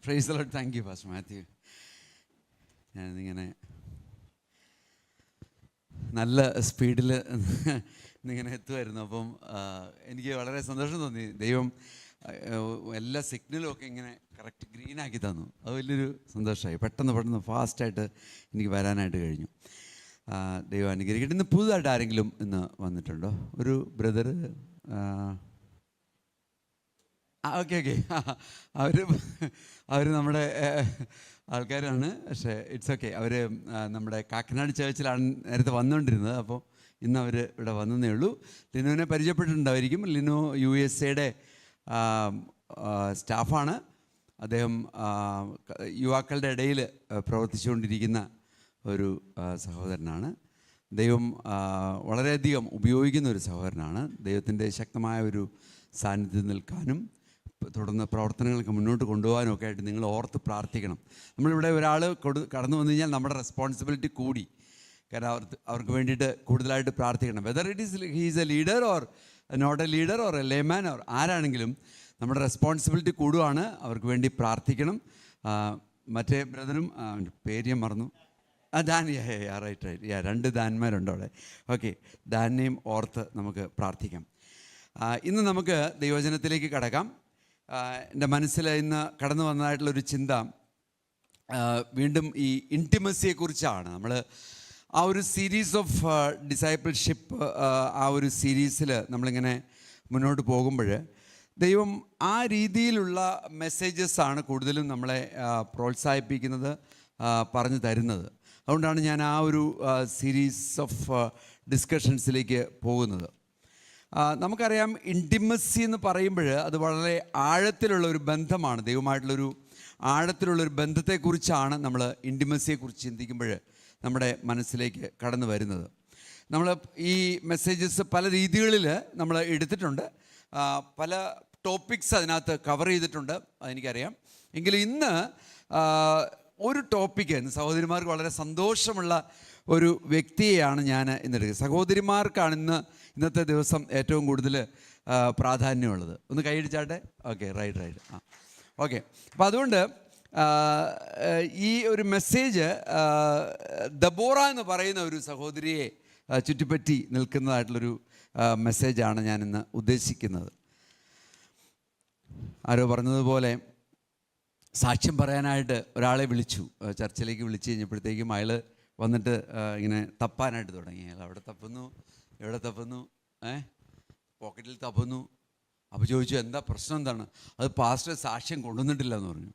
Praise the Lord. Thank you pastor Mathew. ഞാനിങ്ങനെ നല്ല സ്പീഡിൽ ഇന്നിങ്ങനെ എത്തുമായിരുന്നു. അപ്പം എനിക്ക് വളരെ സന്തോഷം തോന്നി. ദൈവം എല്ലാ സിഗ്നലും ഒക്കെ ഇങ്ങനെ കറക്റ്റ് ഗ്രീനാക്കി തന്നു. അത് വലിയൊരു സന്തോഷമായി. പെട്ടെന്ന് ഫാസ്റ്റായിട്ട് എനിക്ക് വരാനായിട്ട് കഴിഞ്ഞു. ദൈവം അനുഗ്രഹിക്കട്ടെ. ഇന്ന് പുതുതായിട്ട് ആരെങ്കിലും ഇന്ന് വന്നിട്ടുണ്ടോ? ഒരു ബ്രദർ. ഓക്കെ അവർ നമ്മുടെ ആൾക്കാരാണ്. പക്ഷേ ഇറ്റ്സ് ഓക്കെ. അവർ നമ്മുടെ കാക്കനാട് ചേർച്ചിലാണ് നേരത്തെ വന്നുകൊണ്ടിരുന്നത്. അപ്പോൾ ഇന്ന് അവർ ഇവിടെ വന്നതേ ഉള്ളൂ. ലിനുവിനെ പരിചയപ്പെട്ടിട്ടുണ്ടായിരിക്കും. ലിനു USA സ്റ്റാഫാണ്. അദ്ദേഹം യുവാക്കളുടെ ഇടയിൽ പ്രവർത്തിച്ചുകൊണ്ടിരിക്കുന്ന ഒരു സഹോദരനാണ്. ദൈവം വളരെയധികം ഉപയോഗിക്കുന്ന ഒരു സഹോദരനാണ്. ദൈവത്തിൻ്റെ ശക്തമായ ഒരു സാന്നിധ്യം നിൽക്കാനും തുടർന്ന് പ്രവർത്തനങ്ങൾക്ക് മുന്നോട്ട് കൊണ്ടുപോകാനും ഒക്കെ ആയിട്ട് നിങ്ങൾ ഓർത്ത് പ്രാർത്ഥിക്കണം. നമ്മളിവിടെ ഒരാൾ കടന്നു വന്നു കഴിഞ്ഞാൽ നമ്മുടെ റെസ്പോൺസിബിലിറ്റി കൂടി. കാരണം അവർക്ക് വേണ്ടിയിട്ട് കൂടുതലായിട്ട് പ്രാർത്ഥിക്കണം. Whether it is he's a leader or not a leader or a layman or ആരാണെങ്കിലും നമ്മുടെ റെസ്പോൺസിബിലിറ്റി കൂടുകയാണ്. അവർക്ക് വേണ്ടി പ്രാർത്ഥിക്കണം. മറ്റേ ബ്രദറും പേര് ഞാൻ മറന്നു. ദാൻ. റൈറ്റ്. 2 ദാന്മാരുണ്ട് അവിടെ. ഓക്കെ, ദാനെയും ഓർത്ത് നമുക്ക് പ്രാർത്ഥിക്കാം. ഇന്ന് നമുക്ക് ദൈവവചനത്തിലേക്ക് കടക്കാം. എൻ്റെ മനസ്സിൽ ഇന്ന് കടന്നു വന്നതായിട്ടുള്ളൊരു ചിന്ത വീണ്ടും ഈ ഇൻറ്റിമസിയെക്കുറിച്ചാണ്. നമ്മൾ ആ ഒരു സീരീസ് ഓഫ് ഡിസൈപ്പിൾഷിപ്പ്, ആ ഒരു സീരീസിൽ നമ്മളിങ്ങനെ മുന്നോട്ട് പോകുമ്പോൾ ദൈവം ആ രീതിയിലുള്ള മെസ്സേജസാണ് കൂടുതലും നമ്മളെ പ്രോത്സാഹിപ്പിക്കുന്നത്, പറഞ്ഞു തരുന്നത്. അതുകൊണ്ടാണ് ഞാൻ ആ ഒരു സീരീസ് ഓഫ് ഡിസ്കഷൻസിലേക്ക് പോകുന്നത്. നമുക്കറിയാം, ഇൻറ്റിമസി എന്ന് പറയുമ്പോൾ അത് വളരെ ആഴത്തിലുള്ള ഒരു ബന്ധമാണ്. ദൈവമായിട്ടുള്ളൊരു ആഴത്തിലുള്ളൊരു ബന്ധത്തെക്കുറിച്ചാണ് നമ്മൾ ഇൻറ്റിമസിയെക്കുറിച്ച് ചിന്തിക്കുമ്പോൾ നമ്മുടെ മനസ്സിലേക്ക് കടന്നു വരുന്നത്. നമ്മൾ ഈ മെസ്സേജസ് പല രീതികളിൽ നമ്മൾ എടുത്തിട്ടുണ്ട്. പല ടോപ്പിക്സ് അതിനകത്ത് കവർ ചെയ്തിട്ടുണ്ട്, അതെനിക്കറിയാം. എങ്കിലും ഇന്ന് ഒരു ടോപ്പിക്ക്, സഹോദരിമാർക്ക് വളരെ സന്തോഷമുള്ള ഒരു വ്യക്തിയെയാണ് ഞാൻ ഇന്നെടുക്കുക. സഹോദരിമാർക്കാണ് ഇന്നത്തെ ദിവസം ഏറ്റവും കൂടുതൽ പ്രാധാന്യമുള്ളത്. ഒന്ന് കൈയടിച്ചാട്ടെ. Okay, right. ഓക്കെ. അപ്പോൾ അതുകൊണ്ട് ഈ ഒരു മെസ്സേജ് ദബോറ എന്ന് പറയുന്ന ഒരു സഹോദരിയെ ചുറ്റിപ്പറ്റി നിൽക്കുന്നതായിട്ടുള്ളൊരു മെസ്സേജാണ് ഞാനിന്ന് ഉദ്ദേശിക്കുന്നത്. ആരോ പറഞ്ഞതുപോലെ സാക്ഷ്യം പറയാനായിട്ട് ഒരാളെ വിളിച്ചു, ചർച്ചിലേക്ക് വിളിച്ചു കഴിഞ്ഞപ്പോഴത്തേക്കും അയാൾ വന്നിട്ട് ഇങ്ങനെ തപ്പാനായിട്ട് തുടങ്ങി. അയാൾ അവിടെ തപ്പുന്നു, എവിടെ തപ്പുന്നു, പോക്കറ്റിൽ തപ്പുന്നു. അപ്പോൾ ചോദിച്ചു, എന്താ പ്രശ്നം, എന്താണ്? അത് പാസ്റ്റർ സാക്ഷ്യം കൊണ്ടുവന്നിട്ടില്ല എന്ന് പറഞ്ഞു.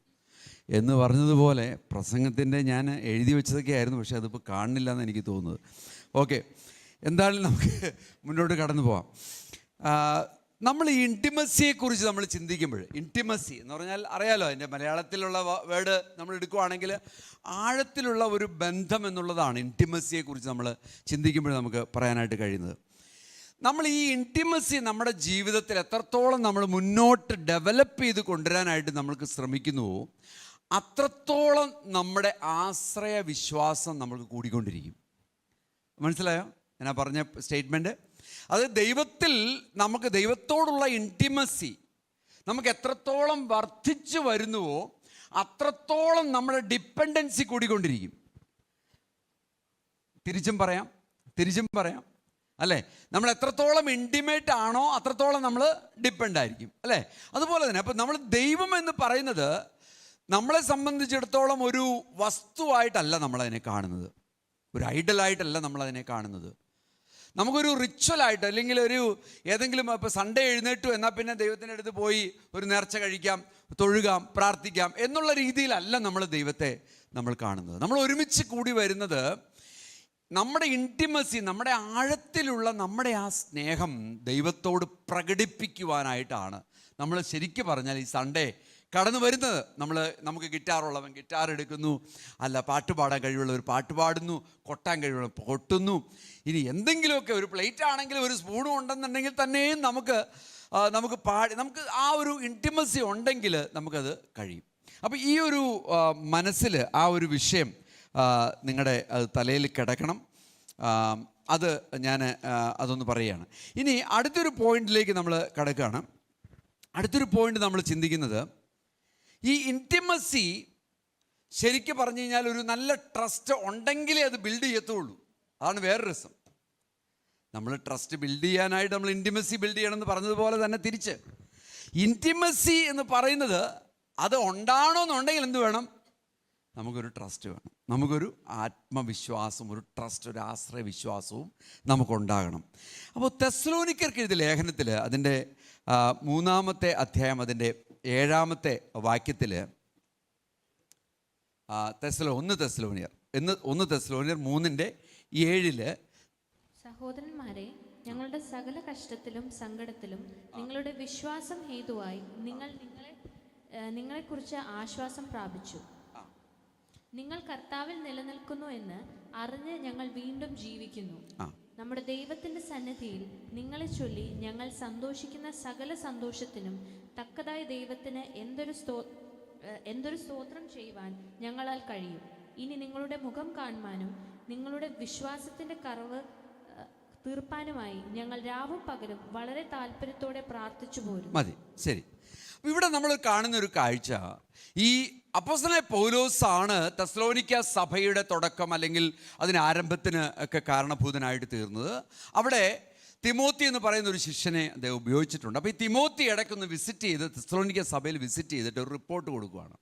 എന്ന് പറഞ്ഞതുപോലെ പ്രസംഗത്തിൻ്റെ ഞാൻ എഴുതി വെച്ചതൊക്കെ ആയിരുന്നു, പക്ഷേ അതിപ്പോൾ കാണുന്നില്ല എന്ന് എനിക്ക് തോന്നുന്നത്. ഓക്കെ, എന്തായാലും നമുക്ക് മുന്നോട്ട് കടന്നു പോകാം. നമ്മൾ ഈ ഇൻറ്റിമസിയെക്കുറിച്ച് നമ്മൾ ചിന്തിക്കുമ്പോൾ, ഇൻറ്റിമസി എന്ന് പറഞ്ഞാൽ അറിയാലോ, അതിൻ്റെ മലയാളത്തിലുള്ള വേർഡ് നമ്മൾ എടുക്കുകയാണെങ്കിൽ ആഴത്തിലുള്ള ഒരു ബന്ധം എന്നുള്ളതാണ് ഇൻറ്റിമസിയെക്കുറിച്ച് നമ്മൾ ചിന്തിക്കുമ്പോൾ നമുക്ക് പറയാനായിട്ട് കഴിയുന്നത്. നമ്മൾ ഈ ഇൻറ്റിമസി നമ്മുടെ ജീവിതത്തിൽ എത്രത്തോളം നമ്മൾ മുന്നോട്ട് ഡെവലപ്പ് ചെയ്ത് കൊണ്ടുവരാനായിട്ട് നമ്മൾക്ക് ശ്രമിക്കുന്നുവോ അത്രത്തോളം നമ്മുടെ ആശ്രയ വിശ്വാസം നമ്മൾക്ക് കൂടിക്കൊണ്ടിരിക്കും. മനസ്സിലായോ ഞാൻ പറഞ്ഞ സ്റ്റേറ്റ്മെൻറ്റ്? അത് ദൈവത്തിൽ നമുക്ക് ദൈവത്തോടുള്ള ഇൻറ്റിമസി നമുക്ക് എത്രത്തോളം വർദ്ധിച്ചു വരുന്നുവോ അത്രത്തോളം നമ്മുടെ ഡിപ്പെൻഡൻസി കൂടിക്കൊണ്ടിരിക്കും. തിരിച്ചും പറയാം അല്ലേ? നമ്മൾ എത്രത്തോളം ഇൻറ്റിമേറ്റ് ആണോ അത്രത്തോളം നമ്മൾ ഡിപ്പെൻഡ് ആയിരിക്കും, അല്ലേ? അതുപോലെ തന്നെ അപ്പം നമ്മൾ ദൈവം എന്ന് പറയുന്നത് നമ്മളെ സംബന്ധിച്ചിടത്തോളം ഒരു വസ്തുവായിട്ടല്ല നമ്മളതിനെ കാണുന്നത്, ഒരു ഐഡലായിട്ടല്ല നമ്മളതിനെ കാണുന്നത്. നമുക്കൊരു റിച്വലായിട്ട്, അല്ലെങ്കിൽ ഏതെങ്കിലും ഇപ്പോൾ സൺഡേ എഴുന്നേറ്റു എന്നാൽ പിന്നെ ദൈവത്തിൻ്റെ അടുത്ത് പോയി ഒരു നേർച്ച കഴിക്കാം, തൊഴുകാം, പ്രാർത്ഥിക്കാം എന്നുള്ള രീതിയിലല്ല നമ്മൾ ദൈവത്തെ നമ്മൾ കാണുന്നത്. നമ്മൾ ഒരുമിച്ച് കൂടി വരുന്നത് നമ്മുടെ ഇൻറ്റിമസി, നമ്മുടെ ആഴത്തിലുള്ള നമ്മുടെ ആ സ്നേഹം ദൈവത്തോട് പ്രകടിപ്പിക്കുവാനായിട്ടാണ് നമ്മൾ ശരിക്കും പറഞ്ഞാൽ ഈ സൺഡേ കടന്നു വരുന്നത്. നമുക്ക് ഗിറ്റാറുള്ളവൻ ഗിറ്റാർ എടുക്കുന്നു, അല്ല പാട്ട് പാടാൻ കഴിവുള്ളവർ പാട്ട് പാടുന്നു, കൊട്ടാൻ കഴിവുള്ളവർ കൊട്ടുന്നു. ഇനി എന്തെങ്കിലുമൊക്കെ ഒരു പ്ലേറ്റ് ആണെങ്കിലും ഒരു സ്പൂണും ഉണ്ടെന്നുണ്ടെങ്കിൽ തന്നെയും നമുക്ക് ആ ഒരു ഇൻറ്റിമസി ഉണ്ടെങ്കിൽ നമുക്കത് കഴിയും. അപ്പോൾ ഈ ഒരു മനസ്സിൽ ആ ഒരു വിഷയം നിങ്ങളുടെ തലയിൽ കിടക്കണം. അത് ഞാൻ അതൊന്ന് പറയുകയാണ്. ഇനി അടുത്തൊരു പോയിന്റിലേക്ക് നമ്മൾ കിടക്കുകയാണ്. അടുത്തൊരു പോയിന്റ് നമ്മൾ ചിന്തിക്കുന്നത്, ഈ ഇൻറ്റിമസി ശരിക്കും പറഞ്ഞു കഴിഞ്ഞാൽ ഒരു നല്ല ട്രസ്റ്റ് ഉണ്ടെങ്കിലേ അത് ബിൽഡ് ചെയ്യത്തുള്ളൂ. അതാണ് വേറെ രസം. നമ്മൾ ട്രസ്റ്റ് ബിൽഡ് ചെയ്യാനായിട്ട് നമ്മൾ ഇൻറ്റിമസി ബിൽഡ് ചെയ്യണമെന്ന് പറഞ്ഞതുപോലെ തന്നെ തിരിച്ച് ഇൻറ്റിമസി എന്ന് പറയുന്നത് അത് ഉണ്ടാകണമെന്നുണ്ടെങ്കിൽ എന്ത് വേണം? നമുക്കൊരു ട്രസ്റ്റ് വേണം, നമുക്കൊരു ആത്മവിശ്വാസം, ഒരു ട്രസ്റ്റ്, ഒരു ആശ്രയ വിശ്വാസവും നമുക്കുണ്ടാകണം. അപ്പോൾ തെസ്സലോനിക്കർക്ക് എഴുതിയ ലെഖനത്തിൽ അതിൻ്റെ 3-ാമത്തെ അധ്യായം അതിൻ്റെ 7-ാമത്തെ വാക്യത്തിൽ 1 തെസ്സലോനിയർ 3:7 സഹോദരന്മാരെ, ഞങ്ങളുടെ സകല കഷ്ടത്തിലും സങ്കടത്തിലും നിങ്ങളുടെ വിശ്വാസം ഹേതുവായി നിങ്ങളെക്കുറിച്ച് ആശ്വാസം പ്രാപിച്ചു. നിങ്ങൾ കർത്താവിൽ നിലനിൽക്കുന്നു എന്ന് അറിഞ്ഞ് ഞങ്ങൾ വീണ്ടും ജീവിക്കുന്നു. നമ്മുടെ ദൈവത്തിന്റെ സന്നിധിയിൽ നിങ്ങളെ ചൊല്ലി ഞങ്ങൾ സന്തോഷിക്കുന്ന സകല സന്തോഷത്തിനും തക്കതായ ദൈവത്തിന് എന്തൊരു സ്തോത്രം ചെയ്യുവാൻ ഞങ്ങളാൽ കഴിയും. ഇനി നിങ്ങളുടെ മുഖം കാണുവാനും നിങ്ങളുടെ വിശ്വാസത്തിന്റെ കുറവ് തീർപ്പാനുമായി ഞങ്ങൾ രാവും പകലും വളരെ താല്പര്യത്തോടെ പ്രാർത്ഥിച്ചു പോരും. മതി, ശരി. ഇവിടെ നമ്മൾ കാണുന്ന ഒരു കാഴ്ച, ഈ അപ്പോസ്തലനായ പൗലോസാണ് തെസ്സലോനിക്ക സഭയുടെ തുടക്കം അല്ലെങ്കിൽ അതിന് ആരംഭത്തിന് ഒക്കെ കാരണഭൂതനായിട്ട് തീർന്നത്. അവിടെ തിമോത്തി എന്ന് പറയുന്ന ഒരു ശിഷ്യനെ അദ്ദേഹം ഉപയോഗിച്ചിട്ടുണ്ട്. അപ്പോൾ ഈ തിമോത്തി ഇടയ്ക്കൊന്ന് വിസിറ്റ് ചെയ്ത് തെസ്സലോനിക്ക സഭയിൽ വിസിറ്റ് ചെയ്തിട്ട് ഒരു റിപ്പോർട്ട് കൊടുക്കുകയാണ്.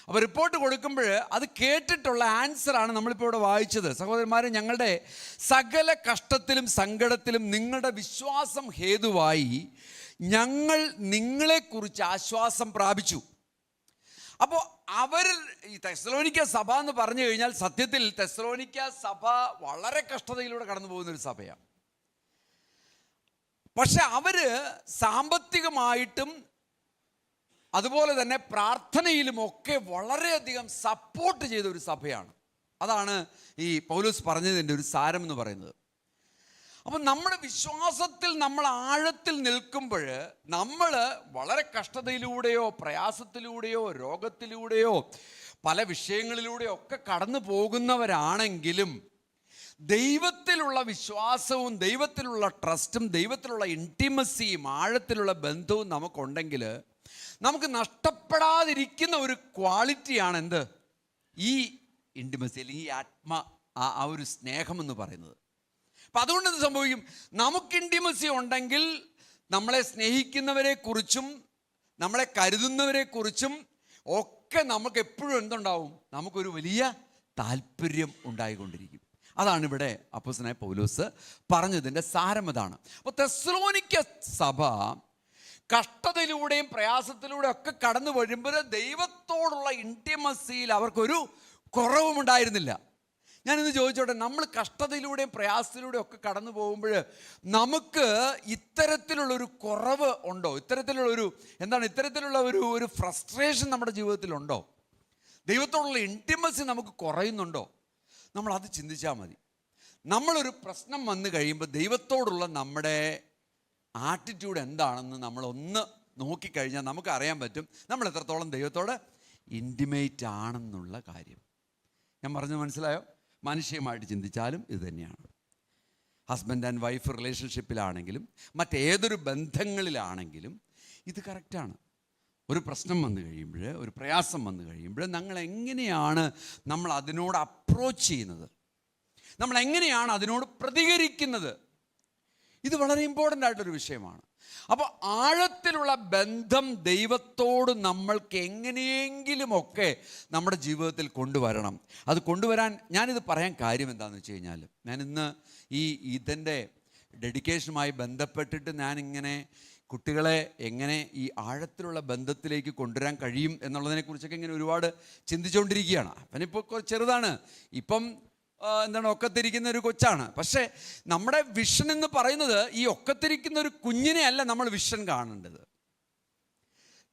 അപ്പോൾ റിപ്പോർട്ട് കൊടുക്കുമ്പോൾ അത് കേട്ടിട്ടുള്ള ആൻസറാണ് നമ്മളിപ്പോൾ ഇവിടെ വായിച്ചത്. സഹോദരന്മാരെ, ഞങ്ങളുടെ സകല കഷ്ടത്തിലും സങ്കടത്തിലും നിങ്ങളുടെ വിശ്വാസം ഹേതുവായി ഞങ്ങൾ നിങ്ങളെക്കുറിച്ച് ആശ്വാസം പ്രാപിച്ചു. അപ്പോൾ ഈ തെസ്സലോനിക്ക സഭ എന്ന് പറഞ്ഞു കഴിഞ്ഞാൽ സത്യത്തിൽ തെസ്സലോനിക്ക സഭ വളരെ കഷ്ടതയിലൂടെ കടന്നു പോകുന്നൊരു സഭയാണ്. പക്ഷെ അവര് സാമ്പത്തികമായിട്ടും അതുപോലെ തന്നെ പ്രാർത്ഥനയിലുമൊക്കെ വളരെയധികം സപ്പോർട്ട് ചെയ്ത ഒരു സഭയാണ്. അതാണ് ഈ പൗലോസ് പറഞ്ഞതിൻ്റെ ഒരു സാരം എന്ന് പറയുന്നത്. അപ്പം നമ്മുടെ വിശ്വാസത്തിൽ നമ്മൾ ആഴത്തിൽ നിൽക്കുമ്പോൾ നമ്മൾ വളരെ കഷ്ടതയിലൂടെയോ പ്രയാസത്തിലൂടെയോ രോഗത്തിലൂടെയോ പല വിഷയങ്ങളിലൂടെയോ ഒക്കെ കടന്നു പോകുന്നവരാണെങ്കിലും ദൈവത്തിലുള്ള വിശ്വാസവും ദൈവത്തിലുള്ള ട്രസ്റ്റും ദൈവത്തിലുള്ള ഇൻറ്റിമസിയും ആഴത്തിലുള്ള ബന്ധവും നമുക്കുണ്ടെങ്കിൽ നമുക്ക് നഷ്ടപ്പെടാതിരിക്കുന്ന ഒരു ക്വാളിറ്റിയാണ് എന്ത്? ഈ ഇൻറ്റിമസി അല്ലെങ്കിൽ ഈ ആ ഒരു സ്നേഹമെന്ന് പറയുന്നത്. അപ്പം അതുകൊണ്ട് എന്ത് സംഭവിക്കും? നമുക്ക് ഇൻറ്റിമസി ഉണ്ടെങ്കിൽ നമ്മളെ സ്നേഹിക്കുന്നവരെക്കുറിച്ചും നമ്മളെ കരുതുന്നവരെക്കുറിച്ചും ഒക്കെ നമുക്ക് എപ്പോഴും എന്തുണ്ടാവും? നമുക്കൊരു വലിയ താല്പര്യം ഉണ്ടായിക്കൊണ്ടിരിക്കും. അതാണ് ഇവിടെ അപ്പോസ്തലനായ പൗലോസ് പറഞ്ഞതിൻ്റെ സാരം അതാണ്. അപ്പോൾ തെസ്സലോനിക്ക സഭ കഷ്ടതയിലൂടെയും പ്രയാസത്തിലൂടെയും ഒക്കെ കടന്നു വരുമ്പോൾ ദൈവത്തോടുള്ള ഇൻറ്റിമസിയിൽ അവർക്കൊരു കുറവുമുണ്ടായിരുന്നില്ല. ഞാനിന്ന് ചോദിച്ചോട്ടെ, നമ്മൾ കഷ്ടതയിലൂടെയും പ്രയാസത്തിലൂടെയും ഒക്കെ കടന്നു പോകുമ്പോൾ നമുക്ക് ഇത്തരത്തിലുള്ളൊരു കുറവ് ഉണ്ടോ? ഇത്തരത്തിലുള്ള ഒരു ഫ്രസ്ട്രേഷൻ നമ്മുടെ ജീവിതത്തിലുണ്ടോ? ദൈവത്തോടുള്ള ഇൻറ്റിമസി നമുക്ക് കുറയുന്നുണ്ടോ? നമ്മളത് ചിന്തിച്ചാൽ മതി. നമ്മളൊരു പ്രശ്നം വന്നു കഴിയുമ്പോൾ ദൈവത്തോടുള്ള നമ്മുടെ ആറ്റിറ്റ്യൂഡ് എന്താണെന്ന് നമ്മളൊന്ന് നോക്കിക്കഴിഞ്ഞാൽ നമുക്ക് അറിയാൻ പറ്റും നമ്മൾ എത്രത്തോളം ദൈവത്തോട് ഇൻറ്റിമേറ്റ് ആണെന്നുള്ള കാര്യം. ഞാൻ പറഞ്ഞു മനസ്സിലായോ? മാനുഷികമായിട്ട് ചിന്തിച്ചാലും ഇത് തന്നെയാണ്. ഹസ്ബൻഡ് ആൻഡ് വൈഫ് റിലേഷൻഷിപ്പിലാണെങ്കിലും മറ്റേതൊരു ബന്ധങ്ങളിലാണെങ്കിലും ഇത് കറക്റ്റാണ്. ഒരു പ്രശ്നം വന്നു കഴിയുമ്പോൾ, ഒരു പ്രയാസം വന്നു കഴിയുമ്പോൾ നമ്മൾ എങ്ങനെയാണ് അതിനോട് അപ്രോച്ച് ചെയ്യുന്നത്, നമ്മൾ എങ്ങനെയാണ് അതിനോട് പ്രതികരിക്കുന്നത്, ഇത് വളരെ ഇമ്പോർട്ടൻ്റ് ആയിട്ടൊരു വിഷയമാണ്. അപ്പോൾ ആഴത്തിലുള്ള ബന്ധം ദൈവത്തോട് നമ്മൾക്ക് എങ്ങനെയെങ്കിലുമൊക്കെ നമ്മുടെ ജീവിതത്തിൽ കൊണ്ടുവരണം. അത് കൊണ്ടുവരാൻ ഞാനിത് പറയാൻ കാര്യം എന്താണെന്ന് വെച്ച് കഴിഞ്ഞാൽ, ഞാനിന്ന് ഇതിൻ്റെ ഡെഡിക്കേഷനുമായി ബന്ധപ്പെട്ടിട്ട് ഞാനിങ്ങനെ കുട്ടികളെ എങ്ങനെ ഈ ആഴത്തിലുള്ള ബന്ധത്തിലേക്ക് കൊണ്ടുവരാൻ കഴിയും എന്നുള്ളതിനെക്കുറിച്ചൊക്കെ ഇങ്ങനെ ഒരുപാട് ചിന്തിച്ചുകൊണ്ടിരിക്കുകയാണ്. അവനിപ്പോൾ ചെറുതാണ്, ഇപ്പം ഒക്കത്തിരിക്കുന്ന ഒരു കൊച്ചാണ്. പക്ഷേ നമ്മുടെ വിഷൻ എന്ന് പറയുന്നത് ഈ ഒക്കത്തിരിക്കുന്ന ഒരു കുഞ്ഞിനെ അല്ല നമ്മൾ വിഷൻ കാണേണ്ടത്.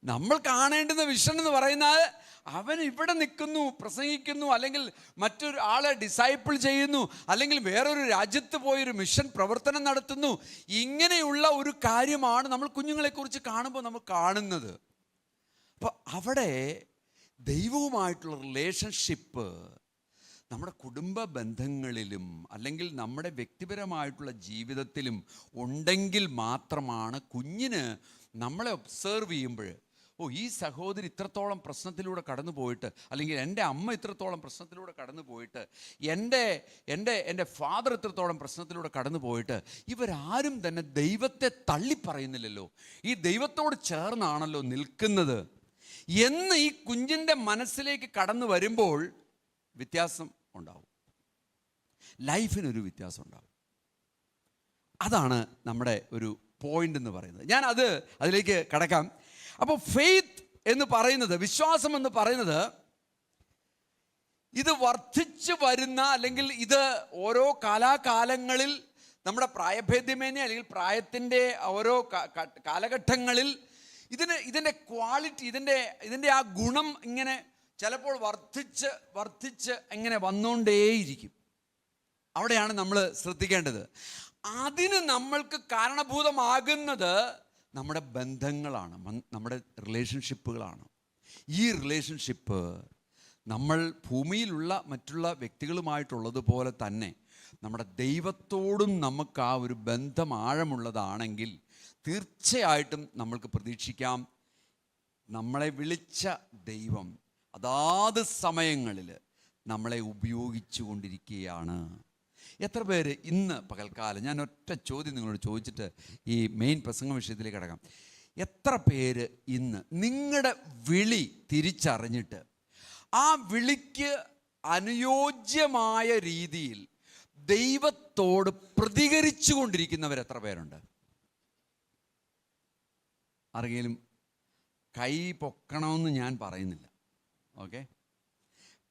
നമ്മൾ കാണേണ്ടുന്ന വിഷൻ എന്ന് പറയുന്നത് അവൻ ഇവിടെ നിൽക്കുന്നു, പ്രസംഗിക്കുന്നു, അല്ലെങ്കിൽ മറ്റൊരു ആളെ ഡിസൈപ്പിൾ ചെയ്യുന്നു, അല്ലെങ്കിൽ വേറൊരു രാജ്യത്ത് പോയൊരു മിഷൻ പ്രവർത്തനം നടത്തുന്നു. ഇങ്ങനെയുള്ള ഒരു കാര്യമാണ് നമ്മൾ കുഞ്ഞുങ്ങളെക്കുറിച്ച് കാണുമ്പോൾ നമ്മൾ കാണുന്നത്. അപ്പോൾ അവിടെ ദൈവവുമായിട്ടുള്ള റിലേഷൻഷിപ്പ് നമ്മുടെ കുടുംബ ബന്ധങ്ങളിലും അല്ലെങ്കിൽ നമ്മുടെ വ്യക്തിപരമായിട്ടുള്ള ജീവിതത്തിലും ഉണ്ടെങ്കിൽ മാത്രമാണ് കുഞ്ഞിന് നമ്മളെ ഒബ്സർവ് ചെയ്യുമ്പോൾ ഓ, ഈ സഹോദരി ഇത്രത്തോളം പ്രശ്നത്തിലൂടെ കടന്നു പോയിട്ട്, അല്ലെങ്കിൽ എൻ്റെ അമ്മ ഇത്രത്തോളം പ്രശ്നത്തിലൂടെ കടന്നു പോയിട്ട്, എൻ്റെ ഫാദർ ഇത്രത്തോളം പ്രശ്നത്തിലൂടെ കടന്നു പോയിട്ട്, ഇവരാരും തന്നെ ദൈവത്തെ തള്ളിപ്പറയുന്നില്ലല്ലോ, ഈ ദൈവത്തോട് ചേർന്നാണല്ലോ നിൽക്കുന്നത് എന്ന് ഈ കുഞ്ഞിൻ്റെ മനസ്സിലേക്ക് കടന്നു വരുമ്പോൾ വ്യത്യാസം ഉണ്ടാവും, ലൈഫിനൊരു വ്യത്യാസം ഉണ്ടാവും. അതാണ് നമ്മുടെ ഒരു പോയിന്റ് എന്ന് പറയുന്നത്. ഞാൻ അതിലേക്ക് കടക്കാം. അപ്പോൾ ഫെയ്ത്ത് എന്ന് പറയുന്നത്, വിശ്വാസം എന്ന് പറയുന്നത്, ഇത് വർദ്ധിച്ചു വരുന്ന, അല്ലെങ്കിൽ ഇത് ഓരോ കാലാകാലങ്ങളിൽ നമ്മുടെ പ്രായഭേദ്യമേന്യ അല്ലെങ്കിൽ പ്രായത്തിൻ്റെ ഓരോ കാലഘട്ടങ്ങളിൽ ഇതിൻ്റെ ക്വാളിറ്റി, ഇതിൻ്റെ ആ ഗുണം ഇങ്ങനെ ചിലപ്പോൾ വർദ്ധിച്ച് ഇങ്ങനെ വന്നുകൊണ്ടേയിരിക്കും. അവിടെയാണ് നമ്മൾ ശ്രദ്ധിക്കേണ്ടത്. അതിന് നമ്മൾക്ക് കാരണഭൂതമാകുന്നത് നമ്മുടെ ബന്ധങ്ങളാണ്, നമ്മുടെ റിലേഷൻഷിപ്പുകളാണ്. ഈ റിലേഷൻഷിപ്പ് നമ്മൾ ഭൂമിയിലുള്ള മറ്റുള്ള വ്യക്തികളുമായിട്ടുള്ളതുപോലെ തന്നെ നമ്മുടെ ദൈവത്തോടും നമുക്ക് ആ ഒരു ബന്ധം ആഴമുള്ളതാണെങ്കിൽ തീർച്ചയായിട്ടും നമ്മൾക്ക് പ്രതീക്ഷിക്കാം, നമ്മളെ വിളിച്ച ദൈവം അതാത് സമയങ്ങളിൽ നമ്മളെ ഉപയോഗിച്ചു കൊണ്ടിരിക്കുകയാണ്. എത്ര പേര് ഇന്ന് പകൽക്കാലം, ഞാൻ ഒറ്റ ചോദ്യം നിങ്ങളോട് ചോദിച്ചിട്ട് ഈ മെയിൻ പ്രസംഗ വിഷയത്തിലേക്ക് കടക്കാം. എത്ര പേര് ഇന്ന് നിങ്ങളുടെ വിളി തിരിച്ചറിഞ്ഞിട്ട് ആ വിളിക്ക് അനുയോജ്യമായ രീതിയിൽ ദൈവത്തോട് പ്രതികരിച്ചു കൊണ്ടിരിക്കുന്നവർ എത്ര പേരുണ്ട്? ആരെങ്കിലും കൈ പൊക്കണമെന്ന് ഞാൻ പറയുന്നില്ല, ഓക്കെ?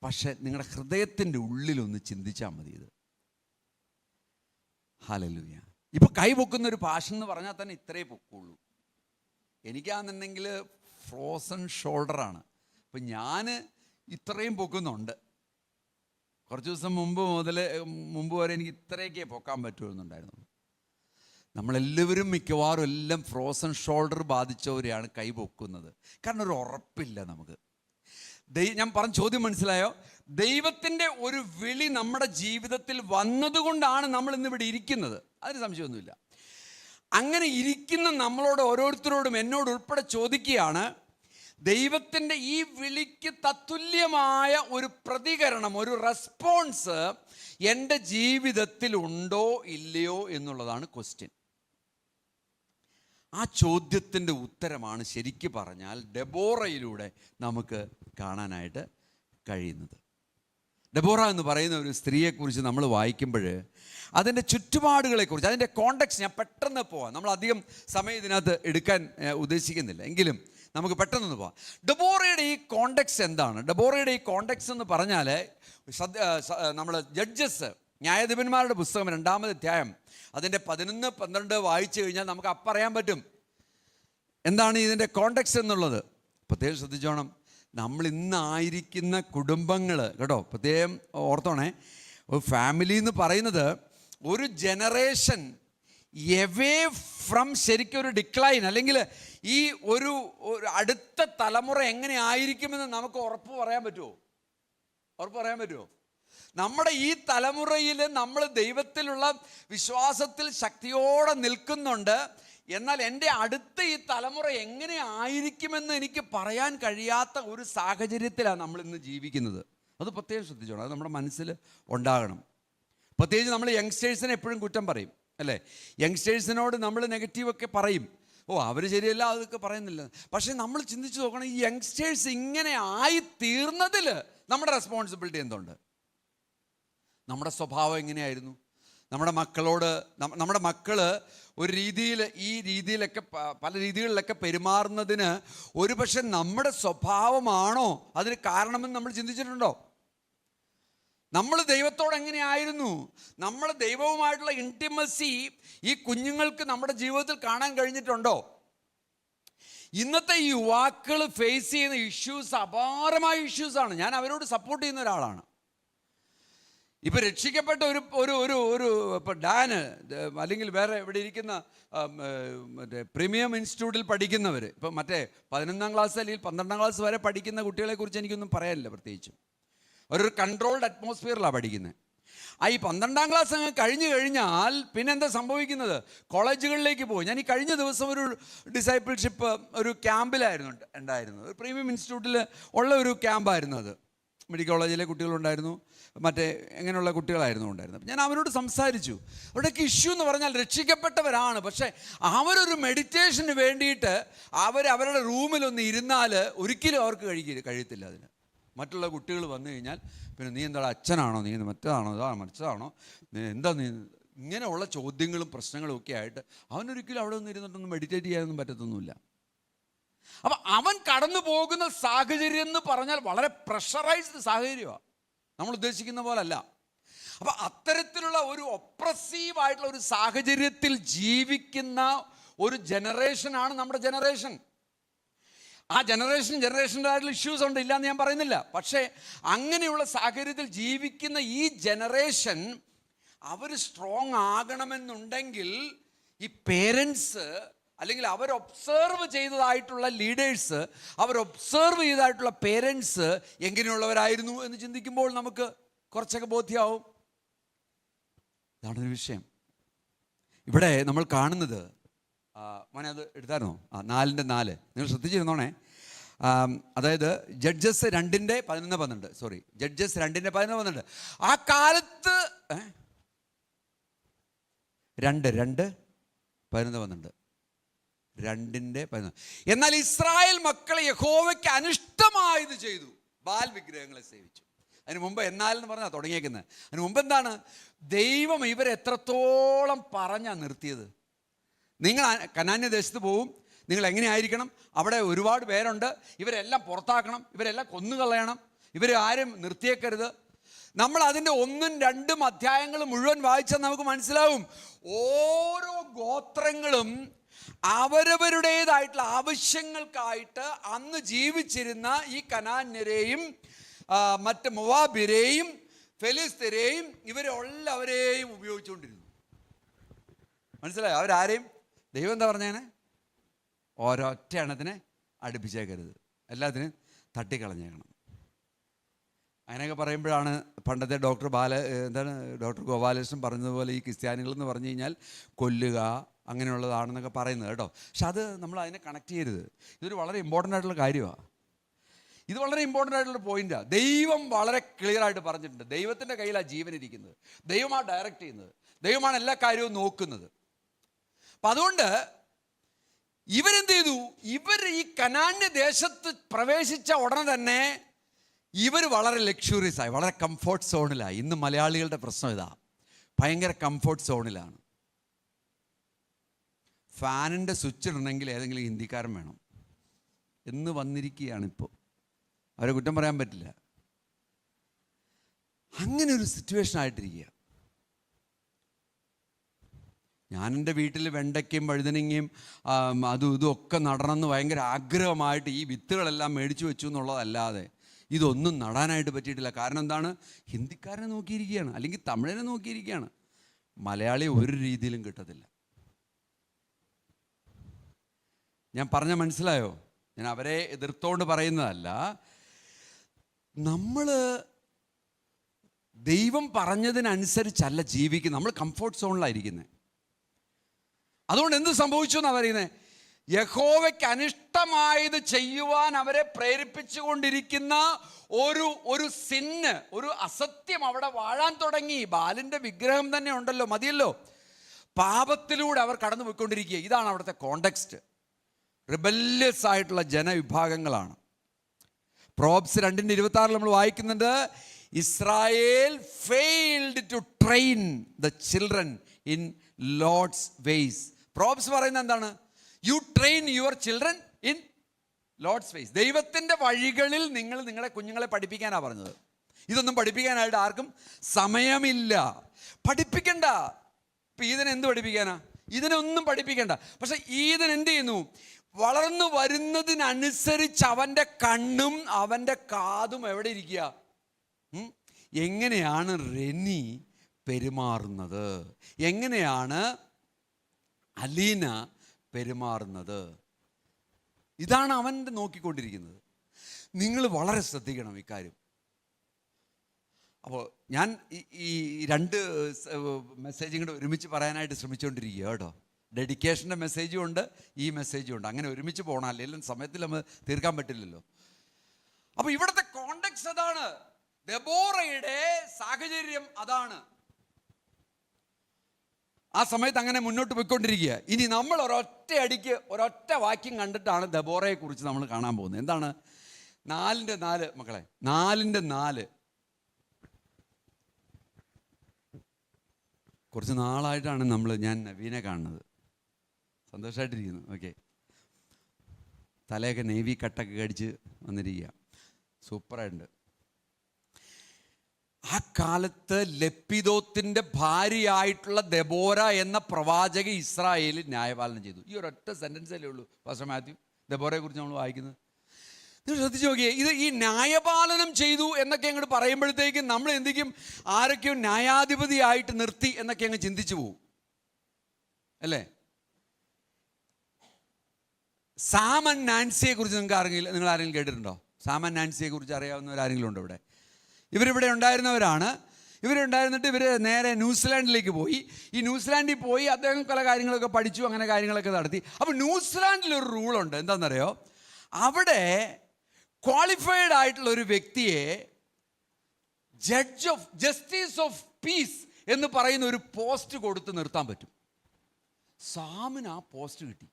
പക്ഷെ നിങ്ങളുടെ ഹൃദയത്തിൻ്റെ ഉള്ളിലൊന്ന് ചിന്തിച്ചാൽ മതി ഇത്. ഹല്ലേലൂയ. ഇപ്പോൾ കൈ പൊക്കുന്ന ഒരു പാഷൻ എന്ന് പറഞ്ഞാൽ തന്നെ ഇത്രേ പൊക്കുള്ളൂ. എനിക്കാണെന്നുണ്ടെങ്കിൽ ഫ്രോസൺ ഷോൾഡറാണ്. അപ്പം ഞാൻ ഇത്രയും പൊക്കുന്നുണ്ട്. കുറച്ച് ദിവസം മുമ്പ് വരെ എനിക്ക് ഇത്രയൊക്കെ പൊക്കാൻ പറ്റുമെന്നുണ്ടായിരുന്നു. നമ്മളെല്ലാവരും മിക്കവാറും എല്ലാം ഫ്രോസൺ ഷോൾഡർ ബാധിച്ചവരെയാണ് കൈ പൊക്കുന്നത്. കാരണം ഒരു ഉറപ്പില്ല നമുക്ക്. ഞാൻ പറഞ്ഞ ചോദ്യം മനസ്സിലായോ? ദൈവത്തിൻ്റെ ഒരു വിളി നമ്മുടെ ജീവിതത്തിൽ വന്നതുകൊണ്ടാണ് നമ്മൾ ഇന്നിവിടെ ഇരിക്കുന്നത്, അതിന് സംശയമൊന്നുമില്ല. അങ്ങനെ ഇരിക്കുന്ന നമ്മളോട് ഓരോരുത്തരോടും, എന്നോട് ഉൾപ്പെടെ ചോദിക്കുകയാണ്, ദൈവത്തിൻ്റെ ഈ വിളിക്ക് തത്തുല്യമായ ഒരു പ്രതികരണം, ഒരു റെസ്പോൺസ് എൻ്റെ ജീവിതത്തിൽ ഉണ്ടോ ഇല്ലയോ എന്നുള്ളതാണ് ക്വസ്റ്റ്യൻ. ആ ചോദ്യത്തിൻ്റെ ഉത്തരമാണ് ശരിക്ക് പറഞ്ഞാൽ ഡെബോറയിലൂടെ നമുക്ക് കാണാനായിട്ട് കഴിയുന്നത്. ഡെബോറ എന്ന് പറയുന്ന ഒരു സ്ത്രീയെക്കുറിച്ച് നമ്മൾ വായിക്കുമ്പോൾ അതിൻ്റെ ചുറ്റുപാടുകളെക്കുറിച്ച്, അതിൻ്റെ കോണ്ടെക്സ്റ്റ്, ഞാൻ പെട്ടെന്ന് പോവാം, നമ്മൾ അധികം സമയം ഇതിനകത്ത് എടുക്കാൻ ഉദ്ദേശിക്കുന്നില്ല, എങ്കിലും നമുക്ക് പെട്ടെന്ന് പോവാം. ഡെബോറയുടെ ഈ കോണ്ടെക്സ്റ്റ് എന്താണ്? ഡെബോറയുടെ ഈ കോണ്ടെക്സ്റ്റ് എന്ന് പറഞ്ഞാൽ, നമ്മൾ ജഡ്ജസ്, ന്യായാധിപന്മാരുടെ പുസ്തകം 2-ാം അധ്യായം അതിൻ്റെ 11-12 വായിച്ചു കഴിഞ്ഞാൽ നമുക്ക് അപ്പറയാൻ പറ്റും എന്താണ് ഇതിൻ്റെ കോണ്ടെക്സ്റ്റ് എന്നുള്ളത്. പ്രത്യേകം ശ്രദ്ധിച്ചോണം, നമ്മൾ ഇന്നായിരിക്കുന്ന കുടുംബങ്ങൾ കേട്ടോ, പ്രത്യേകം ഓർത്തോണേ. ഒരു ഫാമിലി എന്ന് പറയുന്നത് ഒരു ജനറേഷൻ എവേ ഫ്രം ശരിക്കും ഒരു ഡിക്ലൈൻ, അല്ലെങ്കിൽ ഈ ഒരു അടുത്ത തലമുറ എങ്ങനെ ആയിരിക്കുമെന്ന് നമുക്ക് ഉറപ്പ് പറയാൻ പറ്റുമോ? നമ്മുടെ ഈ തലമുറയിൽ നമ്മൾ ദൈവത്തിലുള്ള വിശ്വാസത്തിൽ ശക്തിയോടെ നിൽക്കുന്നുണ്ട്. എന്നാൽ എൻ്റെ അടുത്ത ഈ തലമുറ എങ്ങനെ ആയിരിക്കുമെന്ന് എനിക്ക് പറയാൻ കഴിയാത്ത ഒരു സാഹചര്യത്തിലാണ് നമ്മൾ ഇന്ന് ജീവിക്കുന്നത്. അത് പ്രത്യേകം ശ്രദ്ധിച്ചോണം, അത് നമ്മുടെ മനസ്സിൽ ഉണ്ടാകണം. പ്രത്യേകിച്ച് നമ്മൾ യങ്സ്റ്റേഴ്സിനെ എപ്പോഴും കുറ്റം പറയും, അല്ലേ? യങ്സ്റ്റേഴ്സിനോട് നമ്മൾ നെഗറ്റീവൊക്കെ പറയും, ഓ അവർ ശരിയല്ല, അതൊക്കെ പറയുന്നില്ല. പക്ഷേ നമ്മൾ ചിന്തിച്ച് നോക്കണം, ഈ യങ്സ്റ്റേഴ്സ് ഇങ്ങനെ ആയി തീർന്നതിൽ നമ്മുടെ റെസ്പോൺസിബിലിറ്റി എന്തുണ്ട്? നമ്മുടെ സ്വഭാവം എങ്ങനെയായിരുന്നു? നമ്മുടെ മക്കളോട്, നമ്മുടെ മക്കൾ ഒരു രീതിയിൽ, ഈ രീതിയിലൊക്കെ പല രീതികളിലൊക്കെ പെരുമാറുന്നതിന് ഒരു പക്ഷെ നമ്മുടെ സ്വഭാവമാണോ അതിന് കാരണമെന്ന് നമ്മൾ ചിന്തിച്ചിട്ടുണ്ടോ? നമ്മൾ ദൈവത്തോട് എങ്ങനെയായിരുന്നു? നമ്മൾ ദൈവവുമായിട്ടുള്ള ഇൻറ്റിമസി ഈ കുഞ്ഞുങ്ങൾക്ക് നമ്മുടെ ജീവിതത്തിൽ കാണാൻ കഴിഞ്ഞിട്ടുണ്ടോ? ഇന്നത്തെ ഈ യുവാക്കൾ ഫേസ് ചെയ്യുന്ന ഇഷ്യൂസ് അപാരമായ ഇഷ്യൂസാണ്. ഞാൻ അവരോട് സപ്പോർട്ട് ചെയ്യുന്ന ഒരാളാണ്. ഇപ്പം രക്ഷിക്കപ്പെട്ട ഇപ്പം ഡാന്, അല്ലെങ്കിൽ വേറെ ഇവിടെ ഇരിക്കുന്ന മറ്റേ പ്രീമിയം ഇൻസ്റ്റിറ്റ്യൂട്ടിൽ പഠിക്കുന്നവർ, ഇപ്പം മറ്റേ 11-ാം ക്ലാസ് അല്ലെങ്കിൽ 12-ാം ക്ലാസ് വരെ പഠിക്കുന്ന കുട്ടികളെക്കുറിച്ച് എനിക്കൊന്നും പറയാനില്ല. പ്രത്യേകിച്ചും ഒരു കൺട്രോൾഡ് അറ്റ്മോസ്ഫിയറിലാണ് പഠിക്കുന്നത്. ഈ 12ാം ക്ലാസ് അങ്ങ് കഴിഞ്ഞു കഴിഞ്ഞാൽ പിന്നെ എന്താ സംഭവിക്കുന്നത്? കോളേജുകളിലേക്ക് പോകും. ഞാൻ ഈ കഴിഞ്ഞ ദിവസം ഒരു ഡിസൈപ്പിൾഷിപ്പ് ഒരു ക്യാമ്പിലായിരുന്നു ഉണ്ടായിരുന്നത്. ഒരു പ്രീമിയം ഇൻസ്റ്റിറ്റ്യൂട്ടിൽ ഉള്ള ഒരു ക്യാമ്പായിരുന്നു അത്. മെഡിക്കൽ കോളേജിലെ കുട്ടികളുണ്ടായിരുന്നു, മറ്റേ എങ്ങനെയുള്ള കുട്ടികളായിരുന്നു ഉണ്ടായിരുന്നത്. ഞാൻ അവരോട് സംസാരിച്ചു. അവരുടെയൊക്കെ ഇഷ്യൂ എന്ന് പറഞ്ഞാൽ രക്ഷിക്കപ്പെട്ടവരാണ്, പക്ഷേ അവരൊരു മെഡിറ്റേഷന് വേണ്ടിയിട്ട് അവരുടെ റൂമിലൊന്ന് ഇരുന്നാൽ ഒരിക്കലും അവർക്ക് കഴിയത്തില്ല. അതിന് മറ്റുള്ള കുട്ടികൾ വന്നു കഴിഞ്ഞാൽ പിന്നെ നീ എന്താ അച്ഛനാണോ, നീ മറ്റേതാണോ, മറിച്ചതാണോ, എന്താ നീ, ഇങ്ങനെയുള്ള ചോദ്യങ്ങളും പ്രശ്നങ്ങളും ഒക്കെ ആയിട്ട് അവനൊരിക്കലും അവിടെ ഒന്ന് ഇരുന്നിട്ടൊന്നും മെഡിറ്റേറ്റ് ചെയ്യാനൊന്നും പറ്റത്തൊന്നുമില്ല. അപ്പം അവൻ കടന്നു പോകുന്ന സാഹചര്യം എന്ന് പറഞ്ഞാൽ വളരെ പ്രഷറൈസ്ഡ് സാഹചര്യമാണ്, നമ്മൾ ഉദ്ദേശിക്കുന്ന പോലല്ല. അപ്പം അത്തരത്തിലുള്ള ഒരു ഒപ്രസീവായിട്ടുള്ള ഒരു സാഹചര്യത്തിൽ ജീവിക്കുന്ന ഒരു ജനറേഷനാണ് നമ്മുടെ ജനറേഷൻ. ആ ജനറേഷൻ്റെ ആയിട്ടുള്ള ഇഷ്യൂസ് ഉണ്ട്, ഇല്ലയെന്ന് ഞാൻ പറയുന്നില്ല. പക്ഷേ അങ്ങനെയുള്ള സാഹചര്യത്തിൽ ജീവിക്കുന്ന ഈ ജനറേഷൻ അവർ സ്ട്രോങ് ആകണമെന്നുണ്ടെങ്കിൽ ഈ പേരൻസ് അല്ലെങ്കിൽ അവർ ഒബ്സർവ് ചെയ്തതായിട്ടുള്ള ലീഡേഴ്സ്, അവർ ഒബ്സർവ് ചെയ്തതായിട്ടുള്ള പേരൻസ് എങ്ങനെയുള്ളവരായിരുന്നു എന്ന് ചിന്തിക്കുമ്പോൾ നമുക്ക് കുറച്ചൊക്കെ ബോധ്യമാവും. ഇതാണൊരു വിഷയം. ഇവിടെ നമ്മൾ കാണുന്നത്, മോനെ അത് എടുത്തായിരുന്നോ? 4:4 നിങ്ങൾ ശ്രദ്ധിച്ചിരുന്നോണേ. അതായത് ജഡ്ജസ് 2:11 സോറി, ജഡ്ജസ് 2:11. ആ കാലത്ത് 2:11. എന്നാൽ ഇസ്രായേൽ മക്കളെ യഹോവയ്ക്ക് അനിഷ്ടമായത് ചെയ്തു, ബാൽ വിഗ്രഹങ്ങളെ സേവിച്ചു. അതിന് മുമ്പ് എന്നാലെന്ന് പറഞ്ഞാൽ തുടങ്ങിയേക്കുന്നത്. അതിന് മുമ്പ് എന്താണ്? ദൈവം ഇവരെ എത്രത്തോളം പറഞ്ഞാ നിർത്തിയത്. നിങ്ങൾ കനാന്യ ദേശത്ത് പോവും, നിങ്ങൾ എങ്ങനെയായിരിക്കണം, അവിടെ ഒരുപാട് പേരുണ്ട്, ഇവരെല്ലാം പുറത്താക്കണം, ഇവരെല്ലാം കൊന്നുകളയണം, ഇവരെ ആരും നിർത്തിയേക്കരുത്. നമ്മൾ അതിൻ്റെ 1ഉം 2ഉം അധ്യായങ്ങൾ മുഴുവൻ വായിച്ചാൽ നമുക്ക് മനസ്സിലാവും. ഓരോ ഗോത്രങ്ങളും അവരവരുടേതായിട്ടുള്ള ആവശ്യങ്ങൾക്കായിട്ട് അന്ന് ജീവിച്ചിരുന്ന ഈ കനാന്യരെയും മറ്റ് മോവാബിരെയും ഫെലിസ്ത്യരെയും ഇവരെല്ലാവരെയും ഉപയോഗിച്ചുകൊണ്ടിരുന്നു. മനസ്സിലായോ? അവരാരെയും ദൈവം എന്താ പറഞ്ഞേനെ? ഒരൊറ്റ എണ്ണത്തിനെ അടുപ്പിച്ചേക്കരുത്, എല്ലാത്തിനും തട്ടിക്കളഞ്ഞേക്കണം. അങ്ങനെയൊക്കെ പറയുമ്പോഴാണ് പണ്ടത്തെ ഡോക്ടർ ഗോപാലകൃഷ്ണൻ പറഞ്ഞതുപോലെ ഈ ക്രിസ്ത്യാനികളെന്ന് പറഞ്ഞു കഴിഞ്ഞാൽ കൊല്ലുക അങ്ങനെയുള്ളതാണെന്നൊക്കെ പറയുന്നത് കേട്ടോ. പക്ഷെ അത് നമ്മൾ അതിനെ കണക്ട് ചെയ്യരുത്. ഇതൊരു വളരെ ഇമ്പോർട്ടൻ്റ് ആയിട്ടുള്ള കാര്യമാണ്. ഇത് വളരെ ഇമ്പോർട്ടൻ്റ് ആയിട്ടുള്ള പോയിന്റാണ്. ദൈവം വളരെ ക്ലിയർ ആയിട്ട് പറഞ്ഞിട്ടുണ്ട്. ദൈവത്തിൻ്റെ കയ്യിലാണ് ജീവൻ ഇരിക്കുന്നത്, ദൈവമാണ് ഡയറക്റ്റ് ചെയ്യുന്നത്, ദൈവമാണ് എല്ലാ കാര്യവും നോക്കുന്നത്. അപ്പം അതുകൊണ്ട് ഇവരെന്ത് ചെയ്തു? ഇവർ ഈ കനാന്യ ദേശത്ത് പ്രവേശിച്ച ഉടനെ തന്നെ ഇവർ വളരെ ലക്ഷൂറിയസ് ആയി, വളരെ കംഫോർട്ട് സോണിലായി. ഇന്ന് മലയാളികളുടെ പ്രശ്നം ഇതാ, ഭയങ്കര കംഫോർട്ട് സോണിലാണ്. ഫാനിൻ്റെ സ്വിച്ച് ഇടണമെങ്കിൽ ഏതെങ്കിലും ഹിന്ദിക്കാരൻ വേണം എന്ന് വന്നിരിക്കുകയാണ് ഇപ്പോൾ. അവരെ കുറ്റം പറയാൻ പറ്റില്ല. അങ്ങനെ ഒരു സിറ്റുവേഷൻ ആയിട്ടിരിക്കുക. ഞാൻ എൻ്റെ വീട്ടിൽ വെണ്ടയ്ക്കയും വഴുതനങ്ങയും അതും ഇതും ഒക്കെ നടണമെന്ന് ഭയങ്കര ആഗ്രഹമായിട്ട് ഈ വിത്തുകളെല്ലാം മേടിച്ചു വെച്ചു എന്നുള്ളതല്ലാതെ ഇതൊന്നും നടാനായിട്ട് പറ്റിയിട്ടില്ല. കാരണം എന്താണ്? ഹിന്ദിക്കാരനെ നോക്കിയിരിക്കുകയാണ്, അല്ലെങ്കിൽ തമിഴനെ നോക്കിയിരിക്കുകയാണ്. മലയാളി ഒരു രീതിയിലും കിട്ടത്തില്ല. ഞാൻ പറഞ്ഞ മനസ്സിലായോ? ഞാൻ അവരെ എതിർത്തോണ്ട് പറയുന്നതല്ല. നമ്മൾ ദൈവം പറഞ്ഞതിനനുസരിച്ചല്ല ജീവിക്കുന്നത്, നമ്മൾ കംഫോർട്ട് സോണിലായിരിക്കുന്നത്. അതുകൊണ്ട് എന്ത് സംഭവിച്ചു എന്നാണ് പറയുന്നത്? യഹോവയ്ക്ക് അനിഷ്ടമായത് ചെയ്യുവാൻ അവരെ പ്രേരിപ്പിച്ചുകൊണ്ടിരിക്കുന്ന ഒരു സിന്ന്, ഒരു അസത്യം അവിടെ വാഴാൻ തുടങ്ങി. ബാലിൻ്റെ വിഗ്രഹം തന്നെ ഉണ്ടല്ലോ, മതിയല്ലോ. പാപത്തിലൂടെ അവർ കടന്നു പോയിക്കൊണ്ടിരിക്കുക. ഇതാണ് അവിടുത്തെ കോണ്ടെക്സ്റ്റ്. റിബല്യസ് ആയിട്ടുള്ള ജനവിഭാഗങ്ങളാണ്. പ്രോബ്സ് 2:26 നമ്മൾ വായിക്കുന്നുണ്ട്, Israel failed to train the children in Lord's ways. Proverbs പറയുന്നത് എന്താണ്? You train your children in Lord's ways. ദൈവത്തിൻ്റെ വഴികളിൽ നിങ്ങൾ നിങ്ങളെ കുഞ്ഞുങ്ങളെ പഠിപ്പിക്കാനാണ് പറഞ്ഞത്. ഇതൊന്നും പഠിപ്പിക്കാനായിട്ട് ആർക്കും സമയമില്ല. പഠിപ്പിക്കണ്ട. ഇപ്പം ഇതിനെന്ത് പഠിപ്പിക്കാനാ? ഇതിനൊന്നും പഠിപ്പിക്കണ്ട. പക്ഷെ ഇതിനെന്ത് ചെയ്യുന്നു? വളർന്നു വരുന്നതിനനുസരിച്ച് അവൻ്റെ കണ്ണും അവൻ്റെ കാതും എവിടെ ഇരിക്കുക? എങ്ങനെയാണ് റെനി പെരുമാറുന്നത്, എങ്ങനെയാണ് അലീന പെരുമാറുന്നത്, ഇതാണ് അവൻ നോക്കിക്കൊണ്ടിരിക്കുന്നത്. നിങ്ങൾ വളരെ ശ്രദ്ധിക്കണം ഇക്കാര്യം. അപ്പോൾ ഞാൻ ഈ രണ്ട് മെസ്സേജും കൂടെ ഒരുമിച്ച് പറയാനായിട്ട് ശ്രമിച്ചുകൊണ്ടിരിക്കുക കേട്ടോ. ഡെഡിക്കേഷൻ്റെ മെസ്സേജും ഉണ്ട്, ഈ മെസ്സേജും ഉണ്ട്. അങ്ങനെ ഒരുമിച്ച് പോകണം, അല്ലെങ്കിൽ സമയത്തിൽ നമ്മൾ തീർക്കാൻ പറ്റില്ലല്ലോ. അപ്പോൾ ഇവിടുത്തെ കോണ്ടെക്സ്റ്റ് അതാണ്, ദെബോറയുടെ സാഹചര്യം അതാണ്. ആ സമയത്ത് അങ്ങനെ മുന്നോട്ട് പോയിക്കൊണ്ടിരിക്കുക. ഇനി നമ്മൾ ഒരൊറ്റ വാക്യം കണ്ടിട്ടാണ് ദെബോറയെ കുറിച്ച് നമ്മൾ കാണാൻ പോകുന്നത്. എന്താണ്? 4:4 മക്കളെ, 4:4. കുറച്ച് നാളായിട്ടാണ് ഞാൻ നവീനെ കാണുന്നത്. സന്തോഷമായിട്ടിരിക്കുന്നു. ഓക്കെ, തലയൊക്കെ നേവി കട്ടൊക്കെ കടിച്ച് വന്നിരിക്കുക, സൂപ്പറായിട്ടുണ്ട്. ആ കാലത്ത് ലപ്പിദോത്തിൻ്റെ ഭാര്യയായിട്ടുള്ള ദെബോര എന്ന പ്രവാചക ഇസ്രായേലിൽ ന്യായപാലനം ചെയ്തു. ഈ ഒരൊറ്റ സെൻറ്റൻസല്ലേ ഉള്ളൂ പാസ്റ്റർ മാത്യു ദെബോറയെ കുറിച്ച് നമ്മൾ വായിക്കുന്നത്. നിങ്ങൾ ശ്രദ്ധിച്ച് നോക്കിയേ, ഈ ന്യായപാലനം ചെയ്തു എന്നൊക്കെ അങ്ങോട്ട് പറയുമ്പോഴത്തേക്കും നമ്മൾ എന്തെങ്കിലും ആരൊക്കെയോ ന്യായാധിപതിയായിട്ട് നിർത്തി എന്നൊക്കെ അങ്ങ് ചിന്തിച്ചു പോകും അല്ലേ. സാം ആൻഡ് നാൻസിയെ കുറിച്ച് നിങ്ങൾ ആരെങ്കിലും കേട്ടിട്ടുണ്ടോ? സാം ആൻഡ് നാൻസിയെ കുറിച്ച് അറിയാവുന്നവരാരെങ്കിലും ഉണ്ടോ ഇവിടെ? ഇവരിവിടെ ഉണ്ടായിരുന്നവരാണ്. ഇവരുണ്ടായിരുന്നിട്ട് ഇവർ നേരെ ന്യൂസിലാൻഡിലേക്ക് പോയി. ഈ ന്യൂസിലാൻഡിൽ പോയി അദ്ദേഹം പല കാര്യങ്ങളൊക്കെ പഠിച്ചു, അങ്ങനെ കാര്യങ്ങളൊക്കെ നടത്തി. അപ്പോൾ ന്യൂസിലാൻഡിലൊരു റൂളുണ്ട്, എന്താണെന്നറിയോ? അവിടെ ക്വാളിഫൈഡ് ആയിട്ടുള്ള ഒരു വ്യക്തിയെ ജസ്റ്റിസ് ഓഫ് പീസ് എന്ന് പറയുന്ന ഒരു പോസ്റ്റ് കൊടുത്ത് നിർത്താൻ പറ്റും. സാമിന് ആ പോസ്റ്റ് കിട്ടി.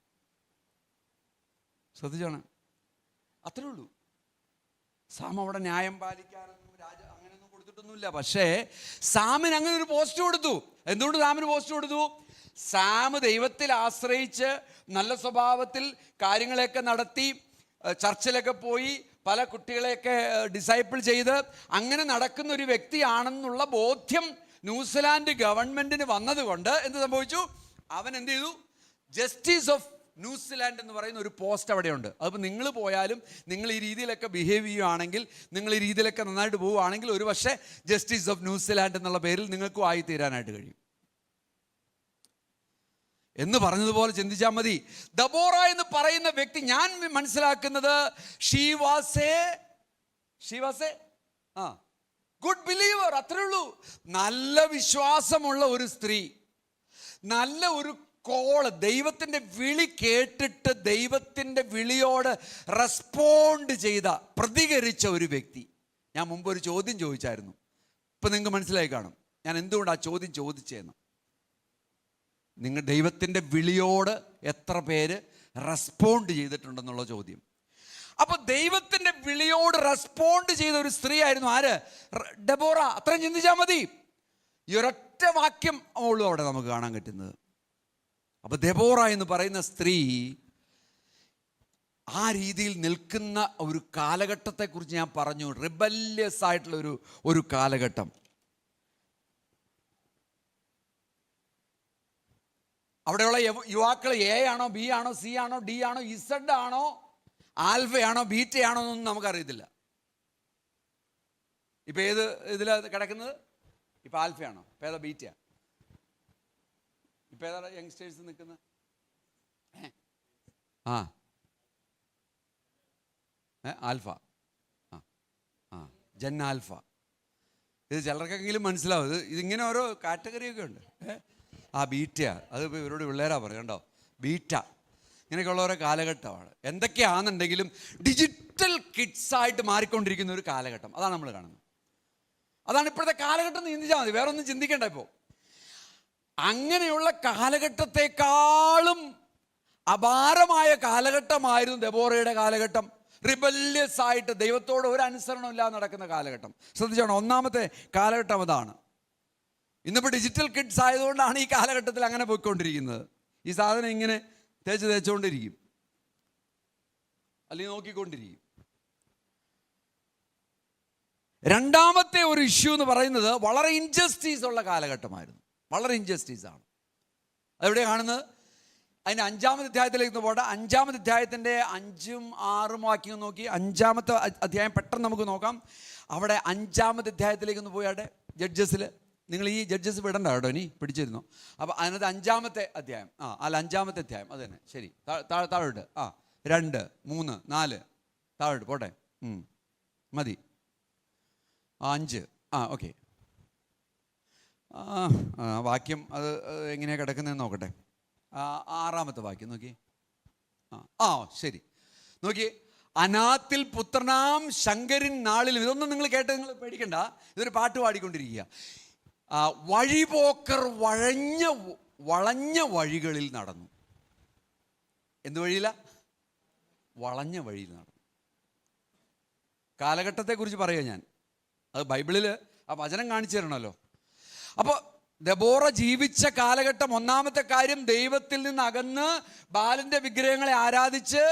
ശ്രദ്ധിച്ചാണ്, അത്രേ ഉള്ളൂ. സാം അവിടെ ന്യായം പാലിക്കാനൊന്നും അങ്ങനെയൊന്നും കൊടുത്തിട്ടൊന്നുമില്ല. പക്ഷേ സാമിന് അങ്ങനെ ഒരു പോസ്റ്റ് കൊടുത്തു. എന്തുകൊണ്ട് സാമിന് പോസ്റ്റ് കൊടുത്തു? സാം ദൈവത്തിൽ ആശ്രയിച്ച് നല്ല സ്വഭാവത്തിൽ കാര്യങ്ങളെയൊക്കെ നടത്തി, ചർച്ചിലൊക്കെ പോയി പല കുട്ടികളെയൊക്കെ ഡിസൈപ്പിൾ ചെയ്ത് അങ്ങനെ നടക്കുന്ന ഒരു വ്യക്തിയാണെന്നുള്ള ബോധ്യം ന്യൂസിലാൻഡ് ഗവൺമെൻറ്റിന് വന്നതുകൊണ്ട് എന്ത് സംഭവിച്ചു? അവൻ എന്ത് ചെയ്തു? ജസ്റ്റിസ് ഓഫ് ന്യൂസിലാൻഡ് എന്ന് പറയുന്ന ഒരു പോസ്റ്റ് അവിടെയുണ്ട്. അതിപ്പോൾ നിങ്ങൾ പോയാലും നിങ്ങൾ ഈ രീതിയിലൊക്കെ ബിഹേവ് ചെയ്യുകയാണെങ്കിൽ, നിങ്ങൾ ഈ രീതിയിലൊക്കെ നന്നായിട്ട് പോവുകയാണെങ്കിൽ ഒരു പക്ഷേ ജസ്റ്റിസ് ഓഫ് ന്യൂസിലാൻഡ് എന്നുള്ള പേരിൽ നിങ്ങൾക്കും ആയിത്തീരാനായിട്ട് കഴിയും എന്ന് പറഞ്ഞതുപോലെ ചിന്തിച്ചാൽ മതി. ദബോറ എന്ന് പറയുന്ന വ്യക്തി, ഞാൻ മനസ്സിലാക്കുന്നത് she was A good believer, അത്രേ ഉള്ളൂ. നല്ല വിശ്വാസമുള്ള ഒരു സ്ത്രീ, നല്ല ഒരു കോള്, ദൈവത്തിൻ്റെ വിളി കേട്ടിട്ട് ദൈവത്തിൻ്റെ വിളിയോട് റെസ്പോണ്ട് ചെയ്ത, പ്രതികരിച്ച ഒരു വ്യക്തി. ഞാൻ മുമ്പ് ഒരു ചോദ്യം ചോദിച്ചായിരുന്നു, ഇപ്പം നിങ്ങൾക്ക് മനസ്സിലായി കാണും ഞാൻ എന്തുകൊണ്ട് ആ ചോദ്യം ചോദിച്ചതെന്ന്. നിങ്ങൾ ദൈവത്തിൻ്റെ വിളിയോട് എത്ര പേര് റെസ്പോണ്ട് ചെയ്തിട്ടുണ്ടെന്നുള്ള ചോദ്യം. അപ്പോൾ ദൈവത്തിൻ്റെ വിളിയോട് റെസ്പോണ്ട് ചെയ്ത ഒരു സ്ത്രീ ആയിരുന്നു ആര്? ഡെബോറ. അത്രയും ചിന്തിച്ചാൽ മതി. ഈ ഒരൊറ്റ വാക്യം ഉള്ളൂ അവിടെ നമുക്ക് കാണാൻ പറ്റുന്നത്. അപ്പോൾ ദെബോറ എന്ന് പറയുന്ന സ്ത്രീ ആ രീതിയിൽ നിൽക്കുന്ന ഒരു കാലഘട്ടത്തെക്കുറിച്ച് ഞാൻ പറഞ്ഞു. റിബല്യസ് ആയിട്ടുള്ള ഒരു കാലഘട്ടം. അവിടെയുള്ള യുവാക്കൾ എ ആണോ, ബി ആണോ, സി ആണോ, ഡി ആണോ, ഇസഡ് ആണോ, ആൽഫയാണോ, ബീറ്റയാണോ എന്നൊന്നും നമുക്കറിയത്തില്ല. ഇപ്പം ഏത് ഇതിലാണ് കിടക്കുന്നത്? ഇപ്പം ആൽഫയാണോ, ഇപ്പം ഏതാ ബീറ്റയാ, ഇപ്പം ഏതാ യങ്സ്റ്റേഴ്സ് നിൽക്കുന്നത്? Alpha, Gen alpha. ഇത് ചിലർക്കെങ്കിലും മനസ്സിലാവും. ഇതിങ്ങനെ ഓരോ കാറ്റഗറിയൊക്കെ ഉണ്ട്. ബീറ്റയാ, അത് ഇവരോട് പിള്ളേരാ പറയും കണ്ടോ, ബീറ്റ. ഇങ്ങനെയൊക്കെയുള്ള ഓരോ കാലഘട്ടമാണ്. എന്തൊക്കെയാണെന്നുണ്ടെങ്കിലും ഡിജിറ്റൽ കിഡ്സായിട്ട് മാറിക്കൊണ്ടിരിക്കുന്ന ഒരു കാലഘട്ടം, അതാണ് നമ്മൾ കാണുന്നത്. അതാണ് ഇപ്പോഴത്തെ കാലഘട്ടം. ചിന്തിച്ചാൽ മതി, വേറെ ഒന്നും ചിന്തിക്കേണ്ട. ഇപ്പോൾ അങ്ങനെയുള്ള കാലഘട്ടത്തെക്കാളും അപാരമായ കാലഘട്ടമായിരുന്നു ദെബോറയുടെ കാലഘട്ടം. റിബല്യസ് ആയിട്ട് ദൈവത്തോട് ഒരു അനുസരണം ഇല്ലാതെ നടക്കുന്ന കാലഘട്ടം. ശ്രദ്ധിച്ചോണം, ഒന്നാമത്തെ കാലഘട്ടം അതാണ്. ഇന്നിപ്പോൾ ഡിജിറ്റൽ കിഡ്സ് ആയതുകൊണ്ടാണ് ഈ കാലഘട്ടത്തിൽ അങ്ങനെ പോയിക്കൊണ്ടിരിക്കുന്നത്. ഈ സാധനം ഇങ്ങനെ തേച്ചുകൊണ്ടിരിക്കും, അല്ലെങ്കിൽ നോക്കിക്കൊണ്ടിരിക്കും. രണ്ടാമത്തെ ഒരു ഇഷ്യൂ എന്ന് പറയുന്നത് വളരെ ഇൻജസ്റ്റിസ് ഉള്ള കാലഘട്ടമായിരുന്നു. വളരെ ഇൻജസ്റ്റിസാണ്. അതെവിടെ കാണുന്നത്? അതിൻ്റെ 5-ാമത്തെ അധ്യായത്തിലേക്ക് പോട്ടെ. 5-ാമത്തെ അധ്യായത്തിൻ്റെ 5ഉം 6ഉം വാക്യം നോക്കി. 5-ാമത്തെ അധ്യായം പെട്ടെന്ന് നമുക്ക് നോക്കാം. അവിടെ 5-ാമത്തെ അധ്യായത്തിലേക്ക് ഒന്ന് പോയാട്ടെ. ജഡ്ജസിൽ നിങ്ങൾ ഈ ജഡ്ജസ് വിടണ്ട കേട്ടോ, ഇനി പിടിച്ചിരുന്നു. അപ്പോൾ അതിനകത്ത് 5-ാമത്തെ അധ്യായം, അല്ല 5-ാമത്തെ അധ്യായം, അത് തന്നെ ശരി. താഴോട്ട് 2, 3, 4 താഴോട്ട് പോട്ടെ, മതി. 5 ഓക്കെ. വാക്യം അത് എങ്ങനെയാണ് കിടക്കുന്നതെന്ന് നോക്കട്ടെ. 6-ാമത്തെ വാക്യം നോക്കി. ശരി, നോക്കി. അനാത്തിൽ പുത്രനാം ശങ്കരൻ നാളിലും. ഇതൊന്നും നിങ്ങൾ കേട്ട് നിങ്ങൾ പേടിക്കണ്ട, ഇതൊരു പാട്ട് പാടിക്കൊണ്ടിരിക്കുക. വഴിപോക്കർ വളഞ്ഞ വഴികളിൽ നടന്നു. എന്ത് വഴിയില്ല? വളഞ്ഞ വഴിയിൽ നടന്നു. കാലഘട്ടത്തെക്കുറിച്ച് പറയുക ഞാൻ. അത് ബൈബിളിൽ ആ വചനം കാണിച്ചു തരണമല്ലോ. അപ്പോൾ ദെബോറ ജീവിച്ച കാലഘട്ടം, ഒന്നാമത്തെ കാര്യം ദൈവത്തിൽ നിന്ന് അകന്ന് ബാലിൻ്റെ വിഗ്രഹങ്ങളെ ആരാധിച്ച്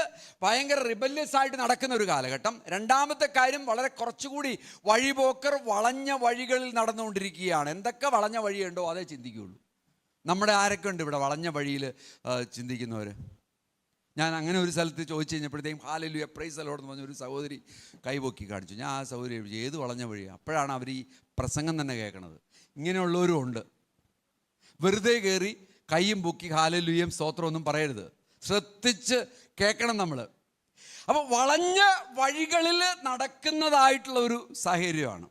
ഭയങ്കര റിബല്യസ് ആയിട്ട് നടക്കുന്ന ഒരു കാലഘട്ടം. രണ്ടാമത്തെ കാര്യം വളരെ കുറച്ചുകൂടി വഴിപോക്കർ വളഞ്ഞ വഴികളിൽ നടന്നുകൊണ്ടിരിക്കുകയാണ്. എന്തൊക്കെ വളഞ്ഞ വഴിയുണ്ടോ അതേ ചിന്തിക്കുകയുള്ളൂ. നമ്മുടെ ആരൊക്കെ ഉണ്ട് ഇവിടെ വളഞ്ഞ വഴിയിൽ ചിന്തിക്കുന്നവർ? ഞാൻ അങ്ങനെ ഒരു സ്ഥലത്ത് ചോദിച്ചു കഴിഞ്ഞപ്പോഴത്തേക്കും ഹല്ലേലൂയ പ്രൈസ് ദി ലോർഡ് എന്ന് പറഞ്ഞ ഒരു സഹോദരി കൈപൊക്കി കാണിച്ചു. ഞാൻ ആ സഹോദരി ചോദിച്ചു, ഏത് വളഞ്ഞ വഴിയാണ്? അപ്പോഴാണ് അവർ ഈ പ്രസംഗം തന്നെ കേൾക്കണത്. ഇങ്ങനെയുള്ളവരും ഉണ്ട്. വെറുതെ കയറി കൈയും പൊക്കി ഹല്ലേലൂയയും സ്തോത്രമൊന്നും പറയരുത്, ശ്രദ്ധിച്ച് കേൾക്കണം നമ്മൾ. അപ്പോൾ വളഞ്ഞ വഴികളിൽ നടക്കുന്നതായിട്ടുള്ള ഒരു സാഹചര്യമാണ്.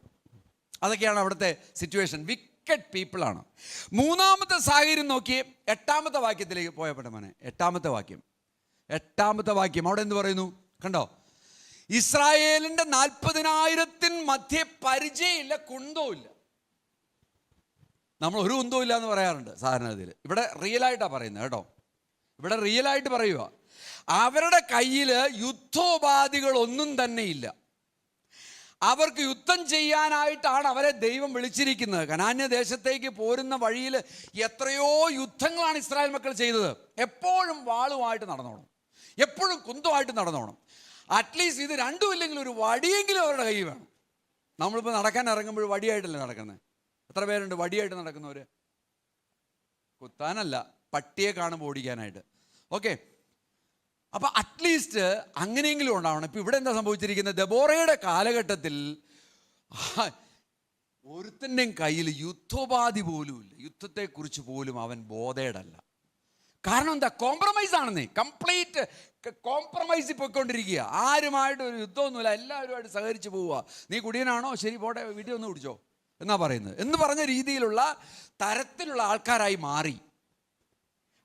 അതൊക്കെയാണ് അവിടുത്തെ സിറ്റുവേഷൻ. വിക്കറ്റ് പീപ്പിളാണ്. മൂന്നാമത്തെ സാഹചര്യം നോക്കിയേ, 8-ാമത്തെ വാക്യത്തിലേക്ക് പോയപ്പെട്ട മോനെ. 8-ാമത്തെ വാക്യം അവിടെ എന്ത് പറയുന്നു കണ്ടോ? ഇസ്രായേലിൻ്റെ 40,000 മധ്യേ പരിചയമില്ല, കുന്തവുമില്ല. നമ്മൾ ഒരു കുന്തവും ഇല്ല എന്ന് പറയാറുണ്ട് സാധാരണഗതിയിൽ. ഇവിടെ റിയലായിട്ടാണ് പറയുന്നത് കേട്ടോ. ഇവിടെ റിയലായിട്ട് പറയുക. അവരുടെ കയ്യിൽ യുദ്ധോപാധികളൊന്നും തന്നെ ഇല്ല. അവർക്ക് യുദ്ധം ചെയ്യാനായിട്ടാണ് അവരെ ദൈവം വിളിച്ചിരിക്കുന്നത്. കനാന്യ ദേശത്തേക്ക് പോരുന്ന വഴിയിൽ എത്രയോ യുദ്ധങ്ങളാണ് ഇസ്രായേൽ മക്കൾ ചെയ്തത്. എപ്പോഴും വാളുമായിട്ട് നടന്നോണം, എപ്പോഴും കുന്തമായിട്ട് നടന്നോണം. അറ്റ്ലീസ്റ്റ് ഇത് രണ്ടും ഇല്ലെങ്കിൽ ഒരു വടിയെങ്കിലും അവരുടെ കയ്യിൽ വേണം. നമ്മളിപ്പോൾ നടക്കാൻ ഇറങ്ങുമ്പോൾ വടിയായിട്ടല്ലേ നടക്കുന്നത്? എത്ര പേരുണ്ട് വടിയായിട്ട് നടക്കുന്നവർ? കുത്താനല്ല, പട്ടിയെ കാണുമ്പോൾ ഓടിക്കാനായിട്ട്. ഓക്കെ, അപ്പം അറ്റ്ലീസ്റ്റ് അങ്ങനെയെങ്കിലും ഉണ്ടാവണം. ഇപ്പം ഇവിടെ എന്താ സംഭവിച്ചിരിക്കുന്നത്? ദെബോറയുടെ കാലഘട്ടത്തിൽ ഒരുത്തൻ്റെയും കയ്യിൽ യുദ്ധോപാധി പോലും ഇല്ല. യുദ്ധത്തെക്കുറിച്ച് പോലും അവൻ ബോധേഡല്ല. കാരണം എന്താ? കോംപ്രമൈസ് ആണെന്നേ. കംപ്ലീറ്റ് കോംപ്രമൈസിൽ പോയിക്കൊണ്ടിരിക്കുക. ആരുമായിട്ട് ഒരു യുദ്ധമൊന്നുമില്ല, എല്ലാവരുമായിട്ട് സഹകരിച്ച് പോവുക. നീ കുടിയനാണോ? ശരി പോട്ടെ, വീട്ടിൽ ഒന്ന് കുടിച്ചോ എന്നാ പറയുന്നത് എന്ന് പറഞ്ഞ രീതിയിലുള്ള തരത്തിലുള്ള ആൾക്കാരായി മാറി.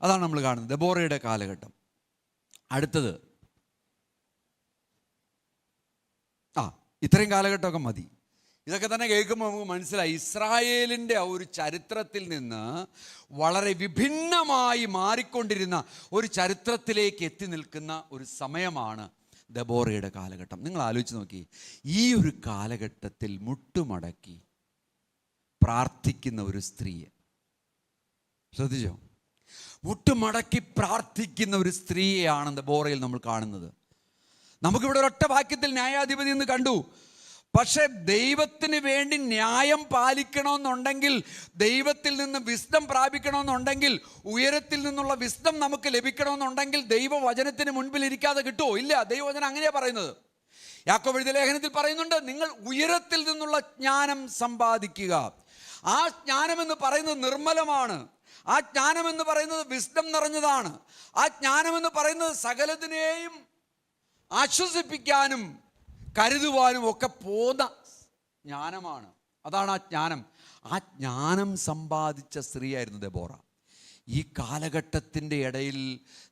അതാണ് നമ്മൾ കാണുന്നത് ദെബോറയുടെ കാലഘട്ടം. അടുത്തത് ഇത്രയും കാലഘട്ടമൊക്കെ മതി. ഇതൊക്കെ തന്നെ കേൾക്കുമ്പോൾ നമുക്ക് മനസ്സിലായി ഇസ്രായേലിൻ്റെ ആ ഒരു ചരിത്രത്തിൽ നിന്ന് വളരെ വിഭിന്നമായി മാറിക്കൊണ്ടിരുന്ന ഒരു ചരിത്രത്തിലേക്ക് എത്തി നിൽക്കുന്ന ഒരു സമയമാണ് ദെബോറയുടെ കാലഘട്ടം. നിങ്ങൾ ആലോചിച്ച് നോക്കി, ഈ ഒരു കാലഘട്ടത്തിൽ മുട്ടുമടക്കി പ്രാർത്ഥിക്കുന്ന ഒരു സ്ത്രീയെ ശ്രദ്ധിച്ചോ? മുട്ടുമടക്കി പ്രാർത്ഥിക്കുന്ന ഒരു സ്ത്രീയെയാണ് ദെബോറയിൽ നമ്മൾ കാണുന്നത്. നമുക്കിവിടെ ഒരൊറ്റ വാക്യത്തിൽ ന്യായാധിപതി എന്ന് കണ്ടു. പക്ഷെ ദൈവത്തിന് വേണ്ടി ന്യായം പാലിക്കണമെന്നുണ്ടെങ്കിൽ, ദൈവത്തിൽ നിന്ന് വിസ്ഡം പ്രാപിക്കണമെന്നുണ്ടെങ്കിൽ, ഉയരത്തിൽ നിന്നുള്ള വിസ്ഡം നമുക്ക് ലഭിക്കണമെന്നുണ്ടെങ്കിൽ ദൈവവചനത്തിന് മുൻപിൽ ഇരിക്കാതെ കിട്ടുമോ? ഇല്ല. ദൈവവചനം അങ്ങനെയാണ് പറയുന്നത്. യാക്കോബ് എഴുതിയ ലേഖനത്തിൽ പറയുന്നുണ്ട്, നിങ്ങൾ ഉയരത്തിൽ നിന്നുള്ള ജ്ഞാനം സമ്പാദിക്കുക. ആ ജ്ഞാനമെന്ന് പറയുന്നത് നിർമ്മലമാണ്. ആ ജ്ഞാനമെന്ന് പറയുന്നത് വിസ്ഡം നിറഞ്ഞതാണ്. ആ ജ്ഞാനമെന്ന് പറയുന്നത് സകലത്തിനെയും ആശ്വസിപ്പിക്കാനും കരുതുവാനും ഒക്കെ പോന്ന ജ്ഞാനമാണ്. അതാണ് ആ ജ്ഞാനം. ആ ജ്ഞാനം സമ്പാദിച്ച സ്ത്രീയായിരുന്നു ദെബോറ. ഈ കാലഘട്ടത്തിൻ്റെ ഇടയിൽ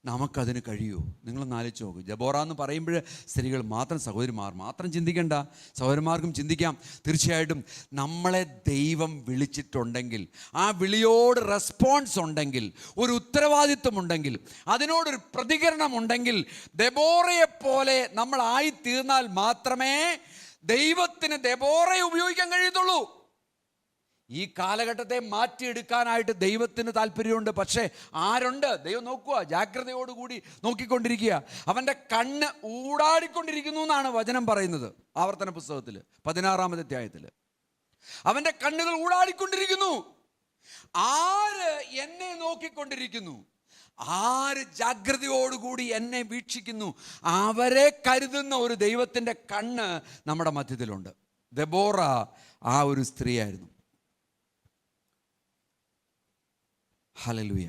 നമുക്കതിന് കഴിയുമോ? നിങ്ങളൊന്ന് ആലോചിച്ച് നോക്കൂ. ദെബോറ എന്ന് പറയുമ്പോൾ സ്ത്രീകൾ മാത്രം, സഹോദരിമാർ മാത്രം ചിന്തിക്കേണ്ട, സഹോദരന്മാർക്കും ചിന്തിക്കാം. തീർച്ചയായിട്ടും നമ്മളെ ദൈവം വിളിച്ചിട്ടുണ്ടെങ്കിൽ, ആ വിളിയോട് റെസ്പോൺസ് ഉണ്ടെങ്കിൽ, ഒരു ഉത്തരവാദിത്വം ഉണ്ടെങ്കിൽ, അതിനോടൊരു പ്രതികരണം ഉണ്ടെങ്കിൽ, ദെബോറയെപ്പോലെ നമ്മൾ ആയിത്തീർന്നാൽ മാത്രമേ ദൈവത്തിന് ദെബോറയെ ഉപയോഗിക്കാൻ കഴിയത്തുള്ളൂ. ഈ കാലഘട്ടത്തെ മാറ്റിയെടുക്കാനായിട്ട് ദൈവത്തിന് താല്പര്യമുണ്ട്. പക്ഷേ ആരുണ്ട്? ദൈവം നോക്കുക, ജാഗ്രതയോടുകൂടി നോക്കിക്കൊണ്ടിരിക്കുക. അവൻ്റെ കണ്ണ് ഊടാടിക്കൊണ്ടിരിക്കുന്നു എന്നാണ് വചനം പറയുന്നത്. ആവർത്തന പുസ്തകത്തിൽ 16-ാമത്തെ അധ്യായത്തിൽ അവൻ്റെ കണ്ണുകൾ ഊടാടിക്കൊണ്ടിരിക്കുന്നു. ആര് എന്നെ നോക്കിക്കൊണ്ടിരിക്കുന്നു? ആര് ജാഗ്രതയോടുകൂടി എന്നെ വീക്ഷിക്കുന്നു? അവരെ കരുതുന്ന ഒരു ദൈവത്തിൻ്റെ കണ്ണ് നമ്മുടെ മധ്യത്തിലുണ്ട്. ദെബോറ ആ ഒരു സ്ത്രീയായിരുന്നു. ഹല്ലേലൂയ.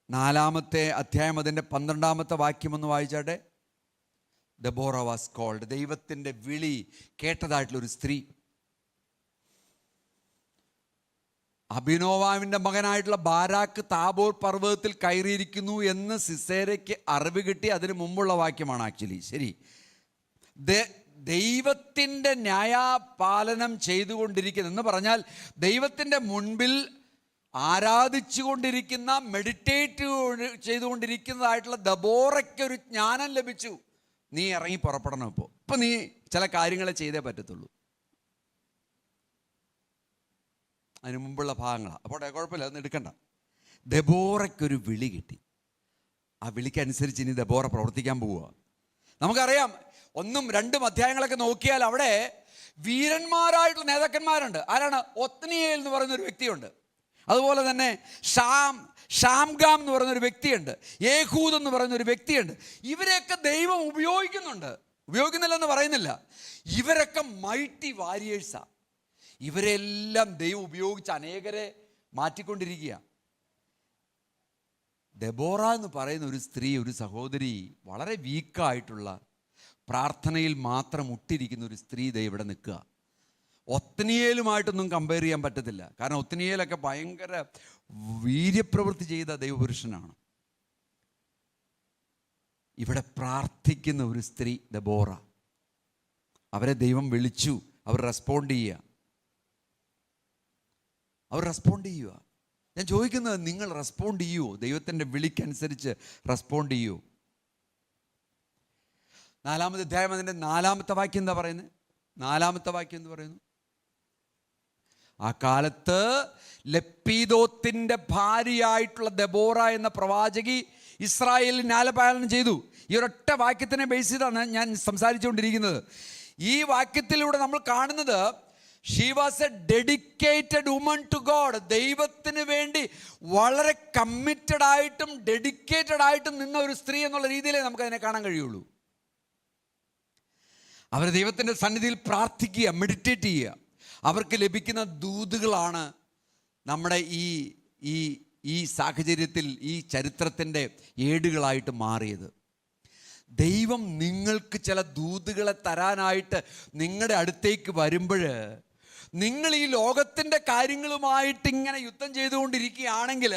4-ാമത്തെ അധ്യായം അതിൻ്റെ 12-ാമത്തെ വാക്യം ഒന്ന് വായിച്ചാട്ടെ. Deborah was called. ദൈവത്തിൻ്റെ വിളി കേട്ടതായിട്ടുള്ളൊരു സ്ത്രീ. അബിനോവാമിൻ്റെ മകനായിട്ടുള്ള ബാരാക്ക് താബോർ പർവ്വതത്തിൽ കയറിയിരിക്കുന്നു എന്ന് സിസേരയ്ക്ക് അറിവ് കിട്ടി. അതിന് മുമ്പുള്ള വാക്യമാണ് ആക്ച്വലി. ശരി, ദൈവത്തിൻ്റെ ന്യായപാലനം ചെയ്തുകൊണ്ടിരിക്കുന്ന എന്ന് പറഞ്ഞാൽ ദൈവത്തിൻ്റെ മുൻപിൽ ആരാധിച്ചു കൊണ്ടിരിക്കുന്ന, മെഡിറ്റേറ്റ് ചെയ്തുകൊണ്ടിരിക്കുന്നതായിട്ടുള്ള ദബോറയ്ക്കൊരു ജ്ഞാനം ലഭിച്ചു. നീ ഇറങ്ങി പുറപ്പെടണം. ഇപ്പം നീ ചില കാര്യങ്ങളെ ചെയ്തേ പറ്റത്തുള്ളൂ. അതിന് മുമ്പുള്ള ഭാഗങ്ങളാണ്. അപ്പോൾ കുഴപ്പമില്ല, അതൊന്നും എടുക്കണ്ട. ദെബോറയ്ക്കൊരു വിളി കിട്ടി. ആ വിളിക്കനുസരിച്ച് ഇനി ദെബോറ പ്രവർത്തിക്കാൻ പോവുക. നമുക്കറിയാം, 1, 2 അധ്യായങ്ങളൊക്കെ നോക്കിയാൽ അവിടെ വീരന്മാരായിട്ടുള്ള നേതാക്കന്മാരുണ്ട്. ആരാണ്? ഒത്നിയേൽ എന്ന് പറയുന്നൊരു വ്യക്തിയുണ്ട്. അതുപോലെ തന്നെ ഷാംഗാം എന്ന് പറയുന്നൊരു വ്യക്തിയുണ്ട്. യേഹൂദ് എന്ന് പറയുന്നൊരു വ്യക്തിയുണ്ട്. ഇവരെയൊക്കെ ദൈവം ഉപയോഗിക്കുന്നുണ്ട്. ഉപയോഗിക്കുന്നില്ലെന്ന് പറയുന്നില്ല. ഇവരൊക്കെ മൈറ്റി വാരിയേഴ്സാണ്. ഇവരെല്ലാം ദൈവം ഉപയോഗിച്ച് അനേകരെ മാറ്റിക്കൊണ്ടിരിക്കുക. ദെബോറ എന്ന് പറയുന്ന ഒരു സ്ത്രീ, ഒരു സഹോദരി, വളരെ വീക്കായിട്ടുള്ള, പ്രാർത്ഥനയിൽ മാത്രം മുട്ടിരിക്കുന്ന ഒരു സ്ത്രീ ഇവിടെ നിൽക്കുക. ഒത്നിയേലുമായിട്ടൊന്നും കമ്പയർ ചെയ്യാൻ പറ്റത്തില്ല. കാരണം ഒത്നിയേലൊക്കെ ഭയങ്കര വീര്യപ്രവൃത്തി ചെയ്ത ദൈവപുരുഷനാണ്. ഇവിടെ പ്രാർത്ഥിക്കുന്ന ഒരു സ്ത്രീ ദെബോറ. അവരെ ദൈവം വിളിച്ചു. അവർ റെസ്പോണ്ട് ചെയ്യുക. ഞാൻ ചോദിക്കുന്നത്, നിങ്ങൾ റെസ്പോണ്ട് ചെയ്യുമോ? ദൈവത്തിൻ്റെ വിളിക്കനുസരിച്ച് റെസ്പോണ്ട് ചെയ്യുമോ? 4-ാമത്തെ അധ്യായം അതിൻ്റെ 4-ാമത്തെ വാക്യം എന്താ പറയുന്നത്? 4-ാമത്തെ വാക്യം എന്ന് പറയുന്നു, ആ കാലത്ത് ലപ്പീദോത്തിൻ്റെ ഭാര്യയായിട്ടുള്ള ദെബോറ എന്ന പ്രവാചകി ഇസ്രായേലിൽ ന്യായപാലനം ചെയ്തു. ഈ ഒരൊറ്റ വാക്യത്തിനെ ബേസ് ചെയ്താണ് ഞാൻ സംസാരിച്ചുകൊണ്ടിരിക്കുന്നത്. ഈ വാക്യത്തിലൂടെ നമ്മൾ കാണുന്നത് she was a dedicated woman to God. ദൈവത്തിന് വേണ്ടി വളരെ കമ്മിറ്റഡ് ആയിട്ടും ഡെഡിക്കേറ്റഡ് ആയിട്ടും നിന്ന ഒരു സ്ത്രീ എന്നുള്ള രീതിയിലേ നമുക്കതിനെ കാണാൻ കഴിയുള്ളൂ. അവർ ദൈവത്തിൻ്റെ സന്നിധിയിൽ പ്രാർത്ഥിക്കുക, മെഡിറ്റേറ്റ് ചെയ്യുക. അവർക്ക് ലഭിക്കുന്ന ദൂതുകളാണ് നമ്മുടെ ഈ സാഹചര്യത്തിൽ ഈ ചരിത്രത്തിൻ്റെ ഏടുകളായിട്ട് മാറിയത്. ദൈവം നിങ്ങൾക്ക് ചില ദൂതുകളെ തരാനായിട്ട് നിങ്ങളുടെ അടുത്തേക്ക് വരുമ്പോൾ, നിങ്ങൾ ഈ ലോകത്തിൻ്റെ കാര്യങ്ങളുമായിട്ട് ഇങ്ങനെ യുദ്ധം ചെയ്തുകൊണ്ടിരിക്കുകയാണെങ്കിൽ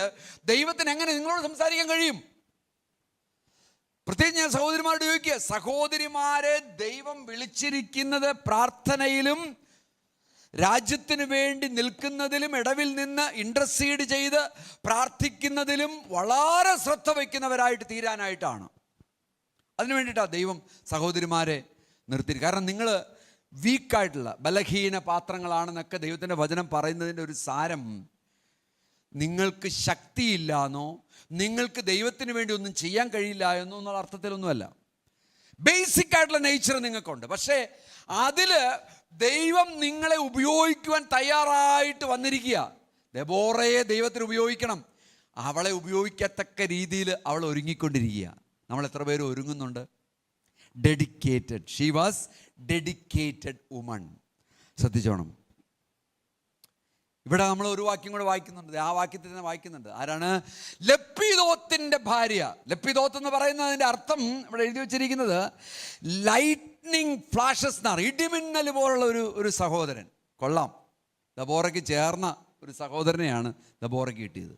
ദൈവത്തിന് എങ്ങനെ നിങ്ങളോട് സംസാരിക്കാൻ കഴിയും? പ്രത്യേകിച്ച് ഞാൻ സഹോദരിമാരോട് ചോദിക്കുക, സഹോദരിമാരെ ദൈവം വിളിച്ചിരിക്കുന്നത് പ്രാർത്ഥനയിലും രാജ്യത്തിന് വേണ്ടി നിൽക്കുന്നതിലും ഇടവിൽ നിന്ന് ഇൻ്റർസീഡ് ചെയ്ത് പ്രാർത്ഥിക്കുന്നതിലും വളരെ ശ്രദ്ധ വയ്ക്കുന്നവരായിട്ട് തീരാനായിട്ടാണ്. അതിനു വേണ്ടിയിട്ടാണ് ദൈവം സഹോദരിമാരെ നിർത്തി. കാരണം നിങ്ങൾ വീക്കായിട്ടുള്ള ബലഹീന പാത്രങ്ങളാണെന്നൊക്കെ ദൈവത്തിൻ്റെ വചനം പറയുന്നതിൻ്റെ ഒരു സാരം, നിങ്ങൾക്ക് ശക്തിയില്ലാന്നോ നിങ്ങൾക്ക് ദൈവത്തിന് വേണ്ടി ഒന്നും ചെയ്യാൻ കഴിയില്ല എന്നോ എന്നുള്ള അർത്ഥത്തിലൊന്നുമല്ല. ബേസിക് ആയിട്ടുള്ള നേച്ചർ നിങ്ങൾക്കുണ്ട്. പക്ഷേ അതിൽ ദൈവം നിങ്ങളെ ഉപയോഗിക്കുവാൻ തയ്യാറായിട്ട് വന്നിരിക്കുക. ദെബോറയെ ദൈവത്തിന് ഉപയോഗിക്കണം. അവളെ ഉപയോഗിക്കത്തക്ക രീതിയിൽ അവൾ ഒരുങ്ങിക്കൊണ്ടിരിക്കുക. നമ്മൾ എത്ര പേര് ഒരുങ്ങുന്നുണ്ട്? Dedicated. She was dedicated woman. ശ്രദ്ധിച്ചോണം. ഇവിടെ നമ്മൾ ഒരു വാക്യം കൂടെ വായിക്കുന്നുണ്ട്. ആ വാക്യത്തിൽ തന്നെ വായിക്കുന്നുണ്ട്. ആരാണ്? ലപ്പീദോത്തിൻ്റെ ഭാര്യ. ലപ്പീദോത്ത് എന്ന് പറയുന്നതിൻ്റെ അർത്ഥം ഇവിടെ എഴുതി വെച്ചിരിക്കുന്നത് ലൈറ്റ്നിങ് ഫ്ലാഷസ് എന്നാണ്. ഇടിമിന്നൽ പോലുള്ള ഒരു സഹോദരൻ. കൊള്ളാം. ദബോറയ്ക്ക് ചേർന്ന ഒരു സഹോദരനെയാണ് ദബോറയ്ക്ക് കിട്ടിയത്.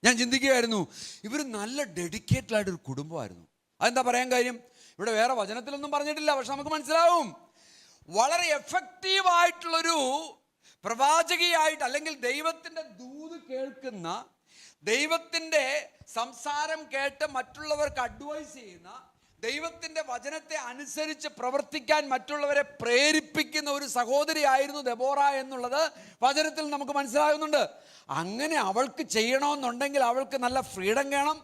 ഞാൻ ചിന്തിക്കുകയായിരുന്നു, ഇവർ നല്ല ഡെഡിക്കേറ്റഡ് ആയിട്ടൊരു കുടുംബമായിരുന്നു. അതെന്താ പറയാൻ കാര്യം? ഇവിടെ വേറെ വചനത്തിലൊന്നും പറഞ്ഞിട്ടില്ല, പക്ഷെ നമുക്ക് മനസ്സിലാവും. വളരെ എഫക്റ്റീവായിട്ടുള്ളൊരു പ്രവാചകിയായിട്ട്, അല്ലെങ്കിൽ ദൈവത്തിൻ്റെ ദൂത് കേൾക്കുന്ന, ദൈവത്തിൻ്റെ സംസാരം കേട്ട് മറ്റുള്ളവർക്ക് അഡ്വൈസ് ചെയ്യുന്ന, ദൈവത്തിൻ്റെ വചനത്തെ അനുസരിച്ച് പ്രവർത്തിക്കാൻ മറ്റുള്ളവരെ പ്രേരിപ്പിക്കുന്ന ഒരു സഹോദരിയായിരുന്നു ദെബോറ എന്നുള്ളത് വചനത്തിൽ നമുക്ക് മനസ്സിലാകുന്നുണ്ട്. അങ്ങനെ അവൾക്ക് ചെയ്യണമെന്നുണ്ടെങ്കിൽ അവൾക്ക് നല്ല ഫ്രീഡം വേണം.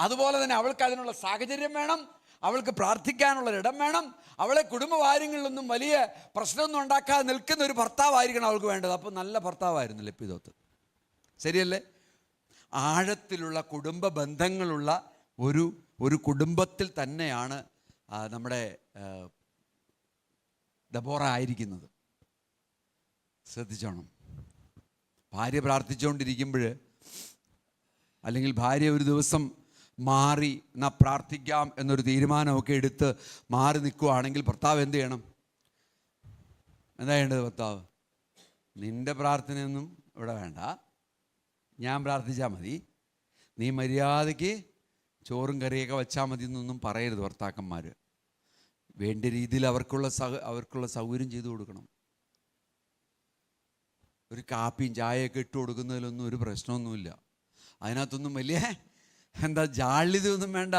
അതുപോലെ തന്നെ അവൾക്ക് അതിനുള്ള സാഹചര്യം വേണം. അവൾക്ക് പ്രാർത്ഥിക്കാനുള്ള ഇടം വേണം. അവളെ കുടുംബകാര്യങ്ങളിലൊന്നും വലിയ പ്രശ്നമൊന്നും ഉണ്ടാക്കാതെ നിൽക്കുന്ന ഒരു ഭർത്താവായിരിക്കണം അവൾക്ക് വേണ്ടത്. അപ്പോൾ നല്ല ഭർത്താവായിരുന്നു ലപ്പീദോത്ത്. ശരിയല്ലേ? ആഴത്തിലുള്ള കുടുംബ ബന്ധങ്ങളുള്ള ഒരു കുടുംബത്തിൽ തന്നെയാണ് നമ്മുടെ ദബോറ ആയിരിക്കുന്നത്. ശ്രദ്ധിച്ചോണം. ഭാര്യ പ്രാർത്ഥിച്ചുകൊണ്ടിരിക്കുമ്പോൾ, അല്ലെങ്കിൽ ഭാര്യ ഒരു ദിവസം മാറി എന്നാൽ പ്രാർത്ഥിക്കാം എന്നൊരു തീരുമാനമൊക്കെ എടുത്ത് മാറി നിൽക്കുകയാണെങ്കിൽ ഭർത്താവ് എന്ത് ചെയ്യണം? എന്താ ചെയ്യേണ്ടത്? ഭർത്താവ്, നിൻ്റെ പ്രാർത്ഥനയൊന്നും ഇവിടെ വേണ്ട, ഞാൻ പ്രാർത്ഥിച്ചാൽ മതി, നീ മര്യാദയ്ക്ക് ചോറും കറിയൊക്കെ വെച്ചാൽ മതി എന്നൊന്നും പറയരുത് ഭർത്താക്കന്മാർ. വേണ്ട രീതിയിൽ അവർക്കുള്ള സൗകര്യം ചെയ്തു കൊടുക്കണം. ഒരു കാപ്പിയും ചായയൊക്കെ ഇട്ട് കൊടുക്കുന്നതിലൊന്നും ഒരു പ്രശ്നമൊന്നുമില്ല. അതിനകത്തൊന്നും വലിയ ജാള്യതയൊന്നും വേണ്ട.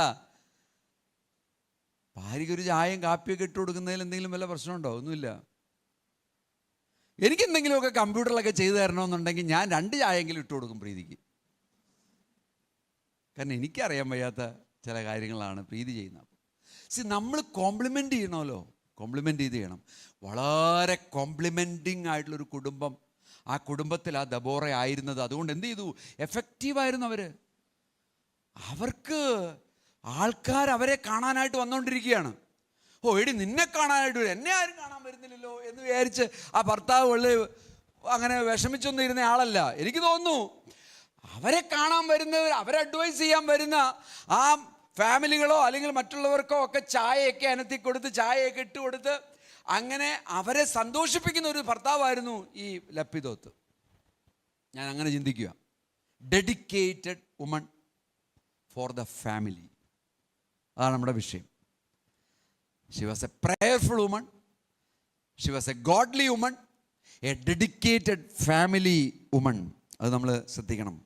ഭാര്യയ്ക്കൊരു ചായയും കാപ്പിയൊക്കെ ഇട്ട് കൊടുക്കുന്നതിൽ എന്തെങ്കിലും വല്ല പ്രശ്നമുണ്ടോ? ഒന്നുമില്ല. എനിക്കെന്തെങ്കിലുമൊക്കെ കമ്പ്യൂട്ടറിലൊക്കെ ചെയ്തു തരണമെന്നുണ്ടെങ്കിൽ ഞാൻ 2 ചായയെങ്കിലും ഇട്ട് കൊടുക്കും പ്രീതിക്ക്. കാരണം എനിക്കറിയാൻ വയ്യാത്ത ചില കാര്യങ്ങളാണ് പ്രീതി ചെയ്യുന്നത്. നമ്മൾ കോംപ്ലിമെൻ്റ് ചെയ്യണമല്ലോ, കോംപ്ലിമെൻ്റ് ചെയ്യണം. വളരെ കോംപ്ലിമെൻറ്റിങ് ആയിട്ടുള്ളൊരു കുടുംബം, ആ കുടുംബത്തിൽ ആ ദബോറ ആയിരുന്നത്. അതുകൊണ്ട് എന്ത് ചെയ്തു? എഫക്റ്റീവായിരുന്നു അവർ. അവർക്ക് ആൾക്കാർ അവരെ കാണാനായിട്ട് വന്നുകൊണ്ടിരിക്കുകയാണ്. ഓ എടി, നിന്നെ കാണാനായിട്ട് എന്നെ ആരും കാണാൻ വരുന്നില്ലല്ലോ എന്ന് വിചാരിച്ച് ആ ഭർത്താവ് അങ്ങനെ വിഷമിച്ചൊന്നും ഇരുന്ന ആളല്ല. എനിക്ക് തോന്നുന്നു അവരെ കാണാൻ വരുന്നവർ, അവരെ അഡ്വൈസ് ചെയ്യാൻ വരുന്ന ആ ഫാമിലികളോ അല്ലെങ്കിൽ മറ്റുള്ളവർക്കോ ഒക്കെ ചായയൊക്കെ അനത്തി കൊടുത്ത്, ചായയൊക്കെ ഇട്ട് കൊടുത്ത് അങ്ങനെ അവരെ സന്തോഷിപ്പിക്കുന്ന ഒരു ഭർത്താവായിരുന്നു ഈ ലപ്പിദോത്ത്. ഞാൻ അങ്ങനെ ചിന്തിക്കുക. Dedicated woman for the family, അതാണ് നമ്മുടെ വിഷയം. She was A prayerful woman, she was A godly woman, A dedicated family woman. അത് നമ്മൾ ശ്രദ്ധിക്കണം.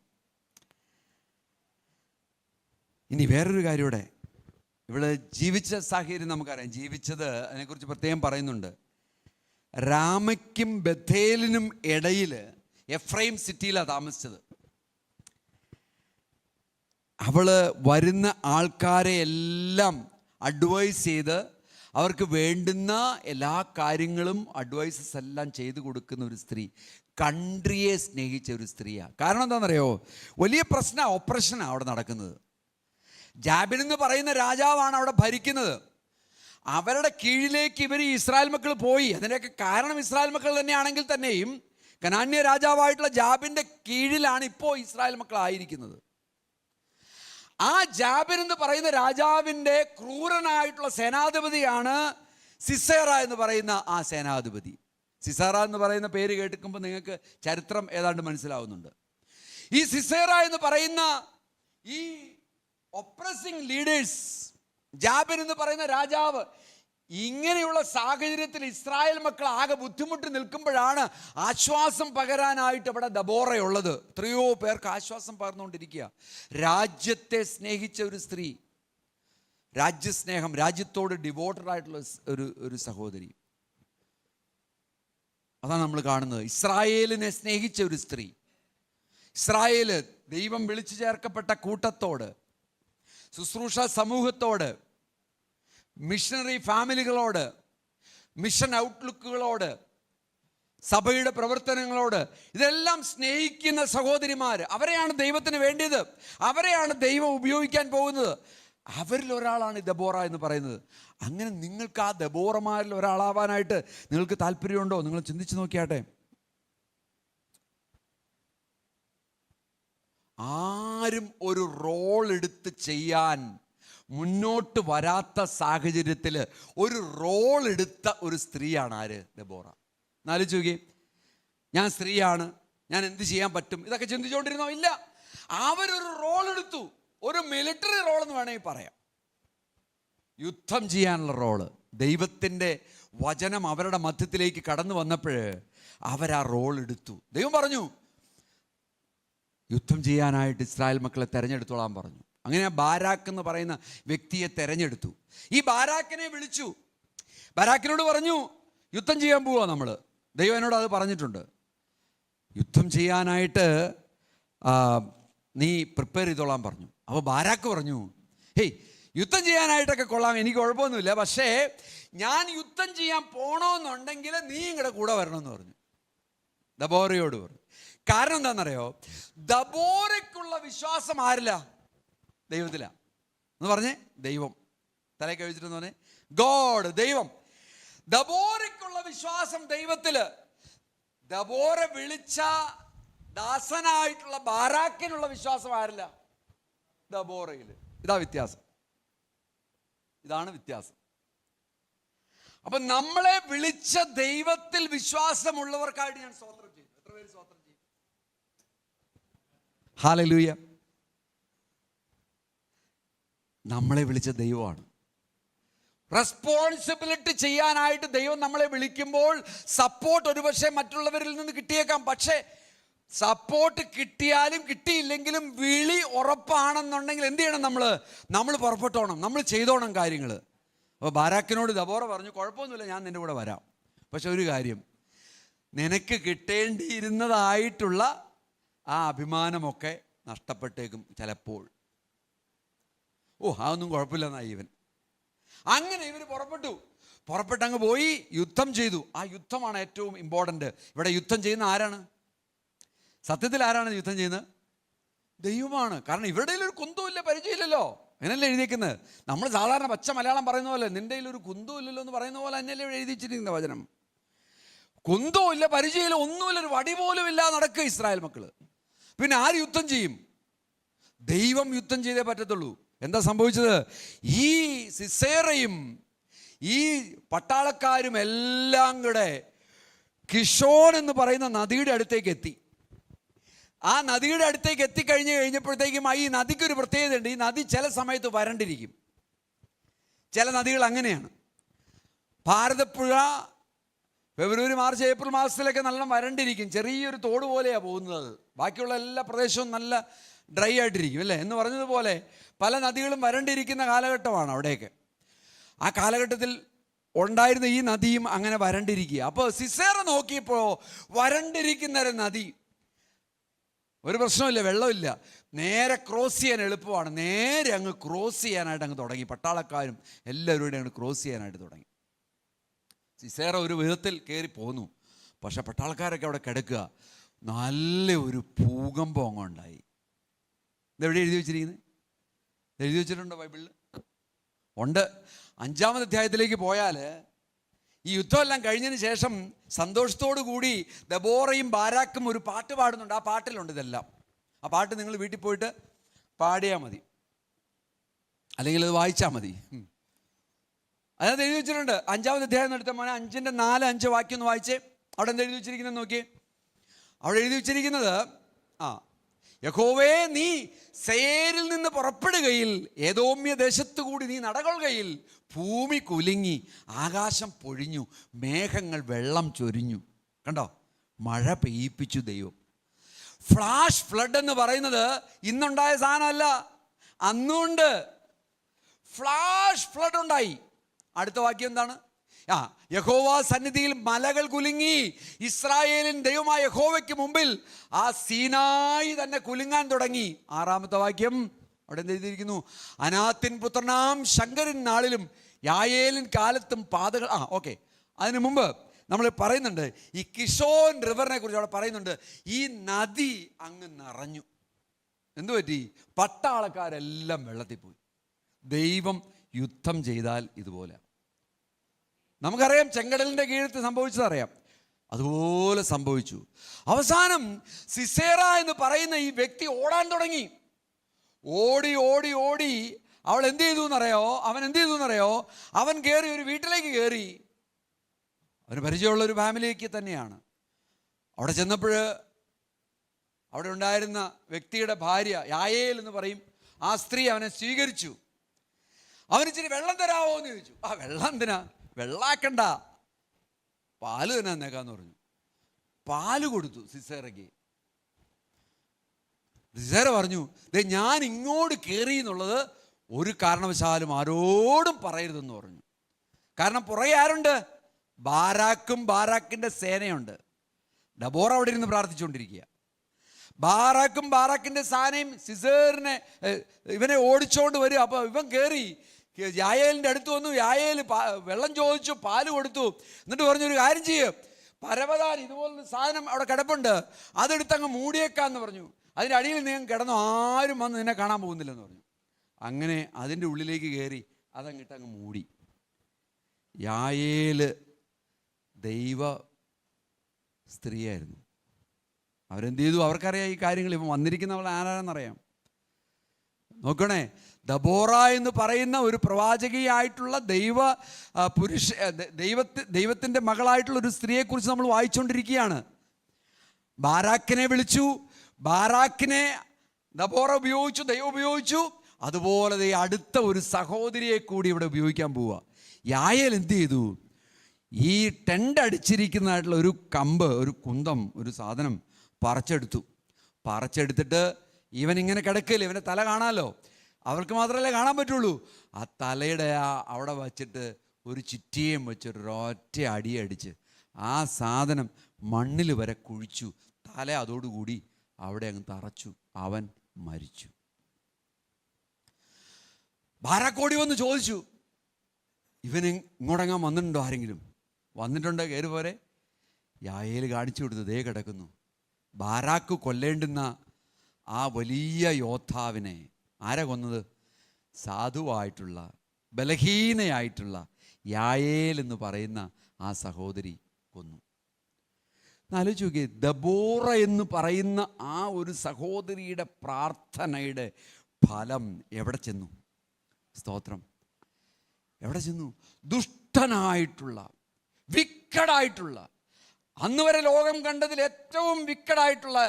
ഇനി വേറൊരു കാര്യം ഇവിടെ ജീവിച്ച സാഹചര്യം നമുക്കറിയാം. ജീവിച്ചത് അതിനെക്കുറിച്ച് പ്രത്യേകം പറയുന്നുണ്ട്. രാമയ്ക്കും ബഥേലിനും ഇടയിൽ എഫ്രൈം സിറ്റിയിലാണ് താമസിച്ചത്. അവള് വരുന്ന ആൾക്കാരെ എല്ലാം അഡ്വൈസ് ചെയ്ത് അവർക്ക് വേണ്ടുന്ന എല്ലാ കാര്യങ്ങളും അഡ്വൈസസ് എല്ലാം ചെയ്തു കൊടുക്കുന്ന ഒരു സ്ത്രീ, കൺട്രിയെ സ്നേഹിച്ച ഒരു സ്ത്രീയാണ്. കാരണം എന്താണെന്നറിയോ? വലിയ പ്രശ്നം, ഓപ്പറേഷനാണ് അവിടെ നടക്കുന്നത്. ജാബിൻ എന്ന് പറയുന്ന രാജാവാണ് അവിടെ ഭരിക്കുന്നത്. അവരുടെ കീഴിലേക്ക് ഇവർ ഇസ്രായേൽ മക്കൾ പോയി. അതിൻ്റെയൊക്കെ കാരണം ഇസ്രായേൽ മക്കൾ തന്നെയാണെങ്കിൽ തന്നെയും കനാന്യ രാജാവായിട്ടുള്ള ജാബിൻ്റെ കീഴിലാണ് ഇപ്പോൾ ഇസ്രായേൽ മക്കളായിരിക്കുന്നത്. ആ ജാബിൻ എന്ന് പറയുന്ന രാജാവിൻ്റെ ക്രൂരനായിട്ടുള്ള സേനാധിപതിയാണ് സിസേറ എന്ന് പറയുന്ന ആ സേനാധിപതി. സിസേറ എന്ന് പറയുന്ന പേര് കേൾക്കുമ്പോൾ നിങ്ങൾക്ക് ചരിത്രം ഏതാണ്ട് മനസ്സിലാവുന്നുണ്ട്. ഈ സിസേറ എന്ന് പറയുന്ന ഈ ഒപ്രസിംഗ് ലീഡേഴ്സ്, ജാബിൻ എന്ന് പറയുന്ന രാജാവ്, ഇങ്ങനെയുള്ള സാഹചര്യത്തിൽ ഇസ്രായേൽ മക്കൾ ആകെ ബുദ്ധിമുട്ടി നിൽക്കുമ്പോഴാണ് ആശ്വാസം പകരാനായിട്ട് ഇവിടെ ദബോറയുള്ളത്. എത്രയോ പേർക്ക് ആശ്വാസം പകർന്നുകൊണ്ടിരിക്കുക. രാജ്യത്തെ സ്നേഹിച്ച ഒരു സ്ത്രീ, രാജ്യസ്നേഹം, രാജ്യത്തോട് ഡിവോട്ടഡ് ആയിട്ടുള്ള ഒരു സഹോദരി, അതാണ് നമ്മൾ കാണുന്നത്. ഇസ്രായേലിനെ സ്നേഹിച്ച ഒരു സ്ത്രീ, ഇസ്രായേല് ദൈവം വിളിച്ചു ചേർക്കപ്പെട്ട കൂട്ടത്തോട്, ശുശ്രൂഷ സമൂഹത്തോട്, മിഷണറി ഫാമിലികളോട്, മിഷൻ ഔട്ട്ലുക്കുകളോട്, സഭയുടെ പ്രവർത്തനങ്ങളോട്, ഇതെല്ലാം സ്നേഹിക്കുന്ന സഹോദരിമാർ, അവരെയാണ് ദൈവത്തിന് വേണ്ടിയത്, അവരെയാണ് ദൈവം ഉപയോഗിക്കാൻ പോകുന്നത്. അവരിൽ ഒരാളാണ് ദബോറ എന്ന് പറയുന്നത്. അങ്ങനെ നിങ്ങൾക്ക് ആ ദബോറമാരിൽ ഒരാളാവാനായിട്ട് നിങ്ങൾക്ക് താല്പര്യമുണ്ടോ? നിങ്ങൾ ചിന്തിച്ച് നോക്കിയാട്ടെ. ആരും ഒരു റോൾ എടുത്ത് ചെയ്യാൻ മുന്നോട്ട് വരാത്ത സാഹചര്യത്തിൽ ഒരു റോൾ എടുത്ത ഒരു സ്ത്രീയാണ് ആര്? ദബോറ. എന്നാലോചിച്ച് നോക്കി. ഞാൻ സ്ത്രീയാണ്, ഞാൻ എന്ത് ചെയ്യാൻ പറ്റും, ഇതൊക്കെ ചിന്തിച്ചുകൊണ്ടിരുന്നോ? ഇല്ല. അവരൊരു റോൾ എടുത്തു. ഒരു മിലിറ്ററി റോൾ എന്ന് വേണമെങ്കിൽ പറയാം. യുദ്ധം ചെയ്യാനുള്ള റോള്. ദൈവത്തിൻ്റെ വചനം അവരുടെ മധ്യത്തിലേക്ക് കടന്നു വന്നപ്പോൾ അവരാ റോൾ എടുത്തു. ദൈവം പറഞ്ഞു യുദ്ധം ചെയ്യാനായിട്ട് ഇസ്രായേൽ മക്കളെ തെരഞ്ഞെടുത്തോളാൻ പറഞ്ഞു. അങ്ങനെ ബാരാക്ക് എന്ന് പറയുന്ന വ്യക്തിയെ തെരഞ്ഞെടുത്തു. ഈ ബാരാക്കിനെ വിളിച്ചു. ബാരാക്കിനോട് പറഞ്ഞു യുദ്ധം ചെയ്യാൻ പോവാ നമ്മൾ. ദൈവം എന്നോട് അത് പറഞ്ഞിട്ടുണ്ട്. യുദ്ധം ചെയ്യാനായിട്ട് നീ പ്രിപ്പയർ ചെയ്തോളാൻ പറഞ്ഞു. അപ്പോൾ ബാരാക്ക് പറഞ്ഞു, ഹേയ് യുദ്ധം ചെയ്യാനായിട്ടൊക്കെ കൊള്ളാം, എനിക്ക് കുഴപ്പമൊന്നുമില്ല, പക്ഷേ ഞാൻ യുദ്ധം ചെയ്യാൻ പോകണമെന്നുണ്ടെങ്കിൽ നീ ഇങ്ങടെ കൂടെ വരണമെന്ന് പറഞ്ഞു. ദബോറയോട് പറഞ്ഞു. കാരണം എന്താണെന്നറിയോ? ദബോറയ്ക്കുള്ള വിശ്വാസം ആരില്ല? ദൈവത്തില എന്ന് പറഞ്ഞേ. ദൈവം തലയൊക്കെ വെച്ചിട്ടെന്ന് പറഞ്ഞേ ഗോഡ്, ദൈവം. ദബോറയ്ക്കുള്ള വിശ്വാസം ദൈവത്തില്. ദബോറ വിളിച്ച ദാസനായിട്ടുള്ള ബാരാക്കിനുള്ള വിശ്വാസം ആരില്ല? ദബോറയില്. ഇതാ വ്യത്യാസം, ഇതാണ് വ്യത്യാസം. അപ്പൊ നമ്മളെ വിളിച്ച ദൈവത്തിൽ വിശ്വാസമുള്ളവർക്കായിട്ട് ഞാൻ സ്തോത്രം ചെയ്തു. എത്ര പേര് സ്തോത്രം ചെയ്യും? ഹല്ലേലൂയ. നമ്മളെ വിളിച്ച ദൈവമാണ്. റെസ്പോൺസിബിലിറ്റി ചെയ്യാനായിട്ട് ദൈവം നമ്മളെ വിളിക്കുമ്പോൾ സപ്പോർട്ട് ഒരുപക്ഷെ മറ്റുള്ളവരിൽ നിന്ന് കിട്ടിയേക്കാം. പക്ഷേ സപ്പോർട്ട് കിട്ടിയാലും കിട്ടിയില്ലെങ്കിലും വിളി ഉറപ്പാണെന്നുണ്ടെങ്കിൽ എന്ത് ചെയ്യണം? നമ്മൾ പുറപ്പെട്ടോണം, നമ്മൾ ചെയ്തോണം കാര്യങ്ങൾ. അപ്പോൾ ബാരാക്കിനോട് ദബോറ പറഞ്ഞു, കുഴപ്പമൊന്നുമില്ല, ഞാൻ നിൻ്റെ കൂടെ വരാം. പക്ഷെ ഒരു കാര്യം, നിനക്ക് കിട്ടേണ്ടിയിരുന്നതായിട്ടുള്ള ആ അഭിമാനമൊക്കെ നഷ്ടപ്പെട്ടേക്കും ചിലപ്പോൾ. അതൊന്നും കുഴപ്പമില്ലെന്നായി ഇവൻ. അങ്ങനെ ഇവർ പുറപ്പെട്ടങ്ങ് പോയി യുദ്ധം ചെയ്തു. ആ യുദ്ധമാണ് ഏറ്റവും ഇമ്പോർട്ടൻ്റ്. ഇവിടെ യുദ്ധം ചെയ്യുന്ന ആരാണ്? സത്യത്തിൽ ആരാണ് യുദ്ധം ചെയ്യുന്നത്? ദൈവമാണ്. കാരണം ഇവരുടെ ഒരു കുന്തവുമില്ല, പരിചയമില്ലല്ലോ. അങ്ങനല്ലേ എഴുതിയിരിക്കുന്നത്. നമ്മൾ സാധാരണ പച്ച മലയാളം പറയുന്ന പോലെ നിൻ്റെ ഒരു കുന്തവും ഇല്ലല്ലോ എന്ന് പറയുന്ന പോലെ തന്നെയല്ലേ എഴുതി വെച്ചിരിക്കുന്ന വചനം. കുന്തവും ഇല്ല, പരിചയമില്ല, ഒന്നുമില്ല, ഒരു വടി പോലും ഇല്ലാതെ നടക്കുക ഇസ്രായേൽ മക്കള്. പിന്നെ ആര് യുദ്ധം ചെയ്യും? ദൈവം യുദ്ധം ചെയ്തേ പറ്റത്തുള്ളൂ. എന്താ സംഭവിച്ചത്? ഈ സിസേറയും ഈ പട്ടാളക്കാരും എല്ലാം കൂടെ കിഷോൻ എന്ന് പറയുന്ന നദിയുടെ അടുത്തേക്ക് എത്തി. ആ നദിയുടെ അടുത്തേക്ക് എത്തിക്കഴിഞ്ഞപ്പോഴത്തേക്കും ഈ നദിക്കൊരു പ്രത്യേകതയുണ്ട്. ഈ നദി ചില സമയത്ത് വരണ്ടിരിക്കും. ചില നദികൾ അങ്ങനെയാണ്. ഭാരതപ്പുഴ ഫെബ്രുവരി, മാർച്ച്, ഏപ്രിൽ മാസത്തിലൊക്കെ നല്ല വരണ്ടിരിക്കും. ചെറിയൊരു തോട് പോലെയാണ് പോകുന്നത്. ബാക്കിയുള്ള എല്ലാ പ്രദേശവും നല്ല ഡ്രൈ ആയിട്ടിരിക്കും, അല്ലേ? എന്ന് പറഞ്ഞതുപോലെ പല നദികളും വരണ്ടിരിക്കുന്ന കാലഘട്ടമാണ് അവിടെയൊക്കെ. ആ കാലഘട്ടത്തിൽ ഉണ്ടായിരുന്ന ഈ നദിയും അങ്ങനെ വരണ്ടിരിക്കുക. അപ്പോൾ സിസേറ നോക്കിയപ്പോൾ വരണ്ടിരിക്കുന്ന ഒരു നദി, ഒരു പ്രശ്നമില്ല, വെള്ളമില്ല, നേരെ ക്രോസ് ചെയ്യാൻ എളുപ്പമാണ്. നേരെ അങ്ങ് ക്രോസ് ചെയ്യാനായിട്ട് അങ്ങ് തുടങ്ങി. പട്ടാളക്കാരും എല്ലാവരും അങ്ങ് ക്രോസ് ചെയ്യാനായിട്ട് തുടങ്ങി. സിസേറ ഒരു വിധത്തിൽ കയറി പോന്നു. പക്ഷെ പട്ടാളക്കാരൊക്കെ അവിടെ കിടക്കുക. നല്ല ഒരു ഭൂകമ്പം അങ്ങ് ഉണ്ടായി. ഇതെവിടെ എഴുതി വെച്ചിരിക്കുന്നത്? എഴുതി വെച്ചിട്ടുണ്ടോ ബൈബിളിൽ? ഉണ്ട്. 5-ാമത്തെ അധ്യായത്തിലേക്ക് പോയാൽ ഈ യുദ്ധമെല്ലാം കഴിഞ്ഞതിന് ശേഷം സന്തോഷത്തോടു കൂടി ദബോറയും ബാരാക്കും ഒരു പാട്ട് പാടുന്നുണ്ട്. ആ പാട്ടിലുണ്ട് ഇതെല്ലാം. ആ പാട്ട് നിങ്ങൾ വീട്ടിൽ പോയിട്ട് പാടിയാൽ മതി, അല്ലെങ്കിൽ അത് വായിച്ചാൽ മതി. അതിനകത്ത് എഴുതി വെച്ചിട്ടുണ്ട്. 5-ാമത്തെ അധ്യായം എടുത്ത മോനെ 5-ന്റെ 4-5 വാക്യം ഒന്ന് വായിച്ചേ. അവിടെ എന്താ എഴുതി വെച്ചിരിക്കുന്നത് നോക്കിയേ. അവിടെ എഴുതി വെച്ചിരിക്കുന്നത്, യഹോവേ, നീ സേരിൽ നിന്ന് പുറപ്പെടുകയിൽ ഏദോമ്യ ദേശത്തു കൂടി നീ നടകൊള്ളുകയിൽ ഭൂമി കുലുങ്ങി, ആകാശം പൊഴിഞ്ഞു, മേഘങ്ങൾ വെള്ളം ചൊരിഞ്ഞു. കണ്ടോ? മഴ പെയ്യിപ്പിച്ചു ദൈവം. ഫ്ലാഷ് ഫ്ലഡ് എന്ന് പറയുന്നത് ഇന്നുണ്ടായ സാധനമല്ല, അന്നുണ്ട്. ഫ്ലാഷ് ഫ്ലഡ് ഉണ്ടായി. അടുത്ത വാക്യം എന്താണ്? യഹോവ സന്നിധിയിൽ മലകൾ കുലുങ്ങി, ഇസ്രായേലിൻ ദൈവമായ യഹോവയ്ക്ക് മുമ്പിൽ ആ സീനായി തന്നെ കുലുങ്ങാൻ തുടങ്ങി. 6-ാമത്തെ വാക്യം അവിടെ എന്തെഴുതിയിരിക്കുന്നു? അനാത്തിൻ പുത്രനാം ശങ്കരൻ നാളിലും യായേലിൻ കാലത്തും പാതകൾ. ഓക്കെ, അതിനു മുമ്പ് നമ്മൾ പറയുന്നുണ്ട് ഈ കിഷോൻ റിവറിനെ കുറിച്ച്. അവിടെ പറയുന്നുണ്ട് ഈ നദി അങ്ങ് നിറഞ്ഞു. എന്തു പറ്റി? പട്ടാളക്കാരെല്ലാം വെള്ളത്തിൽ പോയി. ദൈവം യുദ്ധം ചെയ്താൽ ഇതുപോലെ. നമുക്കറിയാം ചെങ്കടലിൻ്റെ കീഴത്ത് സംഭവിച്ചതറിയാം. അതുപോലെ സംഭവിച്ചു. അവസാനം സിസേറ എന്ന് പറയുന്ന ഈ വ്യക്തി ഓടാൻ തുടങ്ങി. ഓടി ഓടി ഓടി അവൻ എന്ത് ചെയ്തു എന്നറിയോ? അവൻ കയറി ഒരു വീട്ടിലേക്ക് കയറി. അവന് പരിചയമുള്ള ഒരു ഫാമിലിക്ക് തന്നെയാണ്. അവിടെ ചെന്നപ്പോൾ അവിടെ ഉണ്ടായിരുന്ന വ്യക്തിയുടെ ഭാര്യ യായേൽ എന്ന് പറയും, ആ സ്ത്രീ അവനെ സ്വീകരിച്ചു. അവനിച്ചിരി വെള്ളം തരാമോ എന്ന് ചോദിച്ചു. വെള്ളം എന്തിനാ? വെള്ളാക്കണ്ട, പാല് തന്നെ തന്നേക്കാന്ന് പറഞ്ഞു. പാല് കൊടുത്തു സിസേറയ്ക്ക്. സിസേറ പറഞ്ഞു, ഞാൻ ഇങ്ങോട്ട് കയറി എന്നുള്ളത് ഒരു കാരണവശാലും ആരോടും പറയരുതെന്ന് പറഞ്ഞു. കാരണം പുറകെ ആരുണ്ട്? ബാരാക്കിൻ്റെ സേനയുണ്ട്. ഡബോറ അവിടെ ഇരുന്ന് പ്രാർത്ഥിച്ചുകൊണ്ടിരിക്കുക. ബാരാക്കിൻ്റെ സേനയും സിസേറിനെ ഇവനെ ഓടിച്ചോണ്ട് വരും. അപ്പോൾ ഇവൻ കയറി യായേലിൻ്റെ അടുത്ത് വന്നു. യായേൽ വെള്ളം ചോദിച്ചു, പാല് കൊടുത്തു. എന്നിട്ട് പറഞ്ഞൊരു കാര്യം ചെയ്യും, പരവതാൻ ഇതുപോലൊരു സാധനം അവിടെ കിടപ്പുണ്ട്, അതെടുത്തങ്ങ് മൂടിയേക്കാന്ന് പറഞ്ഞു. അതിൻ്റെ അടിയിൽ നീ കിടന്നു, ആരും വന്ന് നിന്നെ കാണാൻ പോകുന്നില്ലെന്ന് പറഞ്ഞു. അങ്ങനെ അതിൻ്റെ ഉള്ളിലേക്ക് കയറി അതങ്ങിട്ടങ്ങ് മൂടി. യായേൽ ദൈവ സ്ത്രീയായിരുന്നു. അവരെന്ത് ചെയ്തു? അവർക്കറിയാം ഈ കാര്യങ്ങൾ. ഇപ്പം വന്നിരിക്കുന്നവൾ ആരാണെന്നറിയാം. നോക്കണേ, ദബോറ എന്ന് പറയുന്ന ഒരു പ്രവാചകിയായിട്ടുള്ള ദൈവത്തിൻ്റെ മകളായിട്ടുള്ള ഒരു സ്ത്രീയെക്കുറിച്ച് നമ്മൾ വായിച്ചുകൊണ്ടിരിക്കുകയാണ്. ബാരാക്കിനെ വിളിച്ചു, ബാരാക്കിനെ ദബോറ ഉപയോഗിച്ചു, ദൈവം ഉപയോഗിച്ചു. അതുപോലെ അടുത്ത ഒരു സഹോദരിയെ കൂടി ഇവിടെ ഉപയോഗിക്കാൻ പോവുക. യായേൽ എന്ത് ചെയ്തു? ഈ ടെൻ്റ് അടിച്ചിരിക്കുന്നതായിട്ടുള്ള ഒരു കമ്പ്, ഒരു കുന്തം, ഒരു സാധനം പറിച്ചെടുത്തിട്ട് ഇവനിങ്ങനെ കിടക്കില്ല, ഇവൻ്റെ തല കാണാമല്ലോ, അവർക്ക് മാത്രമല്ലേ കാണാൻ പറ്റുള്ളൂ. ആ തലയുടെ അവിടെ വച്ചിട്ട് ഒരു ചുറ്റിയും വെച്ചൊരു ഒറ്റ അടിയടിച്ച് ആ സാധനം മണ്ണിൽ വരെ കുഴിച്ചു. തല അതോടുകൂടി അവിടെ അങ്ങ് തറച്ചു. അവൻ മരിച്ചു. ബാരാക്കോടി വന്ന് ചോദിച്ചു, ഇവന് ഇങ്ങോട്ടെങ്ങാൻ വന്നിട്ടുണ്ടോ? ആരെങ്കിലും വന്നിട്ടുണ്ടോ? കയറി പോരെ. യായേൽ കാണിച്ചു കൊടുത്തു, ദേ കിടക്കുന്നു. ബാരാക്ക് കൊല്ലേണ്ടുന്ന ആ വലിയ യോദ്ധാവിനെ ആരാ കൊന്നത്? സാധുവായിട്ടുള്ള, ബലഹീനയായിട്ടുള്ള യായേൽ എന്ന് പറയുന്ന ആ സഹോദരി കൊന്നു. ആലോചിച്ച് നോക്കിയേ, ദബോറ എന്ന് പറയുന്ന ആ ഒരു സഹോദരിയുടെ പ്രാർത്ഥനയുടെ ഫലം എവിടെ ചെന്നു? സ്തോത്രം. എവിടെ ചെന്നു? ദുഷ്ടനായിട്ടുള്ള, വിക്കടായിട്ടുള്ള, അന്ന് വരെ ലോകം കണ്ടതിൽ ഏറ്റവും വിക്കടായിട്ടുള്ള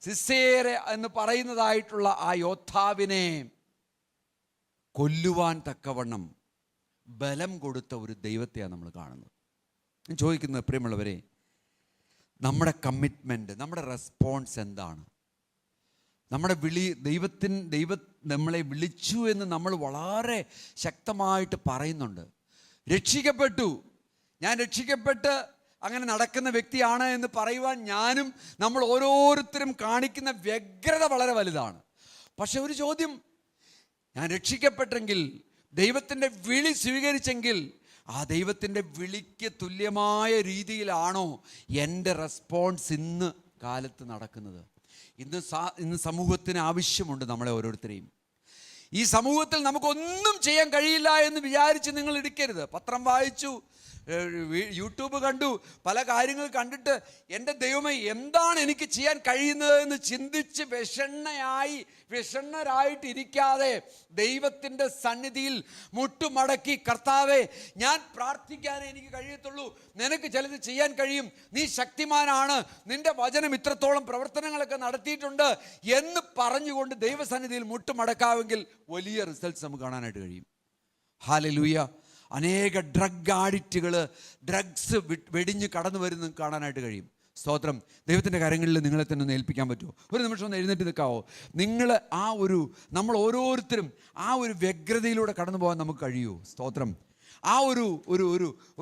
സിസേര എന്ന് പറയുന്നതായിട്ടുള്ള ആ യോദ്ധാവിനെ കൊല്ലുവാൻ തക്കവണ്ണം ബലം കൊടുത്ത ഒരു ദൈവത്തെയാണ് നമ്മൾ കാണുന്നത്. ഞാൻ ചോദിക്കുന്നത്, പ്രിയമുള്ളവരെ, നമ്മുടെ കമ്മിറ്റ്മെൻറ്റ്, നമ്മുടെ റെസ്പോൺസ് എന്താണ്? നമ്മുടെ ദൈവം നമ്മളെ വിളിച്ചു എന്ന് നമ്മൾ വളരെ ശക്തമായിട്ട് പറയുന്നുണ്ട്. രക്ഷിക്കപ്പെട്ടു, ഞാൻ രക്ഷിക്കപ്പെട്ട് അങ്ങനെ നടക്കുന്ന വ്യക്തിയാണ് എന്ന് പറയുവാൻ നമ്മൾ ഓരോരുത്തരും കാണിക്കുന്ന വ്യഗ്രത വളരെ വലുതാണ്. പക്ഷെ ഒരു ചോദ്യം, ഞാൻ രക്ഷിക്കപ്പെട്ടെങ്കിൽ, ദൈവത്തിൻ്റെ വിളി സ്വീകരിച്ചെങ്കിൽ, ആ ദൈവത്തിൻ്റെ വിളിക്ക് തുല്യമായ രീതിയിലാണോ എൻ്റെ റെസ്പോൺസ് ഇന്ന് കാലത്ത് നടക്കുന്നത്? ഇന്ന് സമൂഹത്തിന് ആവശ്യമുണ്ട് നമ്മളെ ഓരോരുത്തരെയും. ഈ സമൂഹത്തിൽ നമുക്കൊന്നും ചെയ്യാൻ കഴിയില്ല എന്ന് വിചാരിച്ച് നിങ്ങൾ ഇരിക്കരുത്. പത്രം വായിച്ചു, യൂട്യൂബ് കണ്ടു, പല കാര്യങ്ങൾ കണ്ടിട്ട് എൻ്റെ ദൈവമേ എന്താണ് എനിക്ക് ചെയ്യാൻ കഴിയുന്നതെന്ന് ചിന്തിച്ച് വിഷണ്ണരായിട്ടിരിക്കാതെ ദൈവത്തിൻ്റെ സന്നിധിയിൽ മുട്ടുമടക്കി, കർത്താവേ, ഞാൻ പ്രാർത്ഥിക്കാനേ എനിക്ക് കഴിയത്തുള്ളൂ, നിനക്ക് ചിലത് ചെയ്യാൻ കഴിയും, നീ ശക്തിമാനാണ്, നിൻ്റെ വചനം ഇത്രത്തോളം പ്രവർത്തനങ്ങളൊക്കെ നടത്തിയിട്ടുണ്ട് എന്ന് പറഞ്ഞുകൊണ്ട് ദൈവസന്നിധിയിൽ മുട്ടുമടക്കാമെങ്കിൽ വലിയ റിസൾട്ട്സ് നമുക്ക് കാണാനായിട്ട് കഴിയും. ഹല്ലേലൂയ. അനേക ഡ്രഗ് ആഡിക്റ്റുകൾ, ഡ്രഗ്സ് വെടിഞ്ഞ് കടന്നു വരുന്നത് കാണാനായിട്ട് കഴിയും. സ്തോത്രം. ദൈവത്തിൻ്റെ കാര്യങ്ങളിൽ നിങ്ങളെ തന്നെ ഒന്ന് ഏൽപ്പിക്കാൻ പറ്റുമോ? ഒരു നിമിഷം ഒന്ന് എഴുന്നേറ്റ് നിൽക്കാവോ? നമ്മൾ ഓരോരുത്തരും ആ ഒരു വ്യഗ്രതയിലൂടെ കടന്നു പോകാൻ നമുക്ക് കഴിയുമോ? സ്തോത്രം. ആ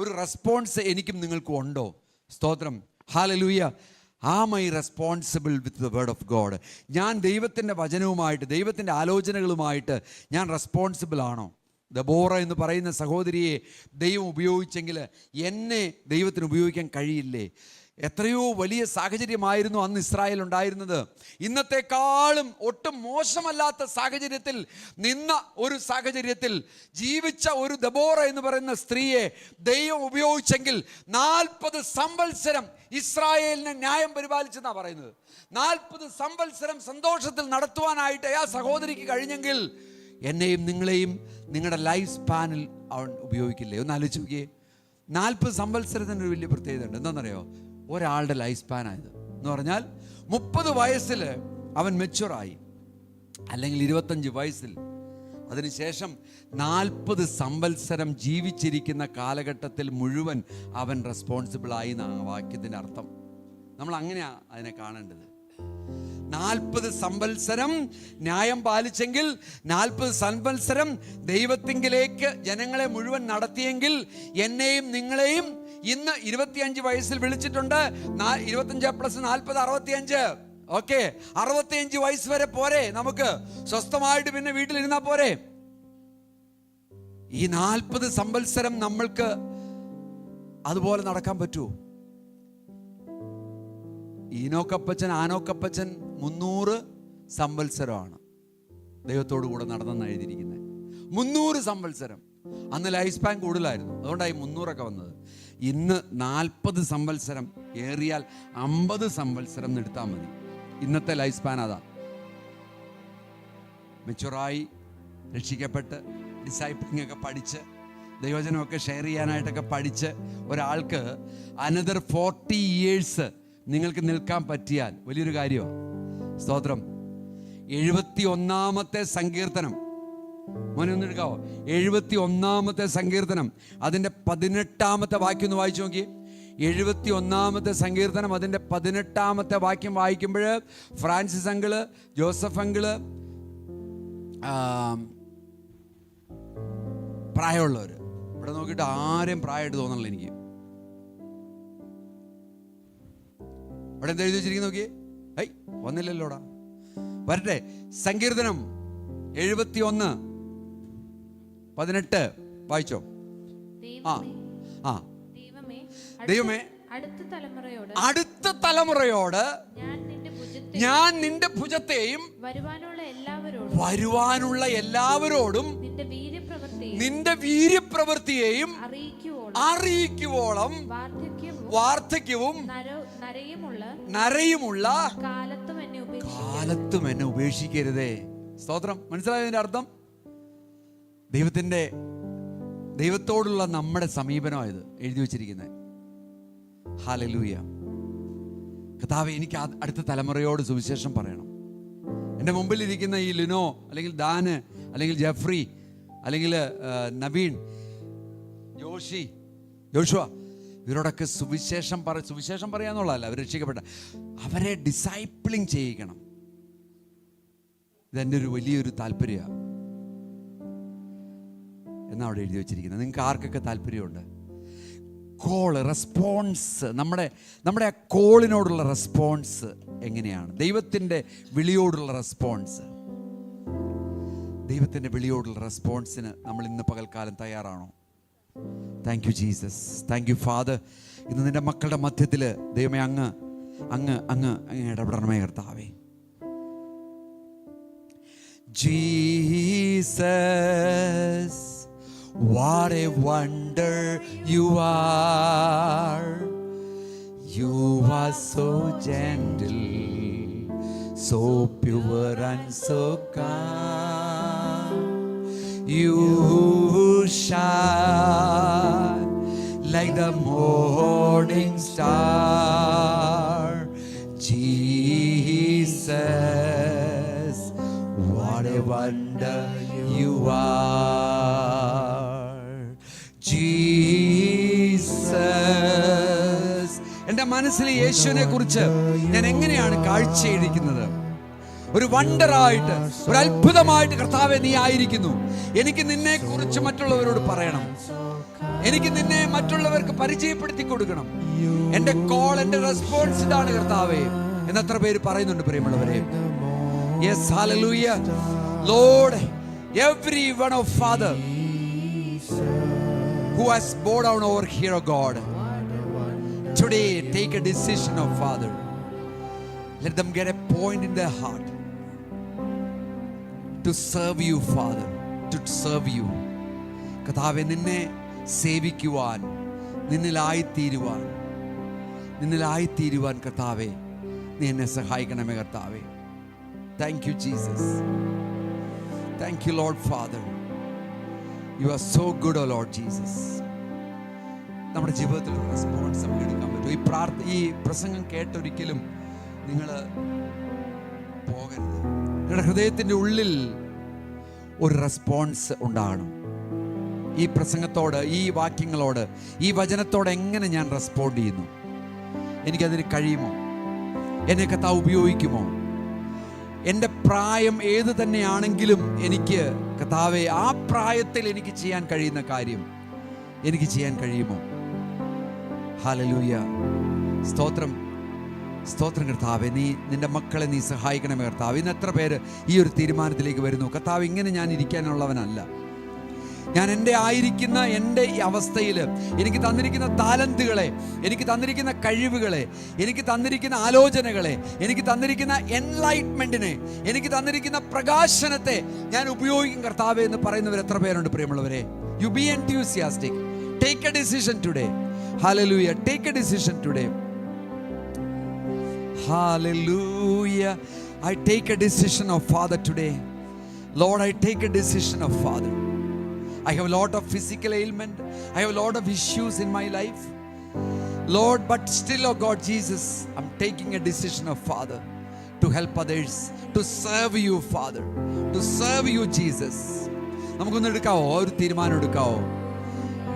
ഒരു റെസ്പോൺസ് എനിക്കും നിങ്ങൾക്കും ഉണ്ടോ? സ്തോത്രം. Hallelujah. Am I responsible with the word of God? ഞാൻ ദൈവത്തിൻ്റെ വചനവുമായിട്ട്, ദൈവത്തിൻ്റെ ആലോചനകളുമായിട്ട് ഞാൻ റെസ്പോൺസിബിൾ ആണോ? ദബോറ എന്ന് പറയുന്ന സഹോദരിയെ ദൈവം ഉപയോഗിച്ചെങ്കിൽ എന്നെ ദൈവത്തിന് ഉപയോഗിക്കാൻ കഴിയില്ലേ? എത്രയോ വലിയ സാഹചര്യമായിരുന്നു അന്ന് ഇസ്രായേൽ ഉണ്ടായിരുന്നത്. ഇന്നത്തെക്കാളും ഒട്ടും മോശമല്ലാത്ത സാഹചര്യത്തിൽ നിന്ന ഒരു സാഹചര്യത്തിൽ ജീവിച്ച ഒരു ദബോറ എന്ന് പറയുന്ന സ്ത്രീയെ ദൈവം ഉപയോഗിച്ചെങ്കിൽ 40 സംവത്സരം ഇസ്രായേലിനെ ന്യായം പരിപാലിച്ചെന്നാണ് പറയുന്നത്. 40 സംവത്സരം സന്തോഷത്തിൽ നടത്തുവാനായിട്ട് ആ സഹോദരിക്ക് കഴിഞ്ഞെങ്കിൽ എന്നെയും നിങ്ങളെയും നിങ്ങളുടെ ലൈഫ് സ്പാനിൽ അവൻ ഉപയോഗിക്കില്ലേ? ഒന്ന് ആലോചിച്ച് നോക്കിയേ. 40 സംവത്സരത്തിന് ഒരു വലിയ പ്രത്യേകത ഉണ്ട്. എന്താണെന്നറിയോ? ഒരാളുടെ ലൈഫ് സ്പാനായത് എന്ന് പറഞ്ഞാൽ 30 വയസ്സിൽ അവൻ മെച്ചുറായി, അല്ലെങ്കിൽ 25 വയസ്സിൽ. അതിനുശേഷം 40 സംവത്സരം ജീവിച്ചിരിക്കുന്ന കാലഘട്ടത്തിൽ മുഴുവൻ അവൻ റെസ്പോൺസിബിളായി എന്നാണ് വാക്യത്തിൻ്റെ അർത്ഥം. നമ്മൾ അങ്ങനെയാണ് അതിനെ കാണേണ്ടത്. 40 സംവത്സരം ന്യായം പാലിച്ചെങ്കിൽ, 40 സംവത്സരം ദൈവത്തിങ്കിലേക്ക് ജനങ്ങളെ മുഴുവൻ നടത്തിയെങ്കിൽ എന്നെയും നിങ്ങളെയും ഇന്ന് 25 വയസ്സിൽ വിളിച്ചിട്ടുണ്ട്. 25 + 40 65. ഓക്കെ, 65 വയസ്സ് വരെ പോരെ നമുക്ക്? സ്വസ്ഥമായിട്ട് പിന്നെ വീട്ടിലിരുന്നാൽ പോരെ? ഈ 40 സംവത്സരം നമ്മൾക്ക് അതുപോലെ നടക്കാൻ പറ്റുമോ? ആനോക്കപ്പച്ചൻ 300 സംവത്സരമാണ് ദൈവത്തോടു കൂടെ നടന്നെന്ന് എഴുതിയിരിക്കുന്നത്. 300 സംവത്സരം. അന്ന് ലൈഫ് സ്പാൻ കൂടുതലായിരുന്നു, അതുകൊണ്ടായി 300 വന്നത്. ഇന്ന് 40 സംവത്സരം, ഏറിയാൽ 50 സംവത്സരം എടുത്താൽ മതി. ഇന്നത്തെ ലൈഫ് സ്പാൻ അതാ. മെച്ചുറായി രക്ഷിക്കപ്പെട്ട് ഡിസൈപ്പിളിംഗ് ഒക്കെ പഠിച്ച് ദൈവവചനമൊക്കെ ഷെയർ ചെയ്യാനായിട്ടൊക്കെ പഠിച്ച് ഒരാൾക്ക് അനദർ 40 years നിങ്ങൾക്ക് നിൽക്കാൻ പറ്റിയാൽ വലിയൊരു കാര്യമാണ്. സ്തോത്രം. 71-ാമത്തെ സങ്കീർത്തനം മോനെ ഒന്ന് എടുക്കാവോ? 71-ാമത്തെ സങ്കീർത്തനം അതിൻ്റെ 18-ാമത്തെ വാക്യം ഒന്ന് വായിച്ചു നോക്കി. 71-ാമത്തെ സങ്കീർത്തനം അതിൻ്റെ 18-ാമത്തെ വാക്യം വായിക്കുമ്പോൾ ഫ്രാൻസിസ് അങ്കിള്, ജോസഫ് അങ്കിള്, പ്രായമുള്ളവർ, ഇവിടെ നോക്കിയിട്ട് ആരെയും പ്രായമായിട്ട് തോന്നണില്ല എനിക്ക്. ഇവിടെ എന്താ എഴുതി വെച്ചിരിക്കുന്നു നോക്കിയേ. വന്നില്ലല്ലോടാ, വരട്ടെ. സങ്കീർത്തനം 71:18 വായിച്ചോ. ദൈവമേ, അടുത്ത തലമുറയോട് ഞാൻ നിന്റെ ഭുജത്തെയും വരുവാനുള്ള എല്ലാവരോടും നിന്റെ വീര്യപ്രവൃത്തിയെയും അറിയിക്കുവോളം വാർദ്ധക്യവും നരയുമുള്ള കാലത്തും എന്നെ ഉപേക്ഷിക്കരുതേ. സ്തോത്രം. മനസ്സിലായതിന്റെ അർത്ഥം? ദൈവത്തോടുള്ള നമ്മുടെ സമീപനമായത് എഴുതി വെച്ചിരിക്കുന്നത്. ഹല്ലേലൂയ. കർത്താവേ, എനിക്ക് അടുത്ത തലമുറയോട് സുവിശേഷം പറയണം. എൻ്റെ മുമ്പിൽ ഇരിക്കുന്ന ഈ ലിനോ, അല്ലെങ്കിൽ ദാന്, അല്ലെങ്കിൽ ജെഫ്രി, അല്ലെങ്കിൽ നവീൻ, ജോഷി, ജോഷുവ, ഇവരോടൊക്കെ സുവിശേഷം പറയാന്നുള്ളതല്ല, അവർ രക്ഷിക്കപ്പെട്ട അവരെ ഡിസൈപ്പിളിംഗ് ചെയ്യിക്കണം. ഇതെൻ്റെ ഒരു വലിയൊരു താല്പര്യമാണ് എന്നാ അവിടെ എഴുതി വെച്ചിരിക്കുന്നത്. നിങ്ങൾക്ക് ആർക്കൊക്കെ താല്പര്യമുണ്ട്? കോള്, റെസ്പോൺസ്, നമ്മുടെ ആ കോളിനോടുള്ള റെസ്പോൺസ് എങ്ങനെയാണ്? ദൈവത്തിൻ്റെ വിളിയോടുള്ള റെസ്പോൺസ്, ദൈവത്തിൻ്റെ വിളിയോടുള്ള റെസ്പോൺസിന് നമ്മൾ ഇന്ന് പകൽക്കാലം തയ്യാറാണോ? Thank you Jesus, thank you father. ഇന്ന് നിൻ്റെ മക്കളുടെ മധ്യത്തിൽ ദൈവമേ അങ്ങ് ഇടപെടണമേ കർത്താവേ. Jesus, what a wonder you are. You are so gentle, so pure and so calm. You shine like the morning star. Jesus, what a wonder you are. Jesus. എൻ്റെ മനസ്സിൽ യേശുവിനെ കുറിച്ച് ഞാൻ എങ്ങനെയാണ് കാഴ്ചയിരിക്കുന്നത്? ഒരു വണ്ടറായിട്ട്, ഒരു അത്ഭുതമായിട്ട് കർത്താവേ നീ ആയിരിക്കുന്നു. എനിക്ക് നിന്നെ കുറിച്ച് മറ്റുള്ളവരോട് പറയണം. എനിക്ക് നിന്നെ മറ്റുള്ളവർക്ക് പരിചയപ്പെടുത്തി കൊടുക്കണം. എൻ്റെ കോൾ, എൻ്റെ റെസ്പോൺസ് ഇതാണ് കർത്താവേ എന്നത്ര പേര് പറയുന്നുണ്ട് പ്രിയമുള്ളവരെ. Yes, hallelujah. Lord, every one of Father who has bowed down over here, oh God, today take a decision, oh Father. Let them get a point in their heart to serve you, Father, to serve you. കർത്താവേ, നിന്നെ സേവിക്കുവാൻ, നിന്നിലായിത്തീരുവാൻ കർത്താവേ നീ എന്നെ സഹായിക്കണമേ കർത്താവേ. Thank you, Jesus. Thank you, Lord Father. You are so good, oh Lord Jesus. നമ്മുടെ ജീവിതത്തിൽ ഒരു റെസ്പോൺസ് നമുക്ക് എടുക്കാൻ പറ്റും. ഈ പ്രസംഗം കേട്ടൊരിക്കലും നിങ്ങൾ പോകരുത്. നിങ്ങളുടെ ഹൃദയത്തിൻ്റെ ഉള്ളിൽ ഒരു റെസ്പോൺസ് ഉണ്ടാകണം. ഈ പ്രസംഗത്തോട്, ഈ വാക്യങ്ങളോട്, ഈ വചനത്തോട് എങ്ങനെ ഞാൻ റെസ്പോണ്ട് ചെയ്യുന്നു? എനിക്കതിന് കഴിയുമോ? എന്നെ കർത്താവ് ഉപയോഗിക്കുമോ? എൻ്റെ പ്രായം ഏത് തന്നെയാണെങ്കിലും എനിക്ക് കർത്താവേ ആ പ്രായത്തിൽ എനിക്ക് ചെയ്യാൻ കഴിയുന്ന കാര്യം എനിക്ക് ചെയ്യാൻ കഴിയുമോ? ഹല്ലേലൂയ. സ്തോത്രം, സ്തോത്രം കർത്താവേ. നിൻ്റെ മക്കളെ നീ സഹായിക്കണമേ കർത്താവ്. ഇന്ന് എത്ര പേര് ഈ ഒരു തീരുമാനത്തിലേക്ക് വരുന്നു? കർത്താവ്, ഇങ്ങനെ ഞാൻ ഇരിക്കാനുള്ളവനല്ല. ഞാൻ എൻ്റെ ഈ അവസ്ഥയിൽ എനിക്ക് തന്നിരിക്കുന്ന താലന്തുകളെ, എനിക്ക് തന്നിരിക്കുന്ന കഴിവുകളെ, എനിക്ക് തന്നിരിക്കുന്ന ആലോചനകളെ, എനിക്ക് തന്നിരിക്കുന്ന എൻലൈറ്റ്മെൻറ്റിനെ, എനിക്ക് തന്നിരിക്കുന്ന പ്രകാശനത്തെ ഞാൻ ഉപയോഗിക്കും കർത്താവേ എന്ന് പറയുന്നവർ എത്ര പേരുണ്ട് പ്രിയമുള്ളവരെ? You be enthusiastic. Take a decision today. Hallelujah. Take a decision today. Hallelujah. I take a decision, oh Father, today. Lord, I take a decision of Father. I have a lot of physical ailment. I have a lot of issues in my life. Lord, but still, oh God, Jesus, I'm taking a decision of Father to help others, to serve you, Father, to serve you, Jesus. നമുക്കൊന്ന് എടുക്കാവോ? ഒരു തീരുമാനം എടുക്കാവോ?